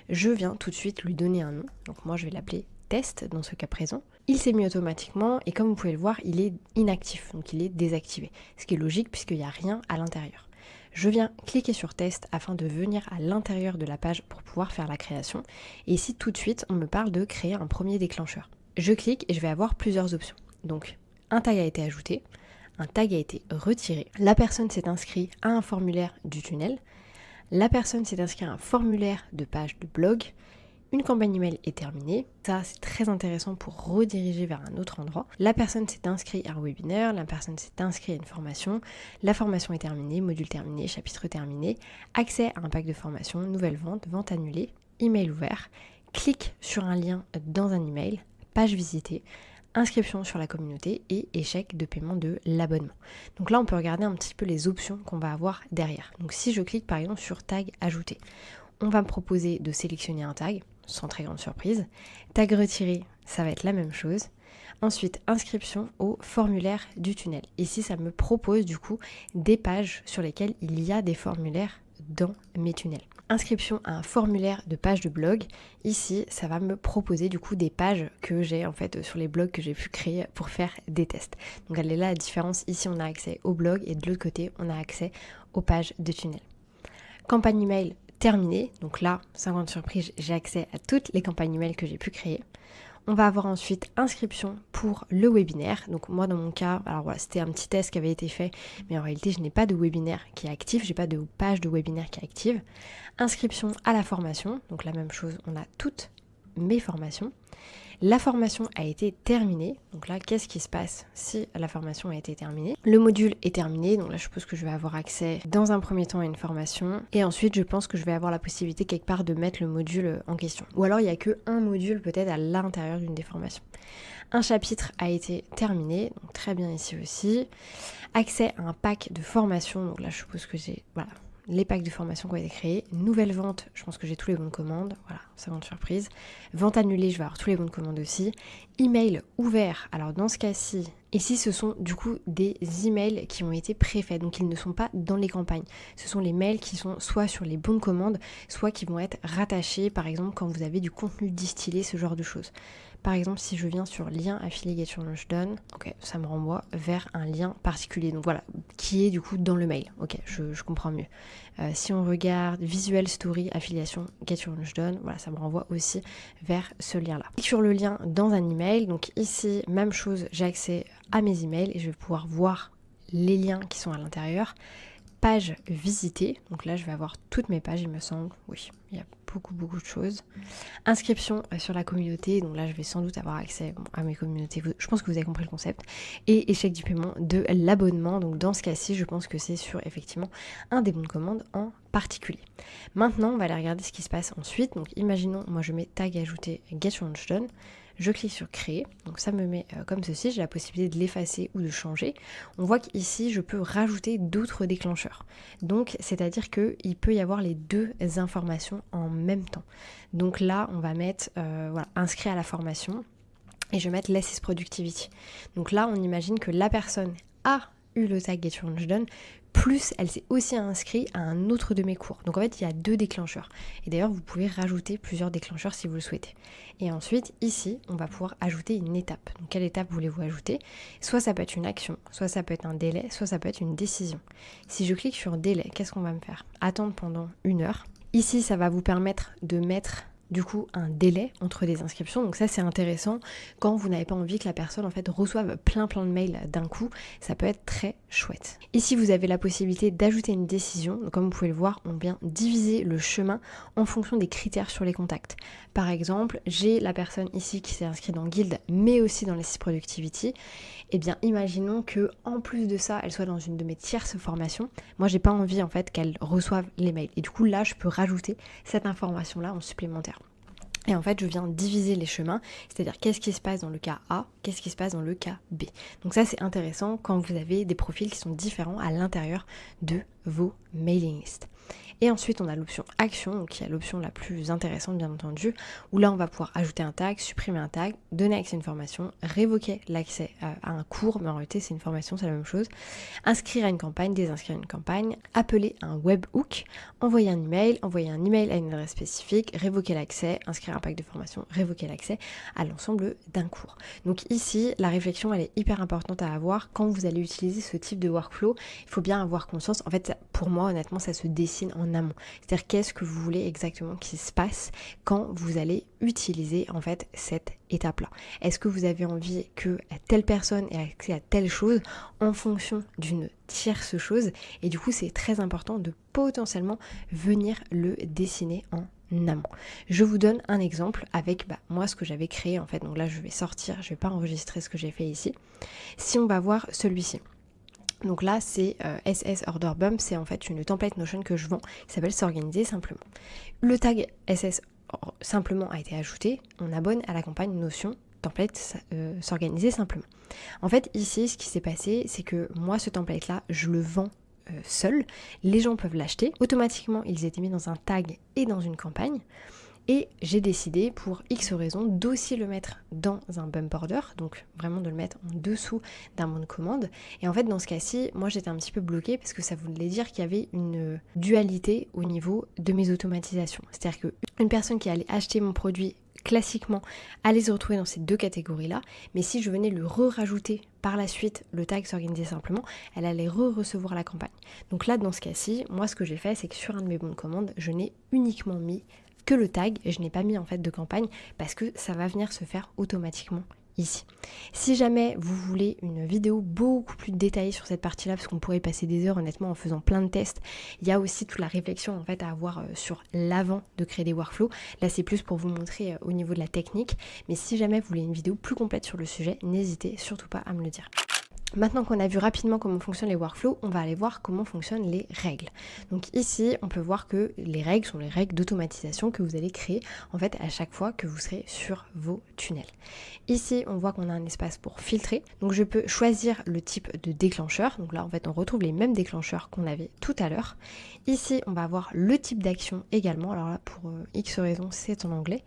je viens tout de suite lui donner un nom, donc moi je vais l'appeler test dans ce cas présent. Il s'est mis automatiquement et comme vous pouvez le voir il est inactif, donc il est désactivé, ce qui est logique puisqu'il n'y a rien à l'intérieur. Je viens cliquer sur test afin de venir à l'intérieur de la page pour pouvoir faire la création. Et ici tout de suite, on me parle de créer un premier déclencheur. Je clique et je vais avoir plusieurs options. Donc, un tag a été ajouté, un tag a été retiré, la personne s'est inscrite à un formulaire du tunnel, la personne s'est inscrite à un formulaire de page de blog, une campagne email est terminée. Ça, c'est très intéressant pour rediriger vers un autre endroit. La personne s'est inscrite à un webinaire, la personne s'est inscrite à une formation, la formation est terminée, module terminé, chapitre terminé, accès à un pack de formation, nouvelle vente, vente annulée, email ouvert, clic sur un lien dans un email, page visitée, inscription sur la communauté et échec de paiement de l'abonnement. Donc là, on peut regarder un petit peu les options qu'on va avoir derrière. Donc si je clique par exemple sur tag ajouté, on va me proposer de sélectionner un tag, sans très grande surprise. Tag retiré, ça va être la même chose. Ensuite, inscription au formulaire du tunnel. Ici, ça me propose du coup des pages sur lesquelles il y a des formulaires dans mes tunnels. Inscription à un formulaire de page de blog. Ici, ça va me proposer du coup des pages que j'ai en fait sur les blogs que j'ai pu créer pour faire des tests. Donc elle est là la différence. Ici, on a accès au blog et de l'autre côté, on a accès aux pages de tunnel. Campagne email terminée. Donc là, sans grande surprise, j'ai accès à toutes les campagnes email que j'ai pu créer. On va avoir ensuite inscription pour le webinaire. Donc moi dans mon cas, alors voilà, c'était un petit test qui avait été fait, mais en réalité je n'ai pas de webinaire qui est actif, j'ai pas de page de webinaire qui est active. Inscription à la formation, donc la même chose, on a toutes mes formations. La formation a été terminée, donc là qu'est-ce qui se passe si la formation a été terminée? Le module est terminé, donc là je suppose que je vais avoir accès dans un premier temps à une formation et ensuite je pense que je vais avoir la possibilité quelque part de mettre le module en question. Ou alors il n'y a qu'un module peut-être à l'intérieur d'une des formations. Un chapitre a été terminé, donc très bien ici aussi. Accès à un pack de formation, donc là je suppose que j'ai les packs de formation qui ont été créés. Nouvelle vente, je pense que j'ai tous les bons de commande. Voilà, ça vente surprise. Vente annulée, je vais avoir tous les bons de commande aussi. Email ouvert, alors dans ce cas-ci, ici ce sont du coup des emails qui ont été préfaits, donc ils ne sont pas dans les campagnes. Ce sont les mails qui sont soit sur les bons de commande, soit qui vont être rattachés, par exemple quand vous avez du contenu distillé, ce genre de choses. Par exemple, si je viens sur lien affilié Get Your Launch Done, ok, ça me renvoie vers un lien particulier. Donc voilà, qui est du coup dans le mail. Ok, je comprends mieux. Si on regarde Visual Story affiliation Get Your Launch Done, voilà, ça me renvoie aussi vers ce lien-là. Clique sur le lien dans un email. Donc ici, même chose, j'ai accès à mes emails et je vais pouvoir voir les liens qui sont à l'intérieur. Page visitée, donc là je vais avoir toutes mes pages il me semble, oui, il y a beaucoup de choses. Inscription sur la communauté, donc là je vais sans doute avoir accès à mes communautés, je pense que vous avez compris le concept. Et échec du paiement de l'abonnement, donc dans ce cas-ci je pense que c'est sur effectivement un des bons de commande en particulier. Maintenant on va aller regarder ce qui se passe ensuite, donc imaginons moi je mets tag ajouté Get Your Launch Done. Je clique sur créer, donc ça me met comme ceci, j'ai la possibilité de l'effacer ou de changer. On voit qu'ici je peux rajouter d'autres déclencheurs. Donc c'est-à-dire qu'il peut y avoir les deux informations en même temps. Donc là on va mettre inscrit à la formation et je vais mettre Less is Productivity. Donc là on imagine que la personne a eu le tag Get Your Launch Done, plus elle s'est aussi inscrite à un autre de mes cours. Donc en fait, il y a 2 déclencheurs. Et d'ailleurs, vous pouvez rajouter plusieurs déclencheurs si vous le souhaitez. Et ensuite, ici, on va pouvoir ajouter une étape. Donc quelle étape voulez-vous ajouter? Soit ça peut être une action, soit ça peut être un délai, soit ça peut être une décision. Si je clique sur délai, qu'est-ce qu'on va me faire? Attendre pendant 1 heure. Ici, ça va vous permettre de mettre du coup un délai entre les inscriptions, donc ça c'est intéressant quand vous n'avez pas envie que la personne en fait reçoive plein de mails d'un coup, ça peut être très chouette. Ici vous avez la possibilité d'ajouter une décision, donc comme vous pouvez le voir on vient diviser le chemin en fonction des critères sur les contacts. Par exemple j'ai la personne ici qui s'est inscrite dans Guild mais aussi dans l'Assist Productivity, et bien imaginons que en plus de ça elle soit dans une de mes tierces formations, moi j'ai pas envie en fait qu'elle reçoive les mails et du coup là je peux rajouter cette information là en supplémentaire. Et en fait, je viens diviser les chemins, c'est-à-dire qu'est-ce qui se passe dans le cas A, qu'est-ce qui se passe dans le cas B. Donc ça, c'est intéressant quand vous avez des profils qui sont différents à l'intérieur de vos mailing lists. Et ensuite, on a l'option action, donc qui est l'option la plus intéressante, bien entendu, où là, on va pouvoir ajouter un tag, supprimer un tag, donner accès à une formation, révoquer l'accès à un cours, mais en réalité, c'est une formation, c'est la même chose, inscrire à une campagne, désinscrire à une campagne, appeler un webhook, envoyer un email à une adresse spécifique, révoquer l'accès, inscrire un pack de formation, révoquer l'accès à l'ensemble d'un cours. Donc ici, la réflexion, elle est hyper importante à avoir quand vous allez utiliser ce type de workflow. Il faut bien avoir conscience. En fait, pour moi, honnêtement, ça se dessine en amont. C'est-à-dire qu'est-ce que vous voulez exactement qu'il se passe quand vous allez utiliser en fait cette étape-là. Est-ce que vous avez envie que telle personne ait accès à telle chose en fonction d'une tierce chose? Et du coup, c'est très important de potentiellement venir le dessiner en amont. Je vous donne un exemple avec moi ce que j'avais créé en fait. Donc là, je vais sortir, je vais pas enregistrer ce que j'ai fait ici. Si on va voir celui-ci. Donc là, c'est SS Order Bump, c'est en fait une template Notion que je vends qui s'appelle S'organiser simplement. Le tag SS simplement a été ajouté, on abonne à la campagne Notion template S'organiser simplement. En fait, ici, ce qui s'est passé, c'est que moi, ce template-là, je le vends seul. Les gens peuvent l'acheter. Automatiquement, ils étaient mis dans un tag et dans une campagne. Et j'ai décidé, pour X raisons, d'aussi le mettre dans un bump order, donc vraiment de le mettre en dessous d'un bon de commande. Et en fait, dans ce cas-ci, moi j'étais un petit peu bloquée parce que ça voulait dire qu'il y avait une dualité au niveau de mes automatisations. C'est-à-dire qu'une personne qui allait acheter mon produit classiquement allait se retrouver dans ces 2 catégories-là, mais si je venais le rajouter par la suite, le tag S'organiser simplement, elle allait recevoir la campagne. Donc là, dans ce cas-ci, moi ce que j'ai fait, c'est que sur un de mes bons de commande, je n'ai uniquement mis que le tag, et je n'ai pas mis en fait de campagne parce que ça va venir se faire automatiquement ici. Si jamais vous voulez une vidéo beaucoup plus détaillée sur cette partie-là, parce qu'on pourrait passer des heures honnêtement en faisant plein de tests, il y a aussi toute la réflexion en fait à avoir sur l'avant de créer des workflows. Là c'est plus pour vous montrer au niveau de la technique, mais si jamais vous voulez une vidéo plus complète sur le sujet, n'hésitez surtout pas à me le dire. Maintenant qu'on a vu rapidement comment fonctionnent les workflows, on va aller voir comment fonctionnent les règles. Donc ici, on peut voir que les règles sont les règles d'automatisation que vous allez créer en fait à chaque fois que vous serez sur vos tunnels. Ici, on voit qu'on a un espace pour filtrer. Donc je peux choisir le type de déclencheur. Donc là, en fait, on retrouve les mêmes déclencheurs qu'on avait tout à l'heure. Ici, on va avoir le type d'action également. Alors là, pour X raisons, c'est en anglais.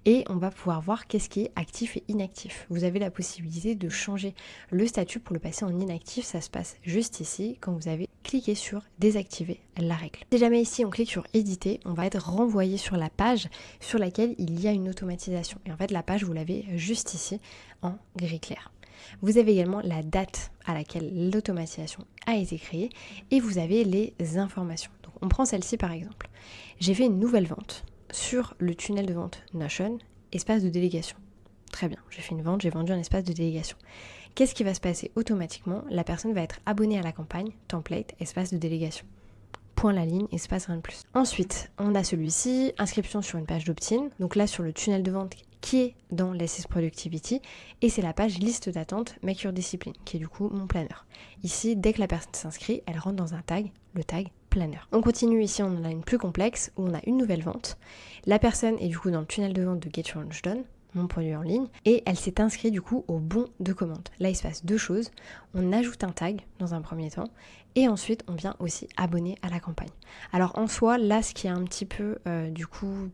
Et on va pouvoir voir qu'est-ce qui est actif et inactif. Vous avez la possibilité de changer le statut pour le passer en inactif, ça se passe juste ici quand vous avez cliqué sur désactiver la règle. Si jamais ici on clique sur éditer, on va être renvoyé sur la page sur laquelle il y a une automatisation. Et en fait la page vous l'avez juste ici en gris clair. Vous avez également la date à laquelle l'automatisation a été créée et vous avez les informations. Donc on prend celle-ci par exemple. J'ai fait une nouvelle vente sur le tunnel de vente Notion, espace de délégation. Très bien, j'ai fait une vente, j'ai vendu un espace de délégation. Qu'est-ce qui va se passer automatiquement? La personne va être abonnée à la campagne, template, espace de délégation. Point la ligne, espace rien de plus. Ensuite, on a celui-ci, inscription sur une page d'opt-in. Donc là, sur le tunnel de vente qui est dans l'Assist Productivity. Et c'est la page liste d'attente Make Your Discipline, qui est du coup mon planner. Ici, dès que la personne s'inscrit, elle rentre dans un tag, le tag planner. On continue ici, on en a une plus complexe, où on a une nouvelle vente. La personne est du coup dans le tunnel de vente de Get Your Launch Done, mon produit en ligne, et elle s'est inscrite du coup au bon de commande. Là il se passe 2 choses, on ajoute un tag dans un premier temps, et ensuite on vient aussi abonner à la campagne. Alors en soi, là ce qui est un petit peu du coup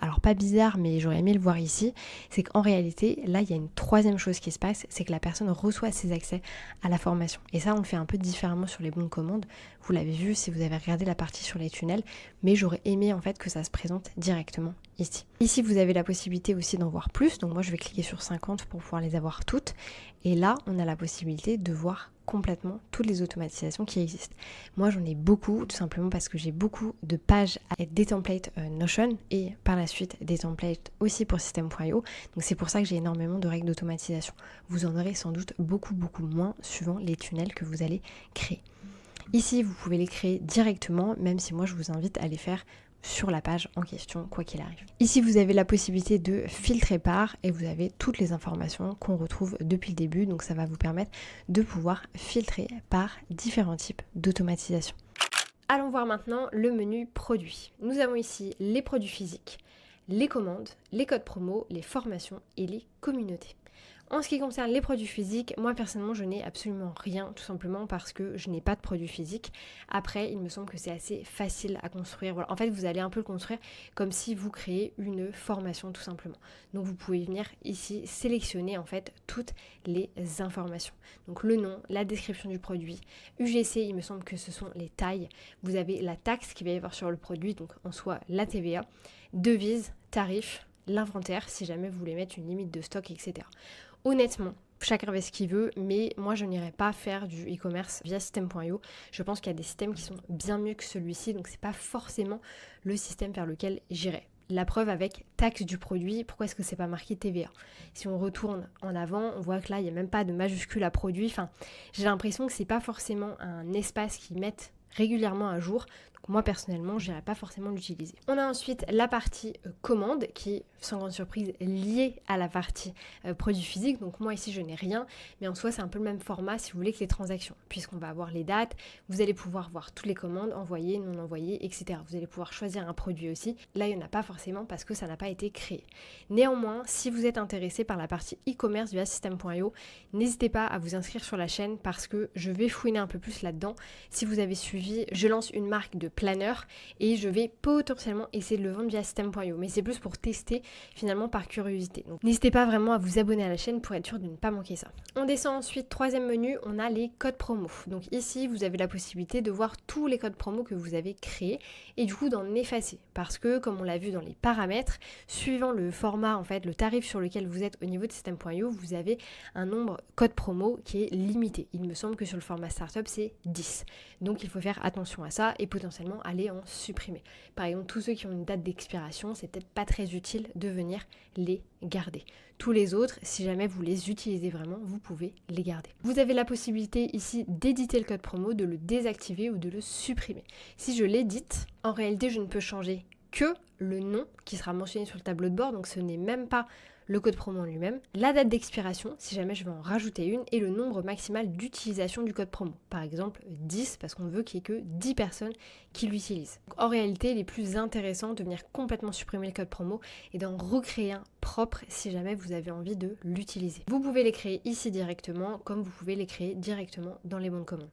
alors pas bizarre, mais j'aurais aimé le voir ici, c'est qu'en réalité, là, il y a une troisième chose qui se passe, c'est que la personne reçoit ses accès à la formation. Et ça, on le fait un peu différemment sur les bons de commande. Vous l'avez vu si vous avez regardé la partie sur les tunnels, mais j'aurais aimé en fait que ça se présente directement ici. Ici, vous avez la possibilité aussi d'en voir plus, donc moi je vais cliquer sur 50 pour pouvoir les avoir toutes. Et là, on a la possibilité de voir complètement toutes les automatisations qui existent. Moi j'en ai beaucoup, tout simplement parce que j'ai beaucoup de pages avec des templates Notion et par la suite des templates aussi pour System.io. Donc c'est pour ça que j'ai énormément de règles d'automatisation. Vous en aurez sans doute beaucoup moins suivant les tunnels que vous allez créer. Ici vous pouvez les créer directement, même si moi je vous invite à les faire sur la page en question, quoi qu'il arrive. Ici, vous avez la possibilité de filtrer par et vous avez toutes les informations qu'on retrouve depuis le début. Donc, ça va vous permettre de pouvoir filtrer par différents types d'automatisation. Allons voir maintenant le menu produits. Nous avons ici les produits physiques, les commandes, les codes promo, les formations et les communautés. En ce qui concerne les produits physiques, moi personnellement je n'ai absolument rien, tout simplement parce que je n'ai pas de produits physiques. Après, il me semble que c'est assez facile à construire. Voilà. En fait, vous allez un peu le construire comme si vous créez une formation tout simplement. Donc vous pouvez venir ici sélectionner en fait toutes les informations. Donc le nom, la description du produit, UGC, il me semble que ce sont les tailles. Vous avez la taxe qu'il va y avoir sur le produit, donc en soi la TVA, devise, tarif, l'inventaire, si jamais vous voulez mettre une limite de stock, etc. Honnêtement, chacun fait ce qu'il veut, mais moi je n'irai pas faire du e-commerce via System.io. Je pense qu'il y a des systèmes qui sont bien mieux que celui-ci, donc c'est pas forcément le système vers lequel j'irai. La preuve avec taxe du produit, pourquoi est-ce que c'est pas marqué TVA? Si on retourne en avant, on voit que là il n'y a même pas de majuscule à produit. Enfin, j'ai l'impression que c'est pas forcément un espace qu'ils mettent régulièrement à jour. Donc moi personnellement, je n'irai pas forcément l'utiliser. On a ensuite la partie commande qui est sans grande surprise liée à la partie produit physique. Donc moi ici je n'ai rien, mais en soi c'est un peu le même format si vous voulez que les transactions, puisqu'on va avoir les dates, vous allez pouvoir voir toutes les commandes, envoyées, non envoyées, etc. Vous allez pouvoir choisir un produit aussi. Là il n'y en a pas forcément parce que ça n'a pas été créé. Néanmoins, si vous êtes intéressé par la partie e-commerce via System.io, n'hésitez pas à vous inscrire sur la chaîne parce que je vais fouiner un peu plus là-dedans. Si vous avez suivi, je lance une marque de planeur et je vais potentiellement essayer de le vendre via System.io, mais c'est plus pour tester finalement par curiosité. Donc n'hésitez pas vraiment à vous abonner à la chaîne pour être sûr de ne pas manquer ça. On descend ensuite, troisième menu, on a les codes promo. Donc ici, vous avez la possibilité de voir tous les codes promo que vous avez créés et du coup d'en effacer parce que comme on l'a vu dans les paramètres, suivant le format en fait, le tarif sur lequel vous êtes au niveau de System.io, vous avez un nombre code promo qui est limité. Il me semble que sur le format startup, c'est 10. Donc il faut faire attention à ça et potentiellement aller en supprimer. Par exemple, tous ceux qui ont une date d'expiration, c'est peut-être pas très utile de venir les garder. Tous les autres, si jamais vous les utilisez vraiment, vous pouvez les garder. Vous avez la possibilité ici d'éditer le code promo, de le désactiver ou de le supprimer. Si je l'édite, en réalité, je ne peux changer que le nom qui sera mentionné sur le tableau de bord, donc ce n'est même pas le code promo en lui-même, la date d'expiration, si jamais je veux en rajouter une, et le nombre maximal d'utilisation du code promo. Par exemple 10, parce qu'on veut qu'il n'y ait que 10 personnes qui l'utilisent. En réalité, il est plus intéressant de venir complètement supprimer le code promo et d'en recréer un propre si jamais vous avez envie de l'utiliser. Vous pouvez les créer ici directement, comme vous pouvez les créer directement dans les bons de commande.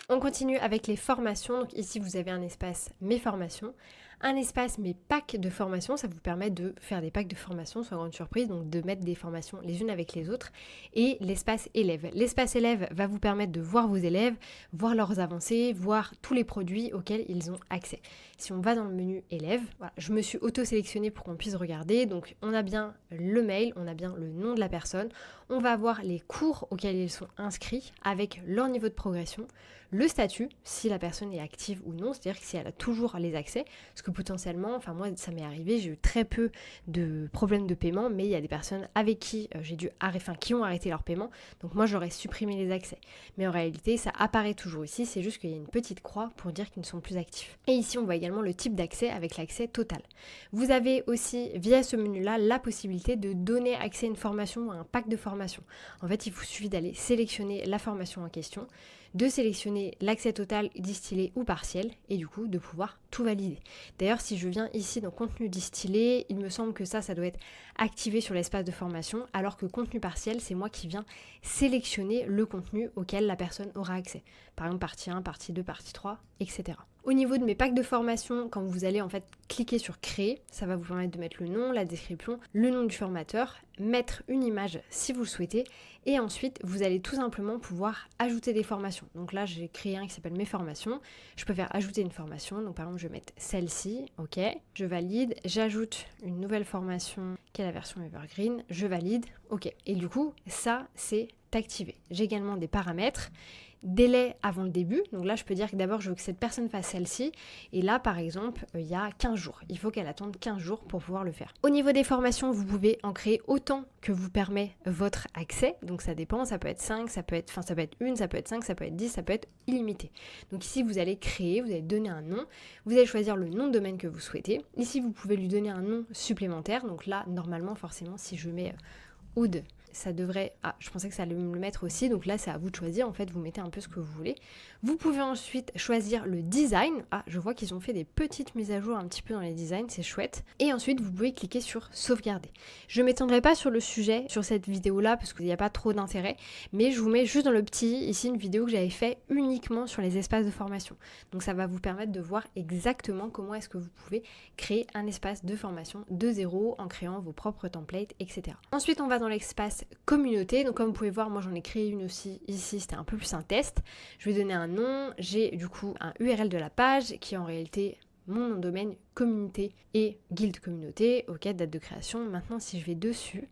On continue avec les formations. Donc ici, vous avez un espace Mes formations, un espace Mes packs de formation. Ça vous permet de faire des packs de formation, sans grande surprise, donc de mettre des formations les unes avec les autres. Et l'espace élève. L'espace élève va vous permettre de voir vos élèves, voir leurs avancées, voir tous les produits auxquels ils ont accès. Si on va dans le menu élève, voilà, je me suis auto-sélectionnée pour qu'on puisse regarder. Donc on a bien le mail, on a bien le nom de la personne. On va voir les cours auxquels ils sont inscrits avec leur niveau de progression. Le statut, si la personne est active ou non, c'est-à-dire que si elle a toujours les accès, parce que potentiellement, enfin moi ça m'est arrivé, j'ai eu très peu de problèmes de paiement, mais il y a des personnes avec qui qui ont arrêté leur paiement, donc moi j'aurais supprimé les accès. Mais en réalité, ça apparaît toujours ici, c'est juste qu'il y a une petite croix pour dire qu'ils ne sont plus actifs. Et ici, on voit également le type d'accès avec l'accès total. Vous avez aussi, via ce menu-là, la possibilité de donner accès à une formation ou à un pack de formation. En fait, il vous suffit d'aller sélectionner la formation en question, de sélectionner l'accès total, distillé ou partiel et du coup de pouvoir tout valider. D'ailleurs, si je viens ici dans contenu distillé, il me semble que ça doit être activé sur l'espace de formation, alors que contenu partiel, c'est moi qui viens sélectionner le contenu auquel la personne aura accès. Par exemple, partie 1, partie 2, partie 3, etc. Au niveau de mes packs de formation, quand vous allez en fait cliquer sur créer, ça va vous permettre de mettre le nom, la description, le nom du formateur, mettre une image si vous le souhaitez, et ensuite vous allez tout simplement pouvoir ajouter des formations. Donc là j'ai créé un qui s'appelle mes formations, je peux faire ajouter une formation, donc par exemple je vais mettre celle-ci, ok, je valide, j'ajoute une nouvelle formation qui est la version Evergreen, je valide, ok, et du coup ça c'est activé. J'ai également des paramètres, délai avant le début, donc là je peux dire que d'abord je veux que cette personne fasse celle-ci, et là par exemple il y a 15 jours, il faut qu'elle attende 15 jours pour pouvoir le faire. Au niveau des formations, vous pouvez en créer autant que vous permet votre accès, donc ça dépend, ça peut être 5, ça peut être une, ça peut être 5, ça peut être 10, ça peut être illimité. Donc ici vous allez créer, vous allez donner un nom, vous allez choisir le nom de domaine que vous souhaitez, ici vous pouvez lui donner un nom supplémentaire, donc là normalement forcément si je mets Oud, ça devrait... Ah, je pensais que ça allait me le mettre aussi, donc là c'est à vous de choisir, en fait vous mettez un peu ce que vous voulez. Vous pouvez ensuite choisir le design. Ah, je vois qu'ils ont fait des petites mises à jour un petit peu dans les designs, c'est chouette. Et ensuite vous pouvez cliquer sur sauvegarder. Je ne m'étendrai pas sur le sujet, sur cette vidéo-là, parce qu'il n'y a pas trop d'intérêt, mais je vous mets juste dans le petit, ici une vidéo que j'avais fait uniquement sur les espaces de formation. Donc ça va vous permettre de voir exactement comment est-ce que vous pouvez créer un espace de formation de zéro en créant vos propres templates, etc. Ensuite on va dans l'espace communauté, donc comme vous pouvez voir moi j'en ai créé une aussi ici, c'était un peu plus un test. Je vais donner un nom, j'ai du coup un URL de la page qui est en réalité mon nom de domaine, communauté et guilde communauté, ok, date de création. Maintenant si je vais dessus,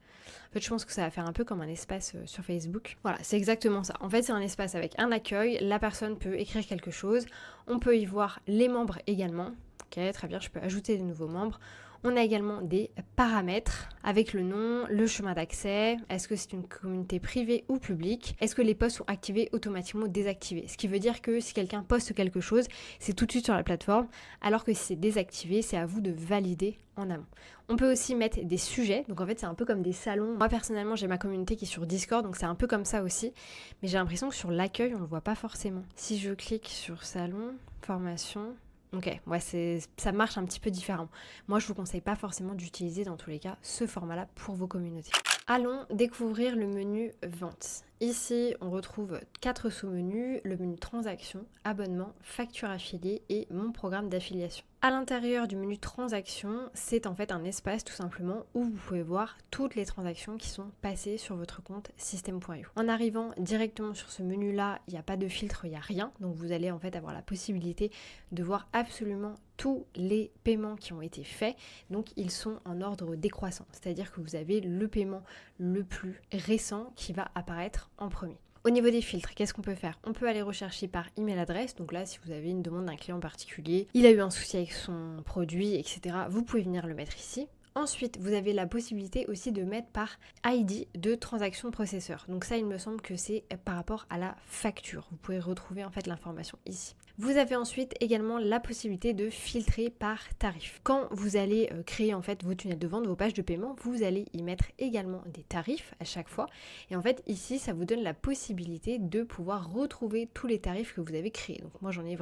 en fait je pense que ça va faire un peu comme un espace sur Facebook. Voilà, c'est exactement ça. En fait c'est un espace avec un accueil, la personne peut écrire quelque chose, on peut y voir les membres également. Ok, très bien, je peux ajouter de nouveaux membres. On a également des paramètres avec le nom, le chemin d'accès, est-ce que c'est une communauté privée ou publique, est-ce que les posts sont activés automatiquement ou désactivés. Ce qui veut dire que si quelqu'un poste quelque chose, c'est tout de suite sur la plateforme, alors que si c'est désactivé, c'est à vous de valider en amont. On peut aussi mettre des sujets, donc en fait c'est un peu comme des salons. Moi personnellement j'ai ma communauté qui est sur Discord, donc c'est un peu comme ça aussi, mais j'ai l'impression que sur l'accueil on ne le voit pas forcément. Si je clique sur salon, formation... Ok, ouais, ça marche un petit peu différent. Moi, je vous conseille pas forcément d'utiliser dans tous les cas ce format-là pour vos communautés. Allons découvrir le menu vente. Ici, on retrouve 4 sous-menus, le menu transaction, abonnement, facture affiliée et mon programme d'affiliation. À l'intérieur du menu transaction, c'est en fait un espace tout simplement où vous pouvez voir toutes les transactions qui sont passées sur votre compte System.io. En arrivant directement sur ce menu-là, il n'y a pas de filtre, il n'y a rien. Donc vous allez en fait avoir la possibilité de voir absolument tous les paiements qui ont été faits. Donc ils sont en ordre décroissant. C'est-à-dire que vous avez le paiement le plus récent qui va apparaître en premier. Au niveau des filtres, qu'est-ce qu'on peut faire? On peut aller rechercher par email adresse, donc là si vous avez une demande d'un client particulier, il a eu un souci avec son produit, etc., vous pouvez venir le mettre ici. Ensuite, vous avez la possibilité aussi de mettre par ID de transaction processeur. Donc ça, il me semble que c'est par rapport à la facture. Vous pouvez retrouver en fait l'information ici. Vous avez ensuite également la possibilité de filtrer par tarif. Quand vous allez créer en fait vos tunnels de vente, vos pages de paiement, vous allez y mettre également des tarifs à chaque fois. Et en fait ici, ça vous donne la possibilité de pouvoir retrouver tous les tarifs que vous avez créés. Donc moi j'en ai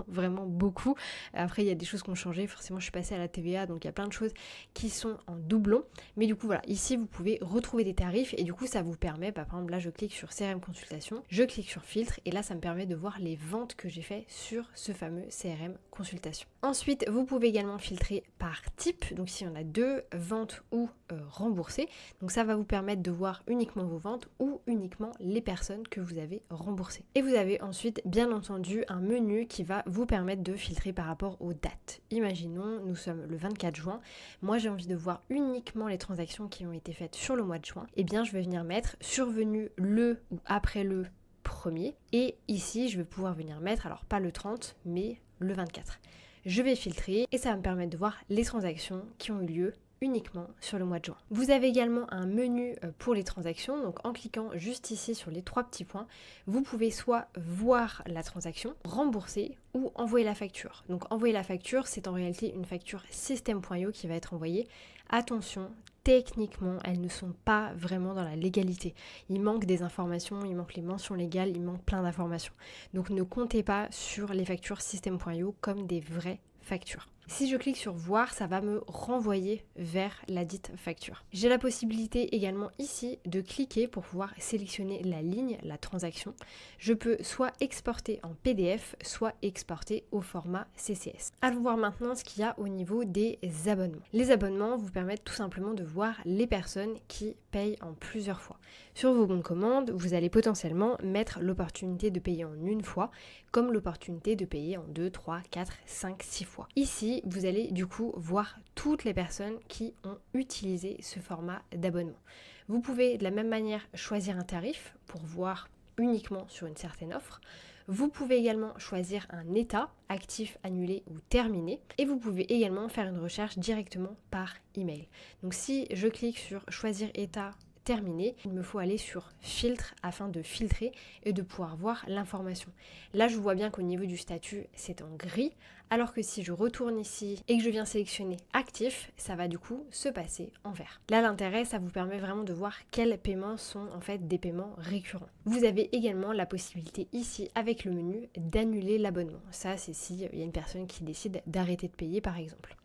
vraiment beaucoup. Après il y a des choses qui ont changé. Forcément je suis passée à la TVA, donc il y a plein de choses qui sont en doublon. Mais du coup voilà, ici vous pouvez retrouver des tarifs et du coup ça vous permet, par exemple là je clique sur CRM consultation, je clique sur filtre et là ça me permet de voir les ventes que j'ai fait sur ce fameux CRM consultation. Ensuite, vous pouvez également filtrer par type, donc s'il y en a 2, ventes ou remboursées. Donc ça va vous permettre de voir uniquement vos ventes ou uniquement les personnes que vous avez remboursées. Et vous avez ensuite, bien entendu, un menu qui va vous permettre de filtrer par rapport aux dates. Imaginons, nous sommes le 24 juin, moi j'ai envie de voir uniquement les transactions qui ont été faites sur le mois de juin. Et bien je vais venir mettre survenu le ou après le premier, et ici je vais pouvoir venir mettre, alors pas le 30 mais le 24. Je vais filtrer et ça va me permettre de voir les transactions qui ont eu lieu uniquement sur le mois de juin. Vous avez également un menu pour les transactions, donc en cliquant juste ici sur les 3 petits points, vous pouvez soit voir la transaction, rembourser ou envoyer la facture. Donc envoyer la facture, c'est en réalité une facture System.io qui va être envoyée. Attention, techniquement, elles ne sont pas vraiment dans la légalité. Il manque des informations, il manque les mentions légales, il manque plein d'informations. Donc ne comptez pas sur les factures System.io comme des vraies factures. Si je clique sur voir, ça va me renvoyer vers la dite facture. J'ai la possibilité également ici de cliquer pour pouvoir sélectionner la ligne, la transaction. Je peux soit exporter en PDF, soit exporter au format CSV. Allons voir maintenant ce qu'il y a au niveau des abonnements. Les abonnements vous permettent tout simplement de voir les personnes qui payent en plusieurs fois. Sur vos bons de commande, vous allez potentiellement mettre l'opportunité de payer en une fois, comme l'opportunité de payer en 2, 3, 4, 5, 6 fois. Ici, vous allez du coup voir toutes les personnes qui ont utilisé ce format d'abonnement. Vous pouvez de la même manière choisir un tarif pour voir uniquement sur une certaine offre. Vous pouvez également choisir un état, actif, annulé ou terminé. Et vous pouvez également faire une recherche directement par email. Donc si je clique sur choisir état, terminé, il me faut aller sur filtre afin de filtrer et de pouvoir voir l'information. Là, je vois bien qu'au niveau du statut, c'est en gris, alors que si je retourne ici et que je viens sélectionner actif, ça va du coup se passer en vert. Là, l'intérêt, ça vous permet vraiment de voir quels paiements sont en fait des paiements récurrents. Vous avez également la possibilité ici, avec le menu, d'annuler l'abonnement. Ça, c'est s'il y a une personne qui décide d'arrêter de payer, par exemple.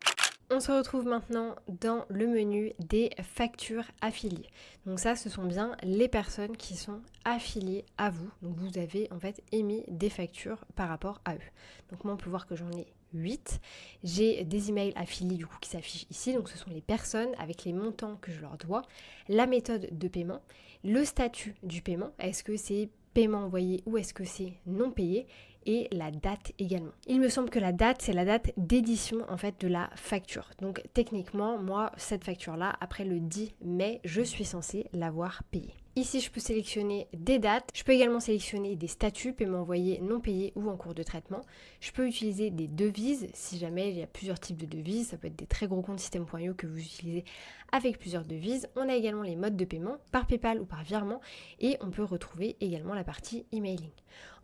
On se retrouve maintenant dans le menu des factures affiliées. Donc ça, ce sont bien les personnes qui sont affiliées à vous. Donc vous avez en fait émis des factures par rapport à eux. Donc moi, on peut voir que j'en ai 8. J'ai des emails affiliés du coup qui s'affichent ici. Donc ce sont les personnes avec les montants que je leur dois, la méthode de paiement, le statut du paiement. Est-ce que c'est paiement envoyé ou est-ce que c'est non payé, et la date également. Il me semble que la date, c'est la date d'édition en fait de la facture. Donc techniquement, moi, cette facture-là, après le 10 mai, je suis censée l'avoir payée. Ici, je peux sélectionner des dates. Je peux également sélectionner des statuts, paiement envoyé, non payé ou en cours de traitement. Je peux utiliser des devises, si jamais il y a plusieurs types de devises. Ça peut être des très gros comptes System.io que vous utilisez avec plusieurs devises. On a également les modes de paiement, par PayPal ou par virement. Et on peut retrouver également la partie emailing.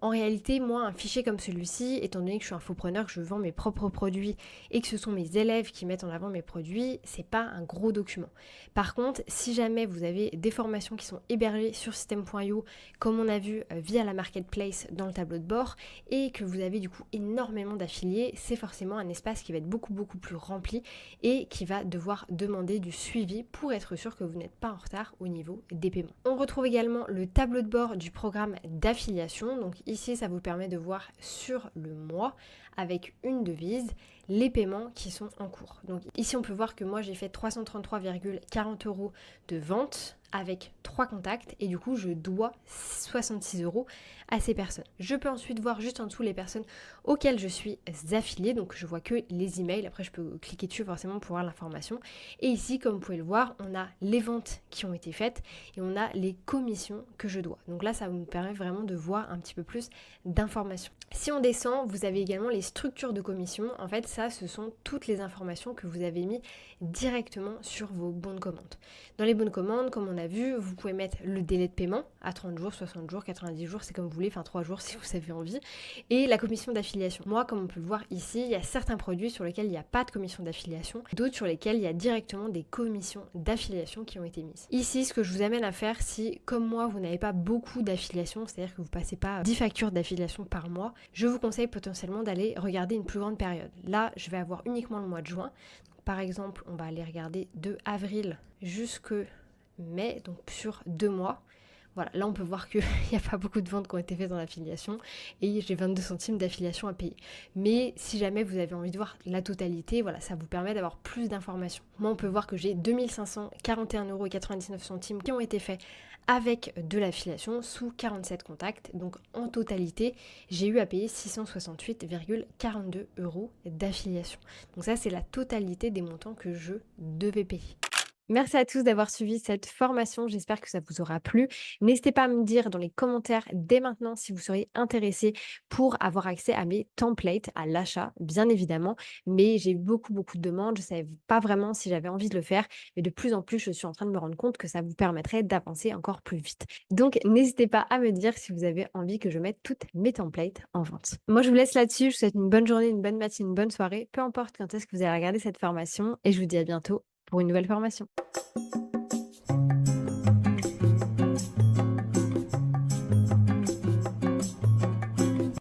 En réalité, moi, un fichier comme celui-ci, étant donné que je suis infopreneur, que je vends mes propres produits et que ce sont mes élèves qui mettent en avant mes produits, c'est pas un gros document. Par contre, si jamais vous avez des formations qui sont hébergées sur System.io, comme on a vu via la marketplace dans le tableau de bord, et que vous avez du coup énormément d'affiliés, c'est forcément un espace qui va être beaucoup plus rempli et qui va devoir demander du suivi pour être sûr que vous n'êtes pas en retard au niveau des paiements. On retrouve également le tableau de bord du programme d'affiliation. Donc ici, ça vous permet de voir sur le mois, avec une devise, les paiements qui sont en cours. Donc ici, on peut voir que moi, j'ai fait 333,40 € de vente avec 3 contacts et du coup, je dois 66 € à ces personnes. Je peux ensuite voir juste en dessous les personnes auxquelles je suis affiliée. Donc je vois que les emails. Après, je peux cliquer dessus forcément pour voir l'information. Et ici, comme vous pouvez le voir, on a les ventes qui ont été faites et on a les commissions que je dois. Donc là, ça nous permet vraiment de voir un petit peu plus d'informations. Si on descend, vous avez également les structures de commission. En fait, ça, ce sont toutes les informations que vous avez mis directement sur vos bons de commande. Dans les bons de commande, comme on a vu, vous pouvez mettre le délai de paiement à 30 jours, 60 jours, 90 jours, c'est comme vous voulez, enfin 3 jours si vous avez envie, et la commission d'affiliation. Moi, comme on peut le voir ici, il y a certains produits sur lesquels il n'y a pas de commission d'affiliation, d'autres sur lesquels il y a directement des commissions d'affiliation qui ont été mises. Ici, ce que je vous amène à faire, si comme moi, vous n'avez pas beaucoup d'affiliation, c'est-à-dire que vous passez pas 10 factures d'affiliation par mois, je vous conseille potentiellement d'aller regarder une plus grande période. Là, je vais avoir uniquement le mois de juin. Par exemple, on va aller regarder de avril jusque mai, donc sur 2 mois. Voilà, là on peut voir qu'il n'y a pas beaucoup de ventes qui ont été faites dans l'affiliation et j'ai 22 centimes d'affiliation à payer. Mais si jamais vous avez envie de voir la totalité, voilà, ça vous permet d'avoir plus d'informations. Moi on peut voir que j'ai 2541,99 € qui ont été faits avec de l'affiliation sous 47 contacts. Donc en totalité, j'ai eu à payer 668,42 € d'affiliation. Donc ça c'est la totalité des montants que je devais payer. Merci à tous d'avoir suivi cette formation. J'espère que ça vous aura plu. N'hésitez pas à me dire dans les commentaires dès maintenant si vous seriez intéressé pour avoir accès à mes templates à l'achat, bien évidemment. Mais j'ai eu beaucoup de demandes. Je ne savais pas vraiment si j'avais envie de le faire. Mais de plus en plus, je suis en train de me rendre compte que ça vous permettrait d'avancer encore plus vite. Donc, n'hésitez pas à me dire si vous avez envie que je mette toutes mes templates en vente. Moi, je vous laisse là-dessus. Je vous souhaite une bonne journée, une bonne matinée, une bonne soirée. Peu importe quand est-ce que vous allez regarder cette formation. Et je vous dis à bientôt pour une nouvelle formation.